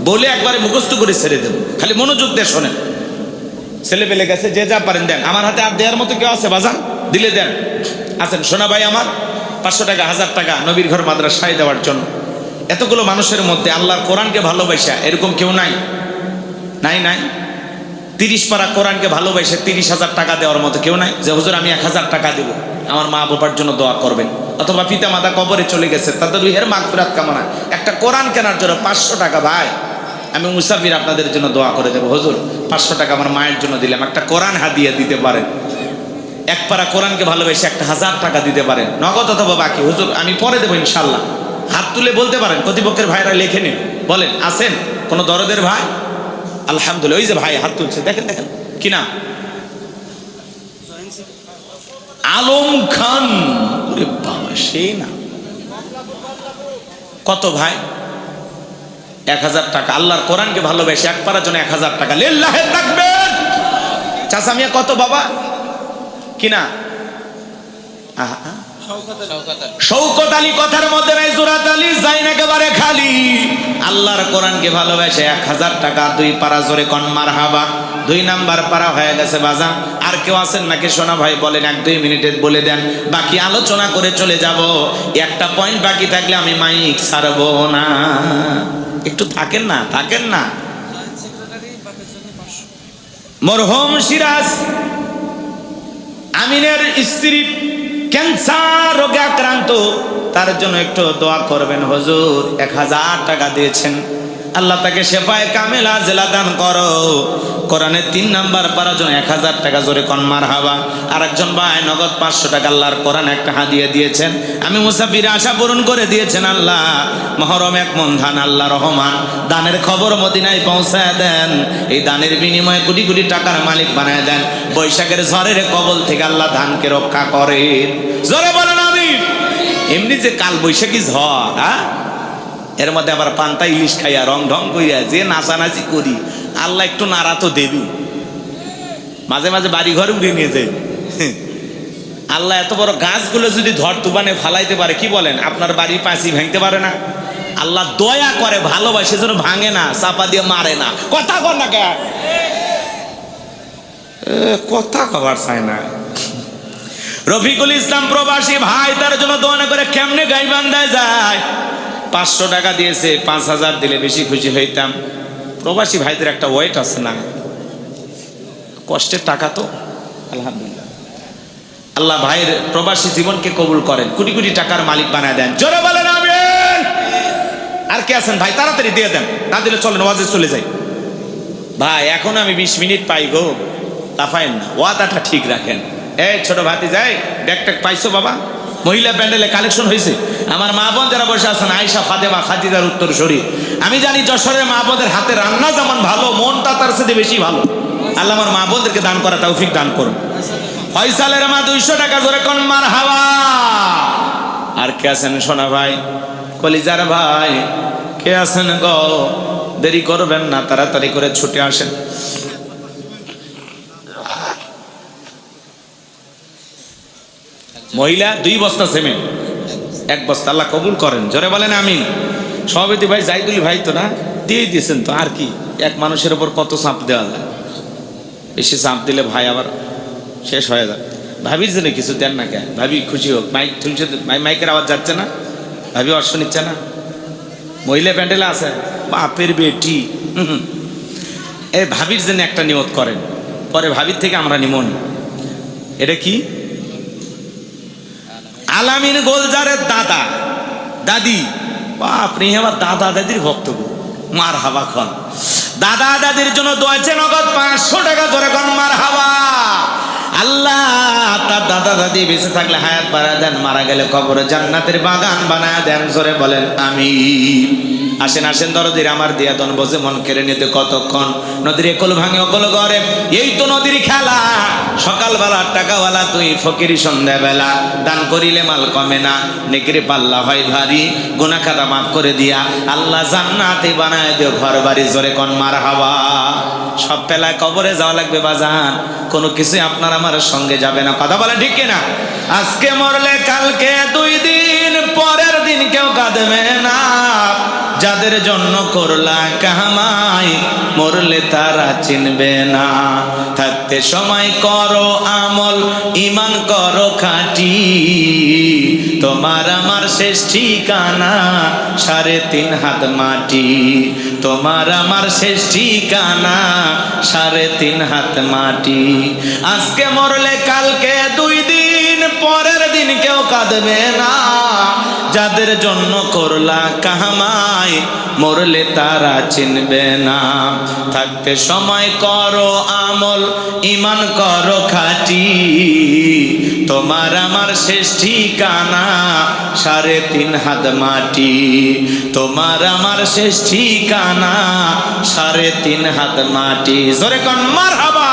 বলে একবারে মুখস্থ করে ছেড়ে দেবো। খালি মনোযোগ দিয়ে শোনেন। ছেলে পেলে গেছে, যে যা পারেন দেন। আমার হাতে আর দেওয়ার মতো কেউ আছে বাজান? দিলে দেন। আছেন সোনা ভাই আমার? 500 টাকা, 1000 টাকা নবীর ঘর মাদ্রাসায় দেওয়ার জন্য। এতগুলো মানুষের মধ্যে আল্লাহর কোরআনকে ভালোবাসা এরকম কেউ নাই? নাই 30 পারা কোরআনকে ভালোবাসে 30,000 টাকা দেওয়ার মতো কেউ নাই? যে হুজুর আমি 1000 টাকা দেবো, আমার মা বাবার জন্য দোয়া করবেন, অথবা পিতা মাতা কবরে চলে গেছে তাদের রুহের মাগফিরাত কামনা, একটা কোরআন কেনার জন্য 500 টাকা। ভাই আমি মুসাফির, আপনাদের জন্য দোয়া করে দেবো। হুজুর 500 টাকা আমার মায়ের জন্য দিলাম, একটা কোরআন হাদিয়া দিতে পারেন। 1 পারা কোরআনকে ভালোবেসে 1000 টাকা দিতে পারেন, নগদ অথবা বাকি। হুজুর আমি পরে দেবো ইনশাল্লাহ। হাত তুলে বলতে পারেন, প্রতিপক্ষের ভাইরা লিখে নিন। বলেন আছেন কোনো দরদের ভাই? আলহামদুলিল্লাহ। ওই যে ভাই হাত তুলছে, দেখেন কি না? আলম খান। ওরে বাবা, সেই না। কত ভাই? 1000 টাকা। আল্লাহর কোরআনকে ভালোবেসে 1 পারার জন্য 1000 টাকা। লিল্লাহি তাকবীর। চাচা মিয়া কত বাবা? কিনা শওকত আলী কথার মধ্যে নাই, জোরাত আলী যাই না একেবারে খালি। আল্লাহর কোরআনকে ভালোবাসে 1000 টাকা 2 পারা, জোরে কোন মারহাবা। 2 নাম্বার পারা হয়ে গেছে বাজান। আর কেউ আছেন নাকি সোনা ভাই? বলেন 1-2 মিনিটে বলে দেন, বাকি আলোচনা করে চলে যাব। একটা পয়েন্ট বাকি থাকলে আমি মাইক ছাড়বো না। একটু থাকেন না, থাকেন না। মরহুম সিরাজ আমিনের স্ত্রী ক্যান্সার রোগে আক্রান্ত, তার জন্য একটু দোয়া করবেন। হুজুর 1000 টাকা দিয়েছেন, আল্লাহ তাকে শেফায়ে কামেলা জেলা দান করো। কোরআনের 3 নাম্বার পারার জন্য 1000 টাকা, জোরে কোন মারহাবা। আর একজন ভাই নগদ 500 টাকা আল্লাহর কোরআন একটা হাদিয়া দিয়েছেন। আমি মুসাফির আশা পূরণ করে দিয়েছেন। আল্লাহ মহরম 1 মন ধান, আল্লাহ রহমান দানের খবর মদিনায় পৌঁছায় দেন। এই দানের বিনিময়ে কোটি কোটি টাকার মালিক বানায় দেন। বৈশাখের ঝড়ের কবল থেকে আল্লাহ ধানকে রক্ষা করেন। জোরে বলেন আমিন। এমনি যে কাল বৈশাখী ঝড়, এর মধ্যে আবার পান্তা ইলিশ খাইয়া রং ঢং করিয়া যে নাচানাচি করি, আল্লাহ একটু নাড়া তো দেবি। মাঝে মাঝে বাড়ি ঘরে উড়িয়ে নিয়ে যায়। আল্লাহ এত বড় গাছগুলো যদি ঝড় তুফানে ফালাইতে পারে, কি বলেন, আপনার বাড়ির পাঁচি ভাঙতে পারে না? আল্লাহ দয়া করে, ভালোবাসে, যেন ভাঙে না, চাপা দিয়ে মারে না। কথা কর না কে? কথা কবার চায় না। রফিকুল ইসলাম প্রবাসী ভাই, তার জন্য দোয়া করে কেমনে গাইবান্ধায় যায়। 500 টাকা দিয়েছে, 5000 দিলে বেশি খুশি হইতাম। প্রবাসী ভাইদের একটা ওয়েট আছে না, কষ্টের টাকা তো। আলহামদুলিল্লাহ, আল্লাহ ভাইয়ের প্রবাসী জীবনকে কবুল করেন, কোটি কোটি টাকার মালিক বানায় দেন। জোরে বলেন আমিন। আর কে আছেন ভাই? তাড়াতাড়ি দিয়ে দেন, না দিলে চলেন ওয়াজে চলে যাই। ভাই এখন আমি 20 মিনিট পাই গো, তাফাইন না, ওয়াদাটা ঠিক রাখেন। এই ছোট ভাতি যাই, ব্যাগ ট্যাগ পাইছো বাবা? মহিলা প্যান্ডেলে কালেকশন হয়েছে। আমার মা বোন যারা বসে আছেন, আয়েশা, ফাতেমা, খাদিজার উত্তর শরী। আমি জানি যশোরের মা বোনদের হাতে রান্না যেমন ভালো, মনটা তার সাথে বেশি ভালো। আল্লাহ আমার মা বোনদেরকে দান করা তৌফিক দান করুন। ফয়সালের মা 200 টাকা, জোরে কোন মারহাবা। আর কে আছেন সোনা ভাই, কলিজার ভাই, কে আছেন গো? দেরি করবেন না, তাড়াতাড়ি করে ছুটে আসেন। মহিলা 2 বস্তা সিমেন্ট, 1 বস্তা, আল্লাহ কবুল করেন। জোরে বলেন আমিন। সভাপতি ভাই জাইদুল ভাই তো না দিয়ে দিয়েছেন তো, আর কি, এক মানুষের উপর কত চাপ দেওয়া যায়? বেশি চাপ দিলে ভাই আবার শেষ হয়ে যায়। ভাবির জন্য কিছু দেন না কে? ভাবি খুশি হোক। মাইক শুনছে, মাইকের আওয়াজ যাচ্ছে না? ভাবি অর্শ নিচ্ছে না? মহিলা প্যান্ডেলে আছে, বাপের বেটি। এই ভাবির জন্য একটা নিয়ত করেন, পরে ভাবির থেকে আমরা নিমন। এটা কি? আলামিন গোলজারের দাদা দাদি। বাপরে, আবার দাদা দাদির ভক্ত, মারহাবা খন। দাদা দাদির জন্য দোয়াছে নগদ 500 টাকা, জোরে কোন মারহাবা। আল্লাহ তার দাদা দাদি বেঁচে থাকলে হায়াত বাড়ায় দেন, মারা গেলে কবরে জান্নাতের বাগান বানায় দেন। জোরে বলেন আমিন। আসেন আসেন দরদির আমার দিয়া দন বসে মন কেড়ে নিতে কতক্ষণ। নদীর একল ভাঙে অকল গড়ে, এই তো নদীর খেলা। সকালবেলা টাকাওয়ালা তুই, ফকিরি সন্ধ্যাবেলা। দান করিলে মাল কমে না, নেকির পাল্লা হয় ভারী। গুনাহ খাতা মাফ করে দিয়া আল্লাহ জান্নাতে বানায় দিও ঘর বাড়ি। জোরে কোন মারহাবা। সব পেলায় কবরে যাওয়া লাগবে বাজান, কোনো কিছুই আপনার আমার সঙ্গে যাবে না। কথা বলে ঠিক কিনা? আজকে মরলে কালকে 2 দিন, পরের দিন কেউ কাঁদবে না। যাদের জন্য করলা কামাই, মরলে তারা চিনবে না। থাকতে সময় করো আমল, ইমান করো খাঁটি। তোমার আমার শেষ ঠিকানা 3.5 হাত মাটি। তোমার আমার শেষ ঠিকানা 3.5 হাত মাটি। আজকে মরলে কালকে 2 দিন, পরের দিন কেউ কাঁদবে না। যাদের জন্য করলা কামাই, মরলে তারা চিনবে না। থাকতে সময় করো আমল, ইমান করো খাঁটি। তোমার আমার শেষ ঠিকানা 3.5 হাত মাটি। তোমার আমার শেষ ঠিকানা 3.5 হাত মাটি। জোরে কোন মারহাবা।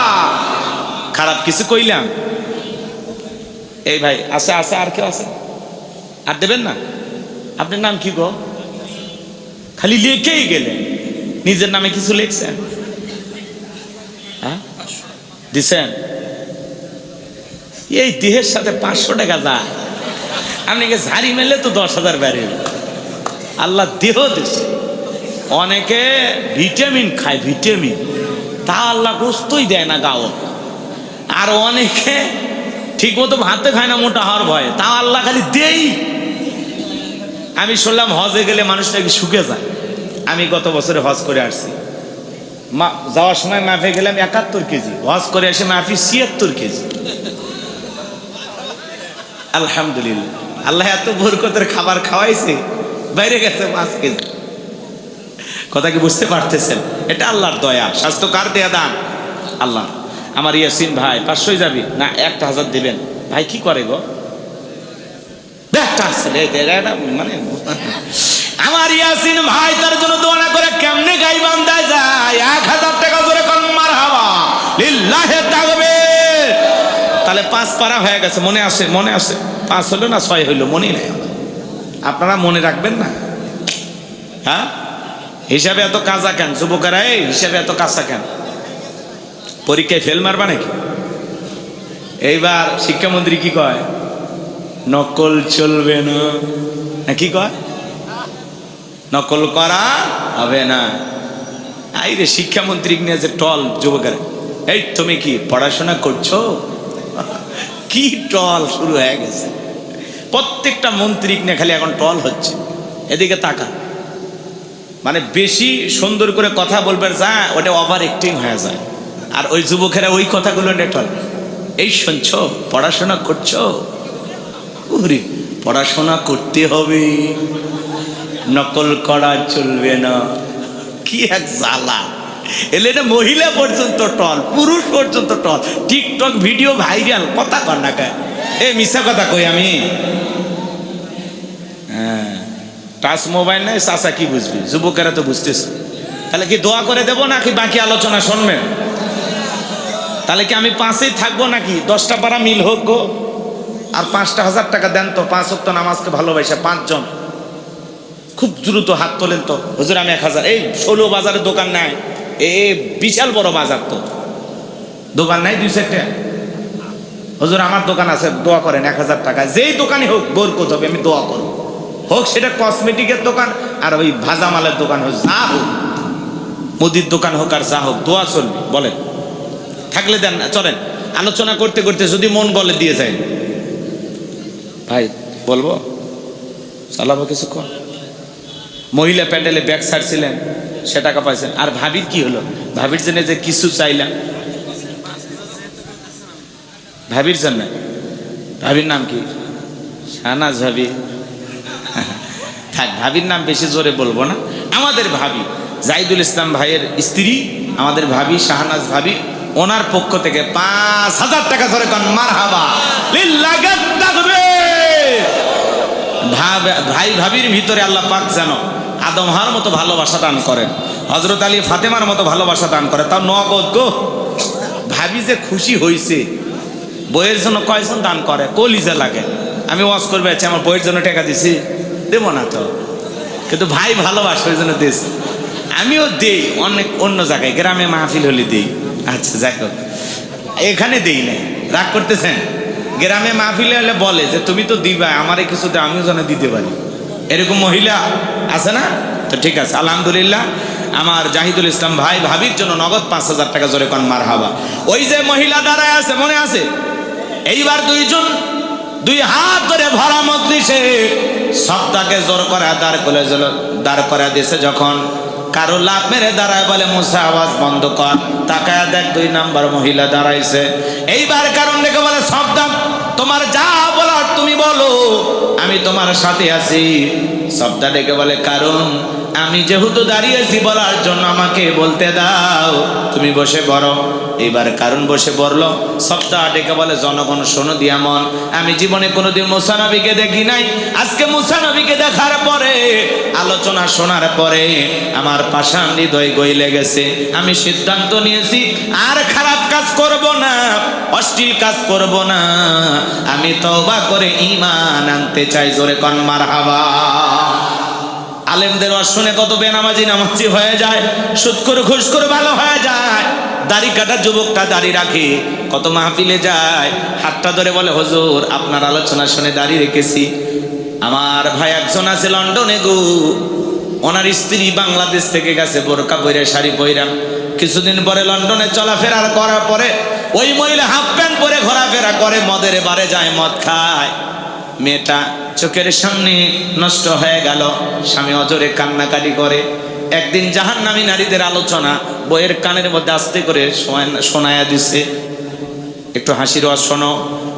খারাপ কিছু কইলাম? এই ভাই আছে আছে, আর কেউ আছে? আর দেবেন না? আপনার নাম কি গো? খালি লিখেই গেলেন, নিজের নামে কিছু লিখছেন? হ্যাঁ দিছেন? এই দেহের সাথে 500 টাকা যায়, আপনি ঝাড়ি মেলে তো 10,000 বেড়ে। আল্লাহ দেহ দিছে। অনেকে ভিটামিন খায়, ভিটামিন, তা আল্লাহ গোস্তই দেয় না গাও। আর অনেকে ঠিক মতো ভাতে খায় না মোটা হওয়ার ভয়ে, তা আল্লাহ খালি দেই। আমি শুনলাম হজে গেলে মানুষ নাকি শুকে যায়। আমি গত বছরে হজ করে আসছি, যাওয়ার সময় মাফে গেলাম 71 কেজি, হজ করে এসে মাফি 76 কেজি। আলহামদুলিল্লাহ, আল্লাহ এত বরকতের খাবার খাওয়াইছে, বাইরে গেছে 5 কেজি। কথা কি বুঝতে পারতেছেন? এটা আল্লাহর দয়া। স্বাস্থ্য কার দেয়া দান? আল্লাহ। আমার ইয়াসিন ভাই 500 যাবি না 1000 দিবেন ভাই, কি করে গো? মানে আমার ইয়াসিন ভাই তার জন্য দোয়া করে কেমনে গাই বান্দায় যায় 1000 টাকা জোরে কোন মারহাবা লিল্লাহি তাকবীর। তাহলে 5 পারা হয়ে গেছে, মনে আছে? মনে আছে? 5 হলো না 6 হইলো, মনে নাই। আপনারা মনে রাখবেন না? হ্যাঁ, হিসাবে এত কাজা কেন যুবকেরা? এই হিসাবে এত কাঁচা কেন? পরীক্ষায় ফেল মারবা নাকি? এইবার শিক্ষামন্ত্রী কি কয়? নকল চলবে না, কি কয়? নকল করা হবে না। এই রে শিক্ষামন্ত্রী নিয়ে যে টল যুবকেরা, এই তুমি কি পড়াশোনা করছো? কি টল শুরু হয়ে গেছে। প্রত্যেকটা মন্ত্রী নিয়ে খালি এখন টল হচ্ছে। এদিকে তাকা, মানে বেশি সুন্দর করে কথা বলবে যা, ওটা ওভার অ্যাক্টিং হয়ে যায়। আর ওই যুবকেরা ওই কথাগুলো নেটল, এই শুনছো পড়াশোনা করছো? ওরে পড়াশোনা করতে হবে, নকল করা চলবে না। কি এক জ্বালা! এলে না মহিলা পর্যন্ত টল, পুরুষ পর্যন্ত টল। টিকটক ভিডিও ভাইরাল, কথা কর না কে? এ মিশা কথা কই আমি? হ্যাঁ, টাচ মোবাইল নাই, চাচা কি বুঝবি? যুবকেরা তো বুঝতেছে। তাহলে কি দোয়া করে দেবো নাকি বাকি আলোচনা শুনবেন? তাহলে কি আমি 5-এই থাকবো নাকি? 10টা পারা মিল হোক গো। আর 5,000 টাকা দেন তো, 5 ওয়াক্ত নামাজকে ভালোবাসে 5 জন। খুব দ্রুত হাত তোলেন তো। হুজুর আমি 1000। এই 16 বাজারে দোকান নাই, এ বিশাল বড় বাজার, তো দোকান নাই 2-4টা। হুজুর আমার দোকান আছে, দোয়া করেন 1000 টাকা। যেই দোকানই হোক বরকত হবে, আমি দোয়া করব। হোক সেটা কসমেটিকের দোকান আর ওই ভাজা মালের দোকান হোক, যা হোক, মুদির দোকান হোক আর যা হোক, দোয়া চলবে। বলেন থাকলে দেন, চলেন আলোচনা করতে করতে যদি মন বলে দিয়ে যায়। ভাই বলবো চালাবো কিছুক্ষণ। মহিলা প্যান্ডেলে ব্যাগ ছাড়ছিলেন, সে টাকা পাইছেন। আর ভাবির কি হলো? ভাবির জন্য যে কিছু চাইলাম, ভাবির জন্য। ভাবির নাম কি? শাহনাজ ভাবি। থাক, ভাবির নাম বেশি জোরে বলবো না। আমাদের ভাবি জাহিদুল ইসলাম ভাইয়ের স্ত্রী, আমাদের ভাবি শাহনাজ ভাবি, ওনার পক্ষ থেকে 5,000 টাকা ধরে কোন মারহাবা লিল্লাহি তাকবীর। ভাই ভাবির ভিতরে আল্লাহ পাক যেন আদম হাওয়ার মতো ভালোবাসা দান করেন, হযরত আলী ফাতেমার মতো ভালোবাসা দান করে। তাও নগদ গো। ভাবি যে খুশি হইছে। বইয়ের জন্য কয়জন দান করে? কলিজা লাগে। আমি ওয়াজ করবে আছি, আমার বইয়ের জন্য টাকা দিছি, দেবো না তো, কিন্তু ভাই ভালোবাসে ওই জন্য দিয়েছি। আমিও দেই অনেক অন্য জায়গায়, গ্রামে মাহফিল হলে দেই। আচ্ছা যাই হোক, এখানে দেই না, রাগ করতেছেন? গ্রামে মাহফিলে হলে বলে যে তুমি তো দিবা, আমারে কিছু দে, আমিও যেন দিতে পারি। এরকম মহিলা আছে না? তো ঠিক আছে, আলহামদুলিল্লাহ। আমার জাহিদুল ইসলাম ভাই ভাবির জন্য নগদ 5,000 টাকা জোরে কোন মারহাবা। ওই যে মহিলা দাঁড়ায় আছে, মনে আছে? এইবার দুইজন 2 হাত ধরে ভরা মজলিসে সবটাকে জোর করে দাঁড় করে দিয়েছে। যখন কারো লাভ মেরে দাঁড়ায়, বলে মুসা আওয়াজ বন্ধ কর, তাকায় দেখ 2 নাম্বার মহিলা দাঁড়াইছে। এইবার কারণ দেখে বলে সবদাম তোমার যা বলার তুমি বলো, আমি তোমার সাথে আছি। সবটা ডেকে বলে কারণ আমি যেহেতু দাঁড়িয়েছি বলার জন্য আমাকে বলতে দাও, তুমি বসে পড়ো। এইবার কারণ বসে পড়লো। সবটা ডেকে বলে জনগণ শোনো দিয়া মন, আমি জীবনে কোনোদিন মুসা নবীকে দেখি নাই। আজকে মুসা নবীকে দেখার পরে, আলোচনা শোনার পরে আমার পাষাণ হৃদয় গইলে গেছে। আমি সিদ্ধান্ত নিয়েছি আর খারাপ কাজ করব না, অশ্লীল কাজ করব না। আমি তওবা করে ঈমান আনতে চাই। জোরে কোন মারহাবা। আলেমদের ওয়াজ শুনে কত বেনামাজি নামাজি হয়ে যায়, সুদ করে ঘুষ করে ভালো হয়ে যায়। দাড়ি কাটা যুবকটা দাড়ি রাখে, কত মাহফিলে যায়, হাতটা ধরে বলে হুজুর আপনার আলোচনা শুনে দাড়ি রেখেছি। আমার ভাই একজন আছে লন্ডনে গো, ওনার স্ত্রী বাংলাদেশ থেকে গেছে বোরকা পরে শাড়ি পইরা, কিছুদিন পরে লন্ডনে চলাফেরা করার পরে ওই মহিলা হাফ প্যান্ট পরে ঘোরাফেরা করে, মদের বারে যায়, মদ খায়। মেয়েটা চোখের সামনে নষ্ট হয়ে গেল, স্বামী অজরে কান্নাকাটি করে। একদিন জাহান্নামী নারীদের আলোচনা বইয়ের কানের মধ্যে আস্তে করে শোনায়া দিছে, একটু হাসির ওয়াজ শোনো।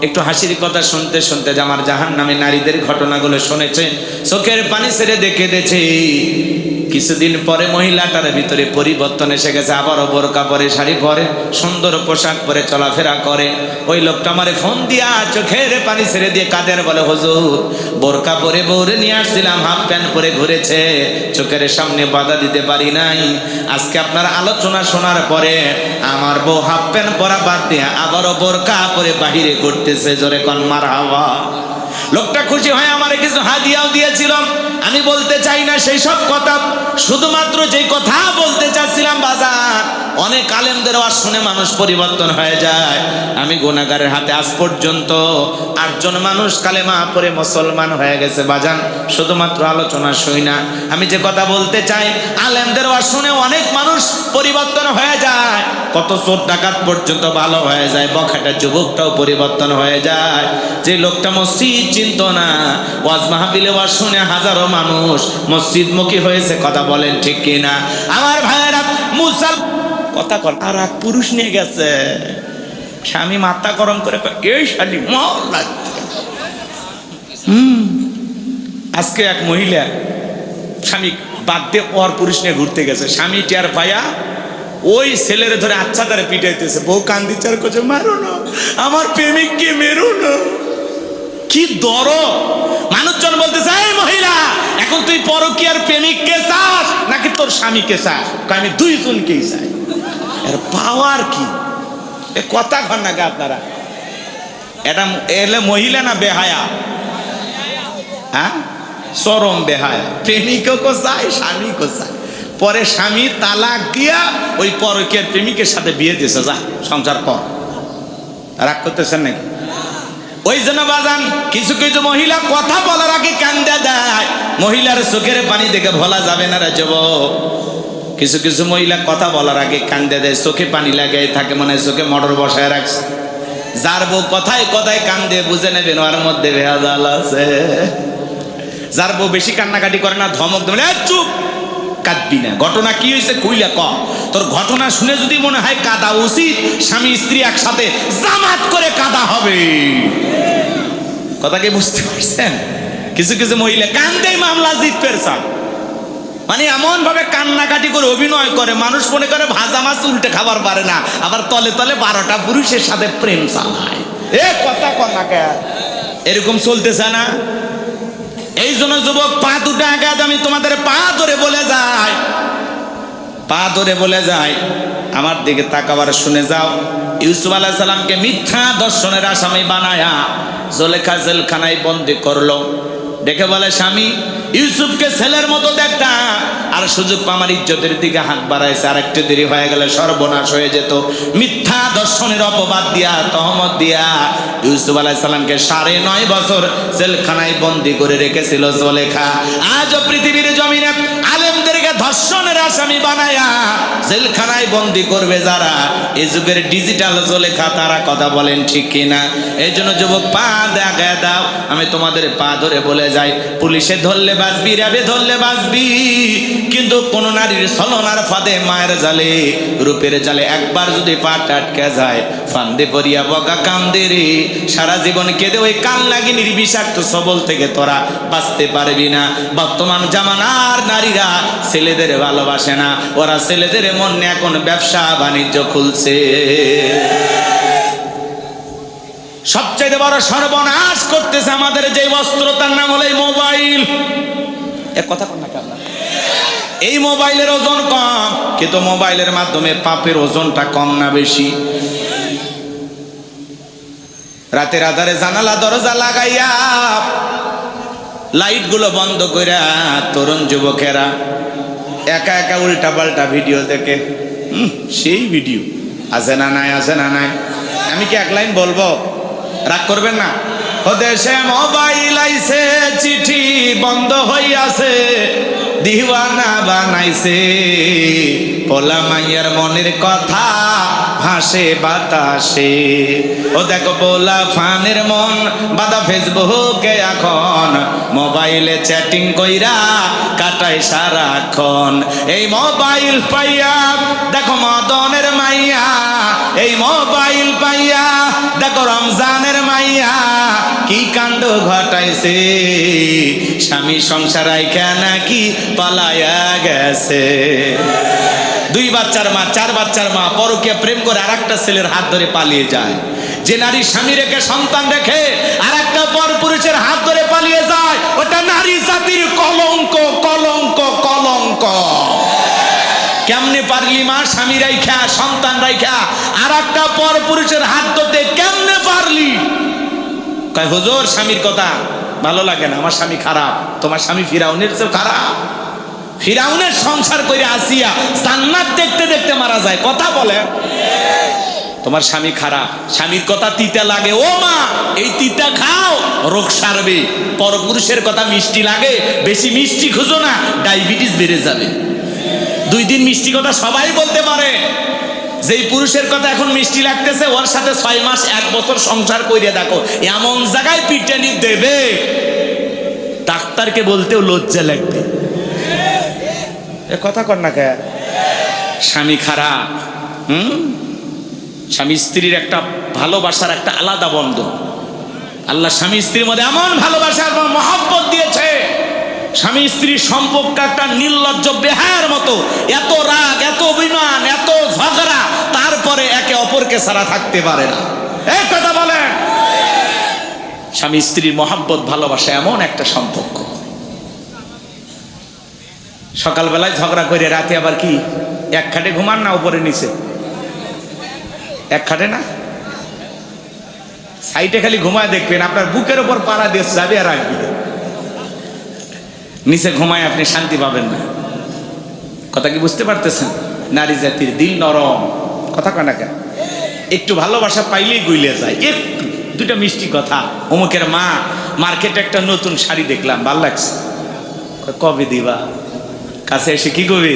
একটু হাসির কথা শুনতে শুনতে যে আমার জাহান্নামী নারীদের ঘটনাগুলো শুনেছে, চোখের পানি ছেড়ে দেখে দিয়েছে। কিছুদিন পরে মহিলাটার ভিতরে পরিবর্তন এসে গেছে, আবারও বোরকা পরে শাড়ি পরে সুন্দর পোশাক পরে চলাফেরা করে। ওই লোকটা আমারে ফোন দিয়া চোখের পানি ছেড়ে দিয়ে কাঁদের বলে হুজুর বোরকা পরে বউরে নিয়ে আসছিলাম, হাফ প্যান্ট পরে ঘুরেছে, চোখের সামনে বাধা দিতে পারি নাই। আজকে আপনার আলোচনা শোনার পরে আমার বউ হাফ প্যান্ট পরা বাদ দিয়ে আবারও বোরকা পরে বাহিরে ঘুরতেছে। জোরে কোন মারহাবা। লোকটা খুশি হয় আমারে কিছু হাদিয়াও দিয়েছিল। আমি বলতে চাই না সেই সব কথা, শুধুমাত্র যে কথা বলতে চাচ্ছিলাম বাজার, অনেক আলেমদের ওয়াজ শুনে মানুষ পরিবর্তন হয়ে যায়। আমি গুনাহগারের হাতে আজ পর্যন্ত 8 জন মানুষ কালেমা পড়ে মুসলমান হয়ে গেছে বাজান, শুধুমাত্র আলোচনা শুই না। আমি যে কথা বলতে চাই, আলেমদের ওয়াজ শুনে অনেক মানুষ পরিবর্তন হয়ে যায়, কত চোর ডাকাত পর্যন্ত ভালো হয়ে যায়, বখাটা যুবকটাও পরিবর্তন হয়ে যায়। যে লোকটা মসজিদ চিনত না, ওয়াজ মাহফিলে ওয়াজ শুনে হাজারো মানুষ মসজিদমুখী হয়েছে। কথা বলেন ঠিক কিনা আমার ভাইয়েরা? মুসাল কথা কর, আর এক পুরুষ নিয়ে গেছে, স্বামী মাথা গরম করে এই শালি মর লাগছে। আজকে এক মহিলা স্বামী বাদ দিয়ে পর পুরুষ নিয়ে ঘুরতে গেছে, স্বামী টিয়ার ভাইয়া ওই ছেলের ধরে আচ্ছা তারা পিটাইতেছে, বউ কান্দিচার করছে মারো না আমার প্রেমিককে, মেরো না। কি দর মানুষজন বলতেছে এই মহিলা এখন তুই পরকীয়ার প্রেমিককে চাস নাকি তোর স্বামীকে চাস? আমি দুইজনকেই চাই। এর পাওয়ার কি? এ কথা কন না আপনারা? এটা এলে মহিলা না বেহায়া? হ্যাঁ, চরম বেহায়া। প্রেমিকও চাই স্বামীকেও চাই। পরে স্বামী তালাক দিয়া ওই পরকীয়ার প্রেমিকের সাথে বিয়ে দিয়েছে, যা সংসার কর। রাগ করতেছেন নাকি? ওই জন্য বাজান কিছু কিছু মহিলা কথা বলার আগে কান্দে দেয়, মহিলার চোখের পানি দেখে ভোলা যাবে না রে যুবক। কিছু কিছু মহিলা কথা বলার আগে কান্দে দেয়, চোখে পানি লাগাই থাকে, মানে চোখে মোটর বসায় রাখছে। যার বউ কথায় কথায় কান্দে বুঝে নেবেন ওর মধ্যে ভেজাল আছে। যার বউ বেশি কান্নাকাটি করে না, ধমক দেবে চুপ কাঁদবি না, ঘটনা কি হয়েছে কইলা ক। তোর ঘটনা শুনে যদি মনে হয় কাঁদা উচিত, স্বামী স্ত্রী একসাথে জামাত করে কাঁদা হবে। কথা কি বুঝতে পারছেন? কিছু কিছু মহিলা কান্দেই মামলা জিততে চান, মানে এমন ভাবে কান্নাকাটি করে অভিনয় করে, মানুষ মনে করে ভাজা মাছ উল্টে খাবার পারে না, আবার তলে তলে 12টা পুরুষের সাথে প্রেম চালায়। এ কথা কন্যাকে এরকম চলতেছে না? এই জন্য যুবক পা দুটো আগে আমি তোমাদের পা ধরে বলে যাই, পা ধরে বলে যাই, আমার দিকে তাকাবার শুনে যাও। ইউসুফ আলাইহিস সালামকে মিথ্যা দর্শনের আসামি বানায়া জুলেখা জেলখানায় বন্দি করলো। দেখে বলে স্বামী ইউসুফকে ছেলের মতো দেখতা, আর সুযোগ আমার ইজ্জতের দিকে হাত বাড়াইছে, আর একটু দেরি হয়ে গেলে সর্বনাশ হয়ে যেত। মিথ্যা দর্শনের অপবাদ দিয়া, তহমত দিয়া ইউসুফ আলাইহিস সালামকে 9.5 বছর জেলখানায় বন্দি করে রেখেছিল জুলেখা। আজও পৃথিবীর জমিনে আলেমদেরকে ধর্ষণের আসামি বানায়া জেলখানায় বন্দি করবে যারা, এই যুগের ডিজিটাল জুলেখা, তারা। কথা বলেন ঠিক কিনা? এই জন্য যুবক পা দেখা দাও, আমি তোমাদের পা ধরে বলে যাই, পুলিশে ধরলে বাঁচবি, র্যাবে ধরলে বাঁচবি, কিন্তু কোন নারীর ছলনার ফাঁদে, মায়ের জালে, রূপের জালে একবার যদি পা আটকে যায়, ফান্দে পড়িয়া বকা কান্দে রে, সারা জীবন কেঁদে ওই কান লাগিনীর বিষাক্ত সবল থেকে তোরা বাঁচতে পারবি না। বর্তমান জামানার নারীরা ছেলেদের ভালোবাসে না, ওরা ছেলেদের মনে এখন ব্যবসা বাণিজ্য খুলছে। সবচেয়ে বড় সর্বনাশ করতেছে আমাদের যে বস্ত্র, তার নাম হলো মোবাইল। এর কথা কোন না কেন? এই মোবাইলের ওজন কম, কিন্তু মোবাইলের মাধ্যমে পাপের ওজনটা কম না বেশি? রাতের আধারে জানালা দরজা লাগাইয়া লাইটগুলো বন্ধ কইরা তরুণ যুবকেরা একা একা উল্টা পাল্টা ভিডিও দেখে। সেই ভিডিও আছে না নাই, আছে না নাই? আমি কি এক লাইন বলবো, রাগ করবেন না? ও দেশে মোবাইল আইছে, চিঠি বন্ধ হইয়াছে, দিওয়ানা বানাইছে, পোলা মাইয়ার মনের কথা ভাসে বাতাসে। ও দেখো পোলা ফানের মন বাদা ফেসবুকে এখন, মোবাইলে চ্যাটিং কইরা কাটায় সারাক্ষণ। এই মোবাইল পাইয়া দেখো মদনের মাইয়া, এই মোবাইল পাইয়া দেখো রমজানের মাইয়া কি কাণ্ড ঘটাইছে। স্বামী সংসার আইকা নাকি পালায়া গেছে। 2 বাচ্চার মা, 4 বাচ্চার মা পরকীয়া প্রেম করে আরেকটা ছেলের হাত ধরে পালিয়ে যায়। যে নারী স্বামী রেখে সন্তান রেখে আরেকটা পর পুরুষের হাত ধরে পালিয়ে যায়, ওটা নারী জাতির কলঙ্ক, কলঙ্ক, কলঙ্ক। কেমনে পারলি মা স্বামী রাইখা সন্তান রাইখা আরেকটা পর পুরুষের হাত ধরতে কেমনে পারলি? কয় হুজুর স্বামীর কথা ভালো লাগে না, আমার স্বামী খারাপ। তোমার স্বামী ফিরাউনের চেয়ে খারাপ। ফিরাউনের সংসার করে আসিয়া জান্নাত দেখতে দেখতে মারা যায়। কথা বলে তোমার স্বামী খারাপ, স্বামীর কথা তিতা লাগে। ও মা, এই তিতা খাও, রোগ সারবে। পরপুরুষের কথা মিষ্টি লাগে, বেশি মিষ্টি খুঁজো না, ডায়াবেটিস বেড়ে যাবে। 2 দিন মিষ্টি কথা সবাই বলতে পারে। যেই পুরুষের কথা এখন মিষ্টি লাগতেছে, ওর সাথে 6 মাস 1 বছর সংসার কইরে দেখো, এমন জায়গায় পিটানি দেবে ডাক্তারকে বলতেও লজ্জা লাগবে। কথা কর না কে? স্বামী খারাপ। স্বামী স্ত্রীর একটা ভালোবাসার একটা আলাদা বন্ধন। আল্লাহ স্বামী স্ত্রীর মধ্যে এমন ভালোবাসা এবং মহব্বত দিয়েছে, স্বামী স্ত্রীর সম্পর্ক একটা নির্লজ্জ বেহার মতো। এত রাগ, এত অভিমান, এত ঝগড়া, তারপরে একে অপরকে ছাড়া থাকতে পারে না। এই কথা বলে স্বামী স্ত্রীর মহব্বত ভালোবাসা এমন একটা সম্পর্ক। সকালবেলায় ঝগড়া করে রাতে আবার কি এক খাটে ঘুমান না উপরে নিচে? এক খাটে না, সাইডে খালি ঘুমায় দেখবেন, আপনার বুকের উপর পাড়া দিয়ে যাবে আর রাখবে। নিচে ঘুমায় আপনি শান্তি পাবেন না। কথা কি বুঝতে পারতেছেন? নারী জাতির দিল নরম। কথা কয় না কেন? একটু ভালোবাসা পাইলেই গইলে যায়। একটু 2টা মিষ্টি কথা। অমুকের মা মার্কেটে একটা নতুন শাড়ি দেখলাম, ভাল লাগছে। কবে দিবা? কাছে এসে কি করবে?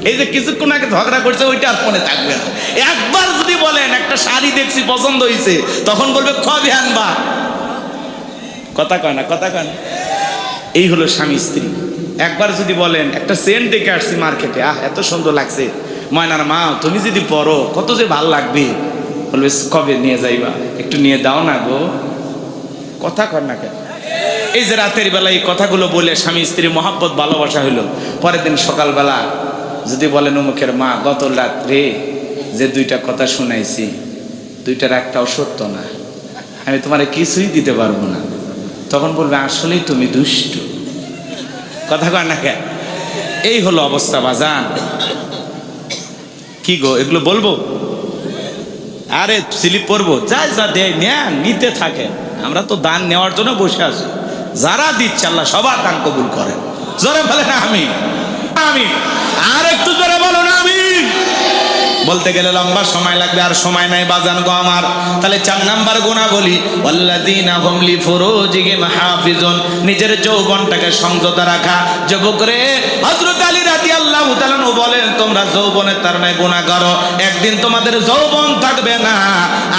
এই যে কিছুক্ষণ আগে ঝগড়া করছে, ওইটা আর মনে থাকবে না। একবার যদি বলেন একটা শাড়ি দেখছি পছন্দ হয়েছে, তখন বলবে কবে আনবা? কথা কয় না, কথা কয় না? এই হলো স্বামী স্ত্রী। একবার যদি বলেন একটা সেন্ট দেখে আসছি মার্কেটে, এত সুন্দর লাগছে, ময়নার মা তুমি যদি পরো কত যে ভাল লাগবে, বলবে কবে নিয়ে যাইবা? একটু নিয়ে দাও না গো। কথা কর না কেন? এই যে রাতের বেলা এই কথাগুলো বলে স্বামী স্ত্রী মহব্বত ভালোবাসা হইলো, পরের দিন সকালবেলা যদি বলেন অমুকের মা গত রাত্রে যে 2টা কথা শুনাইছি, 2টার একটাও সত্য না, আমি তোমারে কিছুই দিতে পারবো না, তখন বলবে আসলেই তুমি দুষ্ট। কথা কয় না কেন? এই হলো অবস্থা বাজান। কি গো এগুলো বলবো? আরে স্লিপ পড়বো, যা যা দেয় নেন, নিতে থাকে। আমরা তো দান নেওয়ার জন্য বসে আছি। যারা দিচ্ছে আল্লাহ সবার দান কবুল করে। জোরে বলে না আমি, আমি আর একটু জোরে বলো না আমি। বলতে গেলে লম্বা সময় লাগবে, আর সময় নাই বাজান গো আমার। তাহলে 4 নাম্বার গুনাহ বলি, ওয়াল্লাযীনা হুম লিফুরুজিহিম হাফিজুন, নিজের যৌবনটাকে সংযত রাখা। যুবক রে, হযরত আলী রাদিয়াল্লাহু তাআলা আনহু বলেন, তোমরা যৌবনের তাড়নায় গুনাহ করো, একদিন তোমাদের যৌবন থাকবে না,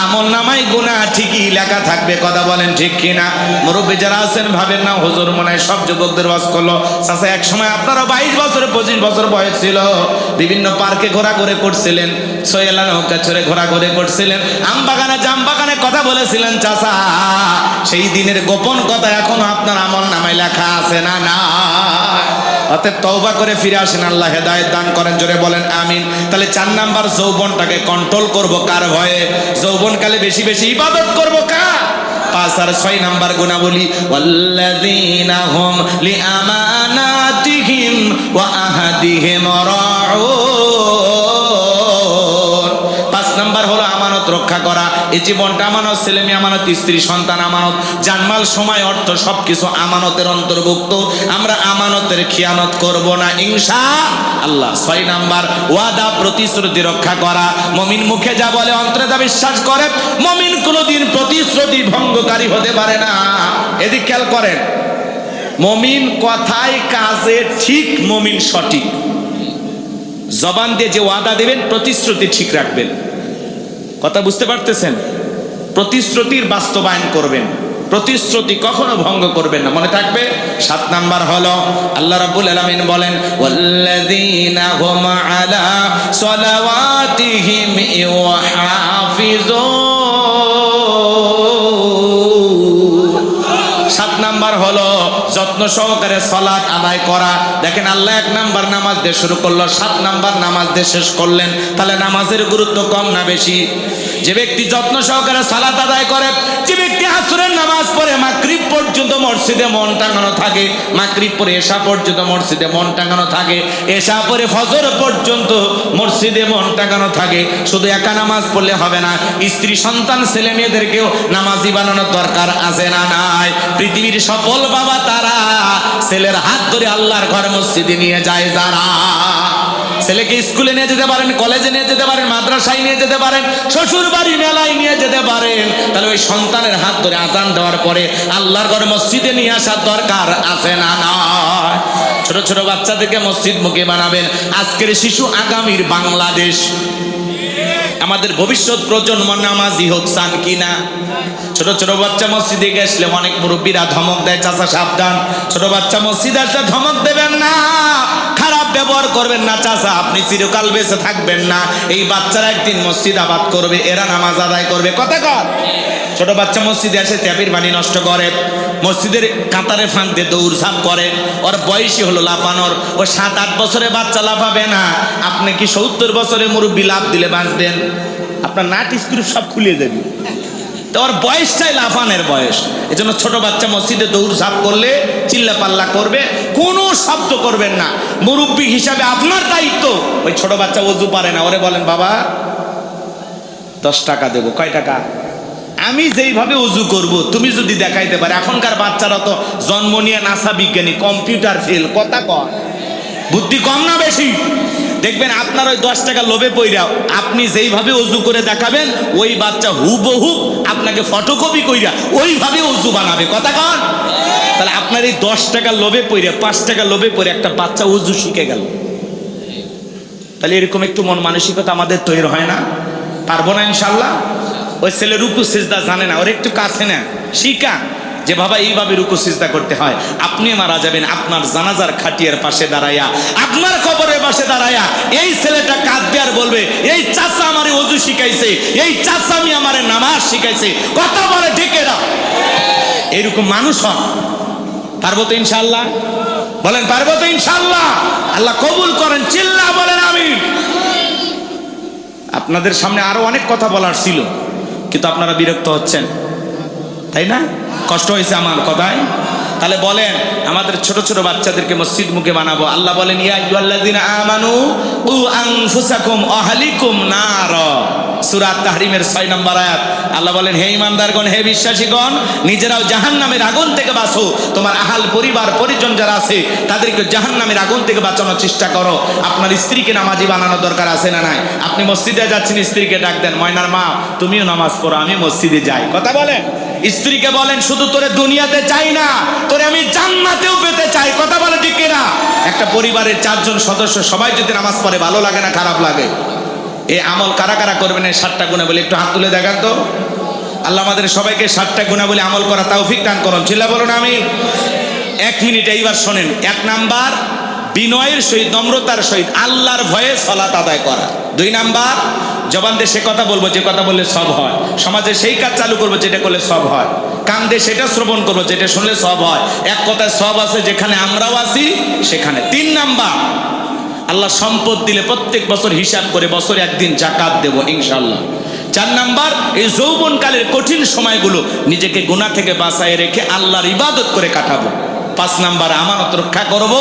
আমলনামায় গুনাহ ঠিকই লেখা থাকবে। কথা বলেন ঠিক কিনা? মুরব্বি যারা আছেন ভাবেন না হুজুর মনে হয় সব যুবকদের ওয়াজ করলো। চাচা এক সময় আপনারও 22 বছর 25 বছর বয়স ছিল, বিভিন্ন পার্কে ঘোরাঘুরি করছিলেন, সোয়েলা নৌকা চড়ে ঘোরাঘুরি করছিলেন, আম বাগানে জাম বাগানে কথা বলেছিলেন। চাচা সেই দিনের গোপন কথা এখনো আপনার আমলনামায় লেখা আছে না? না। অতএব তওবা করে ফিরে আসেন, আল্লাহ হেদায়েত দান করেন। জোরে বলেন আমিন। তাহলে 4 নাম্বার, যৌবনটাকে কন্ট্রোল করব কার ভয়ে? যৌবনকালে বেশি বেশি ইবাদত করব কার? 5 আর 6 নাম্বার গুনাহ বলি, ওয়াল্লাযীনা হুম লিআমানাতিহিম ওয়া আহাদিহিম রাউন। 5 নাম্বার হলো আমানত রক্ষা করা। এই জীবনটা আমানত, ছেলে মেয়ে আমানত, স্ত্রী সন্তান আমানত, জানমাল সময় অর্থ সবকিছু আমানতের অন্তর্ভুক্ত। আমরা আমানতের খিয়ানত করব না ইনশাআল্লাহ। 6 নাম্বার ওয়াদা প্রতিশ্রুতি রক্ষা করা। মুমিন মুখে যা বলে অন্তরে তা বিশ্বাস করে। মুমিন কোনোদিন প্রতিশ্রুতি ভঙ্গকারী হতে পারে না। এদিক খেয়াল করেন, মুমিন কথায় কাজে ঠিক, মুমিন সঠিক। জবান দিয়ে যে ওয়াদা দেবেন প্রতিশ্রুতি ঠিক রাখবেন। কথা বুঝতে পারতেছেন? প্রতিশ্রুতির বাস্তবায়ন করবেন, প্রতিশ্রুতি কখনো ভঙ্গ করবেন না, মনে থাকবে। 7 নাম্বার হলো আল্লাহ রাব্বুল আলামিন বলেন ওয়াল্লাযীনা হুম আলা সালাওয়াতিহিম ইউহাফিজুন। 7 নাম্বার হলো যত্ন সহকারে সালাত আদায় করা। দেখেন আল্লাহ 1 নাম্বার নামাজ দিয়ে শুরু করলো, 7 নাম্বার নামাজ দিয়ে শেষ করলেন। তাহলে নামাজের গুরুত্ব কম না বেশি? যে ব্যক্তি যত্ন সহকারে সালাত আদায় করে, যে ব্যক্তি আসরের নামাজ পড়ে মাগরিব পর্যন্ত মসজিদে মন টাঙানো থাকে, মাগরিব পরে এশা পর্যন্ত মসজিদে মন টাঙানো থাকে, এশা পরে ফজর পর্যন্ত মসজিদে মন টাঙানো থাকে। শুধু একা নামাজ পড়লে হবে না, স্ত্রী সন্তান ছেলে মেয়েদেরকেও নামাজি বানানোর দরকার আছে না নাই? পৃথিবীর সফল বাবা তারা ছেলের হাত ধরে আল্লাহর ঘর মসজিদে নিয়ে যায়। যারা ছেলেকে স্কুলে নিয়ে যেতে পারেন, কলেজে নিয়ে যেতে পারেন, মাদ্রাসায় নিয়ে যেতে পারেন, শ্বশুর বাড়ি মেলায় নিয়ে যেতে পারেন, তাহলে ওই সন্তানের হাত ধরে আজান দেওয়ার পরে আল্লাহর ঘর মসজিদে নিয়ে আসার দরকার আছে না নয়? ছোট ছোট বাচ্চাদেরকে মসজিদ মুখে বানাবেন। আজকের শিশু আগামীর বাংলাদেশ। আমাদের ভবিষ্যৎ প্রজন্ম নামাজি হোক, চান কিনা? ছোট ছোট বাচ্চা মসজিদে গেছলে অনেক মুরব্বীরা ধমক দেয়, চাচা সাবধান, ছোট বাচ্চা মসজিদে আসলে ধমক দেবেন না, খারাপ ব্যবহার করবেন না, চাচা আপনি চিরকাল বেঁচে থাকবেন না। এই বাচ্চারা একদিন মসজিদ আবাদ করবে, এরা নামাজ আদায় করবে। কথা কর। ছোট বাচ্চা মসজিদে এসে ট্যাপের পানি নষ্ট করে, মসজিদের কাতারে ফাঁক দিয়ে দৌড়ঝাঁপ করে, ওর বয়সই হলো লাফানোর। ও 7-8 বছরের বাচ্চা লাফাবে না। আপনি কি 70 বছরের মুরব্বী লাফ দিলে বাঁচবেন? আপনার নাট স্ক্রু সব খুলে দেবে। তো ওর বয়সটাই লাফানের বয়স। এজন্য ছোট বাচ্চা মসজিদে দৌড়ঝাঁপ করলে চিল্লা পাল্লা করবে, কোনো শব্দ করবেন না। মুরব্বী হিসাবে আপনার দায়িত্ব। ওই ছোট বাচ্চা ওযু পারে না, ওরে বলেন বাবা 10 টাকা দেবো। কয় টাকা? আমি যেইভাবে উজু করব তুমি যদি দেখাইতে পারে। এখনকার বাচ্চারা তো জন্ম নিয়ে নাসা বিজ্ঞানী, কম্পিউটার ফেল। কথা কর, বুদ্ধি কম না বেশি? দেখবেন আপনার ওই 10 টাকা লোভে পইরা আপনি যেইভাবে উজু করে দেখাবেন, ওই বাচ্চা হুবহু আপনাকে ফটোকপি কইরা ওইভাবে উজু বানাবে। কথা কর। তাহলে আপনার এই 10 টাকা লোভে পইরা, 5 টাকা লোভে পইরা একটা বাচ্চা উজু শিখে গেল। তাহলে এরকম একটু মন মানসিকতা আমাদের তৈরি হয় না? পারবো না ইনশাল্লাহ? ওই ছেলে রুকু সিজদা জানে না, ওর একটু কাছে না, শিখা যে বাবা এইভাবে রুকু সিজদা করতে হয়। আপনি মারা যাবেন, আপনার জানাজার খাটিয়ার পাশে দাঁড়াইয়া, আপনার কবরের পাশে দাঁড়াইয়া এই ছেলেটা কাঁদবে আর বলবে, এই চাচা আমারে ওযু শিখাইছে, এই চাচা আমি আমারে নামাজ শিখাইছে। কথা বলে ঠিক এরা? এরকম মানুষ হন। পারবো তো ইনশাআল্লাহ? বলেন পারবো তো ইনশাআল্লাহ? আল্লাহ কবুল করেন, চিল্লা বলেন আমিন। আপনাদের সামনে আরো অনেক কথা বলার ছিল, কিন্তু আপনারা বিরক্ত হচ্ছেন, তাই না? কষ্ট হয়েছে আমার কথায়? তাহলে বলেন আমাদের ছোট ছোট বাচ্চাদেরকে মসজিদ মুখে বানাবো। আল্লাহ বলেন ইয়া আইয়ুহাল্লাযীনা আমানু কু আনফুসাকুম ওয়া আহলিকুম নার। সূরা তাহরিমের 6 নম্বর আয়াত। আল্লাহ বলেন হে ঈমানদারগণ, হে বিশ্বাসীগণ, নিজেরাও জাহান্নামের আগুন থেকে বাঁচো, তোমার আহাল পরিবার পরিজন যারা আছে তাদেরকে জাহান্নামের আগুন থেকে বাঁচানোর চেষ্টা করো। আপনার স্ত্রীকে নামাজি বানানোর দরকার আছে না নাই? আপনি মসজিদে যাচ্ছেন, স্ত্রীকে ডাক দেন, ময়নার মা তুমিও নামাজ পড়ো, আমি মসজিদে যাই। কথা বলেন। স্ত্রীকে বলেন শুধু তোরে দুনিয়াতে চাই না, তোরে আমি জান্নাতেও পেতে চাই। কথা বলে ঠিক কিনা? একটা পরিবারের 4 জন সদস্য সবাই যদি নামাজ পড়ে, ভালো লাগে না খারাপ লাগে? এই আমল কারা কারা করবেন? এই 7টা গুণাবলী একটু হাত তুলে দেখান তো। আল্লাহ আমাদের সবাইকে 7টা গুণাবলী আমল করা তৌফিক দান করুন। চিল্লা বলুন আমিন। 1 মিনিট এইবার শোনেন। 1 নাম্বার বিনয়ের সহিত, নম্রতার সহিত আল্লাহর ভয়ে সালাত আদায় করা। 2 নাম্বার জবান দিয়ে সে কথা বলবো যে কথা বললে সব হয়। সমাজে সেই কাজ চালু করবো যেটা করলে সব হয়। কান দিয়ে সেটা শ্রবণ করবো যেটা শুনলে সব হয়। এক কথায় সব আছে যেখানে আমরাও আছি সেখানে। 3 নাম্বার আল্লাহ সম্পদ দিলে প্রত্যেক বছর হিসাব করে বছরে একদিন যাকাত দেব ইনশাআল্লাহ। 4 নাম্বার এই যৌবনকালের কঠিন সময়গুলো নিজেকে গুনাহ থেকে বাঁচায় রেখে আল্লাহর ইবাদত করে কাটাবো। 5 নাম্বার আমানত রক্ষা করব,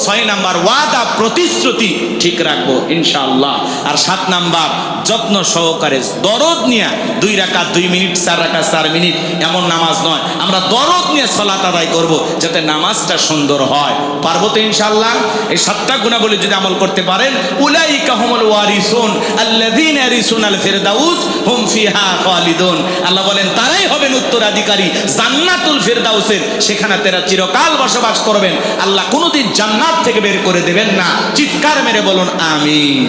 6 নাম্বার ওয়াদা প্রতিশ্রুতি ঠিক রাখবো ইনশাআল্লাহ, আর 7 নাম্বার যত্ন সহকারে দরদ নিয়ে 2 রাকাত 2 মিনিট 4 রাকাত 4 মিনিট এমন নামাজ নয়, আমরা দরদ নিয়ে সালাত আদায় করব যাতে নামাজটা সুন্দর হয়। পারবো তো ইনশাআল্লাহ? এই 7টা গুণাবলী যদি আমল করতে পারেন, উলাইকা হুমুল ওয়ারিসুন আল্লাযীনা ইয়ারিসুনাল ফিরদাউস হুম ফিহা খালিদুন। আল্লাহ বলেন তারাই হবেন উত্তরাধিকারী জান্নাতুল ফিরদাউসের, সেখানে তারা চিরকাল বসবাস করবেন, আল্লাহ কোনোদিন জান্নাত থেকে বের করে দেবেন না। চিৎকার মেরে বলুন আমিন।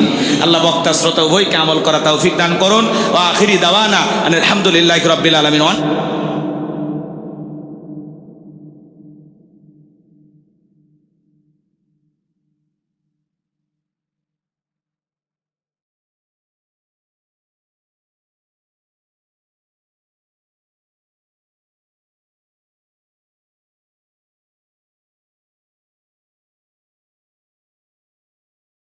আল্লাহ বক্তা শ্রোতা উভয়কে আমল করা তৌফিক দান করুন। ওয়া আখিরি দাওয়ানা আলহামদুলিল্লাহি রাব্বিল আলামিন।